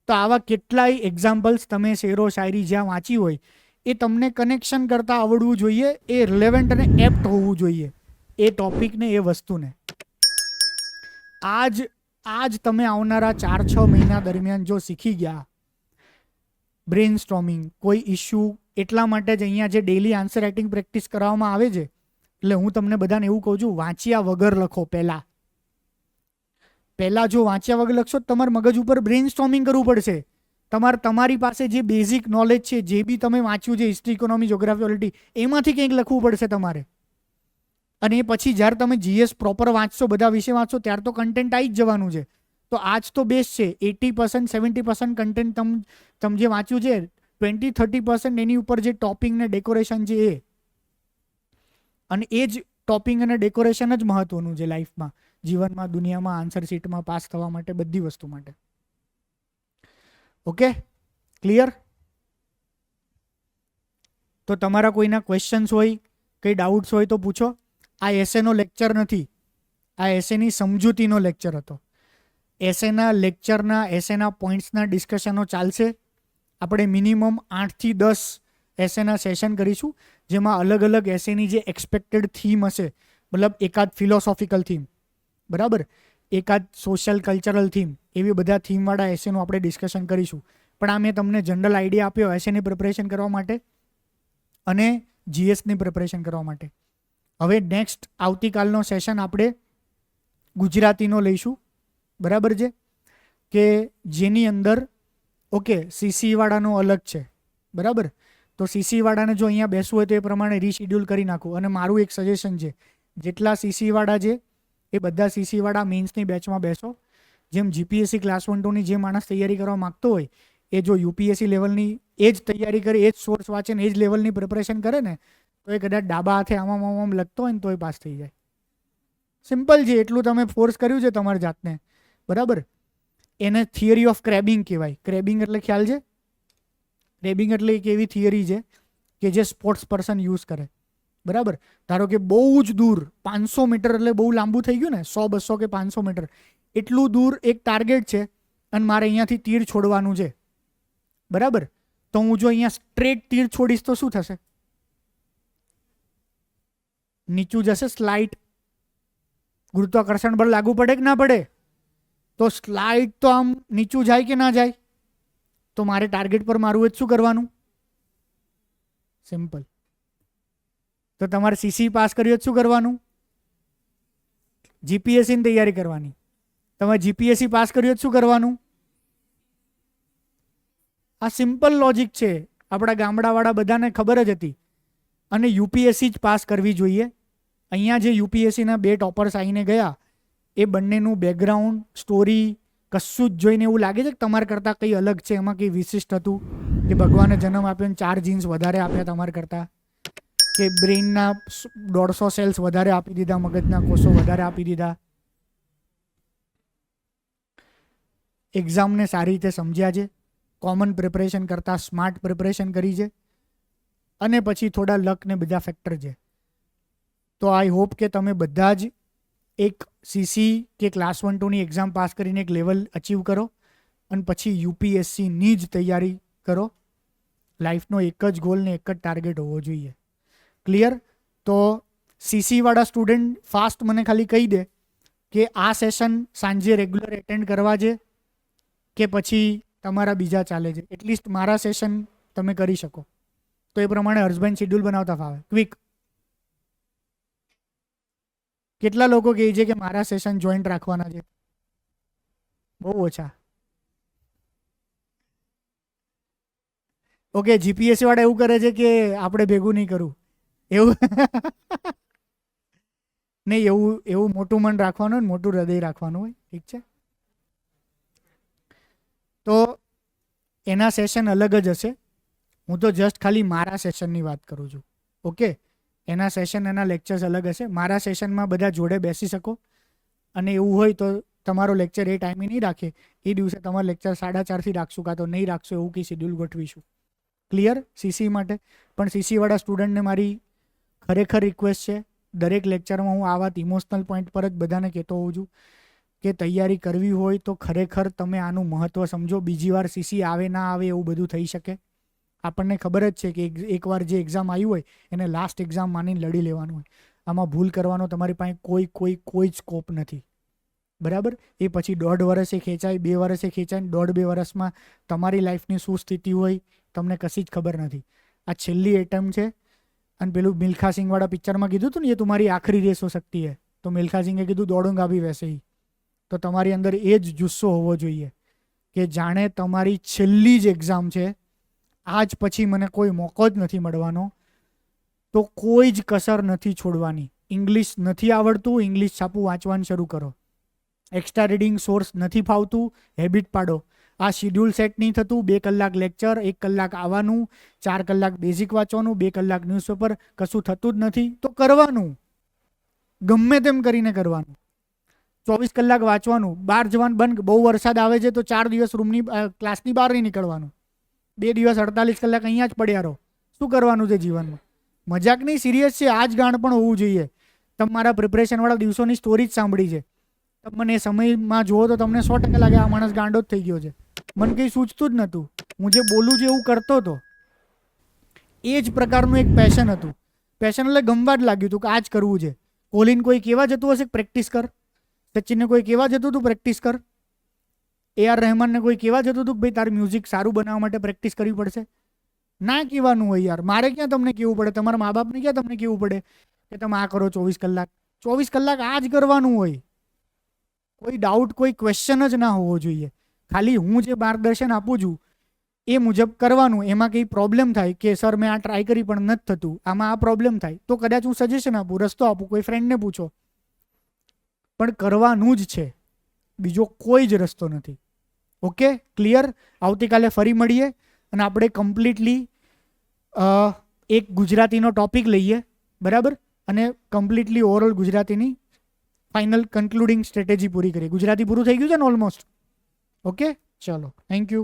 તો આવા કેટલાય એક્ઝામ્પલ્સ તમે શેરો શાયરી જ્યાં વાંચી હોય એ તમને કનેક્શન કરતા આવડવું જોઈએ. એ રિલેવન્ટ અને એપ્ટ હોવું જોઈએ એ ટોપિકને, એ વસ્તુને. આજ તમે આવનારા 4-6 મહિના દરમિયાન જો શીખી ગયા બ્રેન સ્ટોર્મિંગ, કોઈ ઇશ્યુ, એટલા માટે જ અહીંયા જે ડેલી આન્સર રાઇટિંગ પ્રેક્ટિસ કરવામાં આવે છે. એટલે હું તમને બધાને એવું કહું છું, વાંચ્યા વગર લખો પહેલાં. પહેલાં જો વાંચ્યા વગર લખશો તો તમારે મગજ ઉપર બ્રેઇન સ્ટોર્મિંગ કરવું પડશે. તમારી પાસે જે બેઝિક નોલેજ છે, જે બી તમે વાંચ્યું છે, હિસ્ટ્રી, ઇકોનોમી, જ્યોગ્રાફી, પોલિટી, એમાંથી કંઈક લખવું પડશે તમારે. અને એ પછી જ્યારે તમે જીએસ પ્રોપર વાંચશો, બધા વિષય વાંચશો, ત્યારે તો કન્ટેન્ટ આવી જ જવાનું છે. તો આ જ તો બેસ્ટ છે. 80% 70% કન્ટેન્ટ તમે જે વાંચ્યું છે, 20-30% એની ઉપર જે ટોપિંગ ને ડેકોરેશન છે એ. અને એ જ ટોપિંગ અને ડેકોરેશન જ મહત્વનું છે લાઈફમાં, જીવનમાં, દુનિયામાં, આન્સર શીટમાં પાસ થવા માટે, બધી વસ્તુ માટે. Okay, clear? તો તમારા કોઈના ક્વેશ્ચન્સ હોય, કંઈ ડાઉટ્સ હોય તો પૂછો. આ એસેનો લેક્ચર નથી, આ એસેની સમજૂતીનો લેક્ચર હતો. એસેના લેક્ચરના, એસેના પોઈન્ટ્સના ડિસ્કશનો ચાલશે. આપણે મિનિમમ 8 થી 10 એસેના સેશન કરીશું, જેમાં અલગ અલગ એસેની જે એક્સપેક્ટેડ થીમ હશે, મતલબ એકાદ ફિલોસોફિકલ થીમ, બરાબર, એકાદ સોશિયલ કલ્ચરલ થીમ, એવી બધા થીમવાળા એસેનું આપણે ડિસ્કશન કરીશું. પણ આ મેં તમને જનરલ આઈડિયા આપ્યો એસેની પ્રિપરેશન કરવા માટે અને જીએસની પ્રિપરેશન કરવા માટે. હવે નેક્સ્ટ આવતીકાલનો સેશન આપણે ગુજરાતીનો લઈશું, બરાબર છે, કે જેની અંદર ઓકે સીસી વાળાનો અલગ છે, બરાબર. તો સીસી વાળાને જો અહીંયા બેસવું હોય તો એ પ્રમાણે રીશેડ્યુલ કરી નાખું. અને મારું એક સજેશન છે, જેટલા સીસી વાળા છે એ બધા સીસી વાળા મેન્સની બેચમાં બેસો. જેમ જીપીએસસી ક્લાસ 1-2ની જે માણસ તૈયારી કરવા માગતો હોય એ જો યુપીએસસી લેવલની એ જ તૈયારી કરે, એ જ સોર્સ વાંચે ને એ જ લેવલની પ્રિપરેશન કરે ને, તો એ કદાચ ડાબા હાથે આમ લખતો હોય ને તો એ પાસ થઈ જાય. સિમ્પલ છે, એટલું તમે ફોર્સ કર્યું છે તમારી જાતને, બરાબર. એને થિયરી ઓફ ક્રેબિંગ કહેવાય. ક્રેબિંગ એટલે ખ્યાલ છે? ક્રેબિંગ એટલે એક એવી થિયરી છે કે જે સ્પોર્ટ્સ પર્સન યુઝ કરે, બરાબર. ધારો કે બહુ જ દૂર 500 મીટર એટલે બહુ લાંબુ થઈ ગયું ને, 100, 200 કે 500 મીટર, એટલું દૂર એક ટાર્ગેટ છે અને મારે અહીંયાથી તીર છોડવાનું છે, બરાબર. તો હું જો અહીંયા સ્ટ્રેટ તીર છોડીશ તો શું થશે? નીચું જશે, સ્લાઇટ. ગુરુત્વાકર્ષણ બળ લાગુ પડે કે ના પડે? તો સ્લાઇડ તો આમ નીચું જાય કે ના જાય? તો મારે ટાર્ગેટ પર મારું જ શું કરવાનું? સિમ્પલ. તો તમારે સીસી પાસ કર્યું શું કરવાનું? જીપીએસસીની તૈયારી કરવાની. તમારે જીપીએસસી પાસ કર્યું શું કરવાનું? આ સિમ્પલ લોજિક છે, આપણા ગામડાવાળા બધાને ખબર જ હતી. અને યુપીએસસી જ પાસ કરવી જોઈએ. અહીંયા જે યુપીએસસીના 2 ટોપર્સ આવીને ગયા, એ બંનેનું બેકગ્રાઉન્ડ, સ્ટોરી કશું જ જોઈને એવું લાગે છે કે તમારા કરતાં કંઈ અલગ છે, એમાં કંઈ વિશિષ્ટ હતું કે ભગવાને જન્મ આપ્યો ને 4 જીન્સ વધારે આપ્યા તમારા કરતાં, કે બ્રેઇનના 150 સેલ્સ વધારે આપી દીધા, મગજના કોષો વધારે આપી દીધા. એક્ઝામને સારી રીતે સમજ્યા છે, કોમન પ્રિપરેશન કરતાં સ્માર્ટ પ્રિપરેશન કરી છે, અને પછી થોડા લક ને બધા ફેક્ટર છે. તો આઈ હોપ કે તમે બધા જ એક સીસી કે ક્લાસ 1-2ની એક્ઝામ પાસ કરીને એક લેવલ અચીવ કરો અને પછી યુપીએસસીની જ તૈયારી કરો. લાઈફનો એક જ ગોલ ને એક જ ટાર્ગેટ હોવો જોઈએ. ક્લિયર? તો સીસીવાળા સ્ટુડન્ટ ફાસ્ટ મને ખાલી કહી દે કે આ સેશન સાંજે રેગ્યુલર એટેન્ડ કરવા છે કે પછી તમારા બીજા ચાલે છે. એટલીસ્ટ મારા સેશન તમે કરી શકો તો એ પ્રમાણે હર્ષભાઈ શેડ્યુલ બનાવતા ફાવે. ક્વિક. કેટલા લોકો કહે છે કે મારા સેશન જોઈન્ટ રાખવાના છે? બહુ ઓછા. ઓકે, જીપીએસસી વાળા એવું કરે છે કે આપણે ભેગું નહીં કરવું, એવું નહીં. એવું મોટું મન રાખવાનું હોય, મોટું હૃદય રાખવાનું હોય, ઠીક છે. તો એના સેશન અલગ જ હશે. હું તો જસ્ટ ખાલી મારા સેશનની વાત કરું છું. ઓકે, એના સેશન, એના લેક્ચર્સ અલગ હશે. મારા સેશનમાં બધા જોડે બેસી શકો, અને એવું હોય તો તમારો લેક્ચર એ ટાઈમે નહીં રાખે, એ દિવસે તમારો લેક્ચર 4:30થી રાખશું, કાં તો નહીં રાખશો, એવું કંઈ શેડ્યુલ ગોઠવીશું. ક્લિયર? સીસી માટે પણ સીસીવાળા સ્ટુડન્ટને મારી ખરેખર રિક્વેસ્ટ છે, દરેક લેક્ચરમાં હું આ વાત ઇમોશનલ પોઈન્ટ પર જ બધાને કહેતો હોઉં છું કે તૈયારી કરવી હોય તો ખરેખર તમે આનું મહત્ત્વ સમજો. બીજી વાર સીસી આવે ના આવે એવું બધું થઈ શકે. આપણને ખબર જ છે કે એકવાર જે એક્ઝામ આવી હોય એને લાસ્ટ એક્ઝામ માનીને લડી લેવાનું હોય. આમાં ભૂલ કરવાનો તમારી પાસે કોઈ જ સ્કોપ નથી, બરાબર. એ પછી 1.5 વર્ષે ખેંચાય, 2 વર્ષે ખેંચાય, 1.5-2 વર્ષમાં તમારી લાઈફની શું સ્થિતિ હોય તમને કશી જ ખબર નથી. આ છેલ્લી એટેમ્પ છે. અને પેલું મિલ્ખા સિંહવાળા પિક્ચરમાં કીધું હતું ને, એ તમારી આખરી રેસ હો સકતી હે, તો મિલ્ખા સિંહે કીધું દોડુંગા ભી વૈસે ही. તો તમારી અંદર એ જ જુસ્સો હોવો જોઈએ કે જાણે તમારી છેલ્લી જ એક્ઝામ છે, આજ પછી મને કોઈ મોકો જ નથી મળવાનો, તો કોઈ જ કસર નથી છોડવાની. ઇંગ્લિશ નથી આવડતું, ઇંગ્લિશ છાપું વાંચવાનું શરૂ કરો. એક્સ્ટ્રા રીડિંગ સોર્સ નથી ફાવતું, હેબિટ પાડો. આ શિડ્યુલ સેટ નહીં થતું, 2 કલાક લેક્ચર, 1 કલાક આવવાનું, 4 કલાક બેઝિક વાંચવાનું, 2 કલાક ન્યૂઝપેપર, કશું થતું જ નથી તો કરવાનું, ગમે તેમ કરીને કરવાનું. 24 કલાક વાંચવાનું, બહાર જવાનું બંધ. બહુ વરસાદ આવે છે તો 4 દિવસ રૂમની ક્લાસની બહાર નહીં નીકળવાનું, 2 દિવસ 48 કલાક અહીંયા જ પડ્યા રહો. શું કરવાનું છે જીવનમાં? મજાક નહીં, સિરિયસ છે. આ જ ગાણ પણ હોવું જોઈએ. તમારા પ્રિપરેશનવાળા દિવસોની સ્ટોરી જ સાંભળી છે. મને એ સમયમાં જુઓ તો તમને 100% લાગે આ માણસ ગાંડો જ થઈ ગયો છે. મને કંઈ સૂચતું જ નહોતું, હું જે બોલું છું એવું કરતો હતો. એ જ પ્રકારનું એક પેશન હતું. પેશન એટલે ગમવા જ લાગ્યું હતું કે આ જ કરવું છે. કોહલીને કોઈ કહેવા જતું હશે પ્રેક્ટિસ કર, સચિનને કોઈ કહેવા જતું હતું પ્રેક્ટિસ કર, AR રહેમાનને કોઈ કહેવા જતું હતું કે ભાઈ તારે મ્યુઝિક સારું બનાવવા માટે પ્રેક્ટિસ કરવી પડશે? ના કહેવાનું હોય યાર. મારે ક્યાં તમને કહેવું પડે, તમારા મા બાપને ક્યાં તમને કહેવું પડે કે તમે આ કરો 24 કલાક. 24 કલાક આ જ કરવાનું હોય. કોઈ ડાઉટ, કોઈ ક્વેશ્ચન જ ના હોવો જોઈએ. ખાલી હું જે માર્ગદર્શન આપું છું એ મુજબ કરવાનું. એમાં કંઈ પ્રોબ્લેમ થાય કે સર મેં આ ટ્રાય કરી પણ નથી થતું, આમાં આ પ્રોબ્લેમ થાય, તો કદાચ હું સજેશન આપું, રસ્તો આપું, કોઈ ફ્રેન્ડને પૂછો. પણ કરવાનું જ છે, બીજો કોઈ જ રસ્તો નથી. Okay, clear? આવતીકાલે ફરી મળીએ અને આપણે કમ્પ્લીટલી એક ગુજરાતીનો ટોપિક લઈએ, બરાબર? અને કમ્પ્લીટલી ઓવરઓલ ગુજરાતીની ફાઇનલ કન્ક્લુડિંગ સ્ટ્રેટેજી પૂરી કરીએ. ગુજરાતી પૂરું થઈ ગયું છે ને ઓલમોસ્ટ. ઓકે, ચલો, થેન્ક યુ.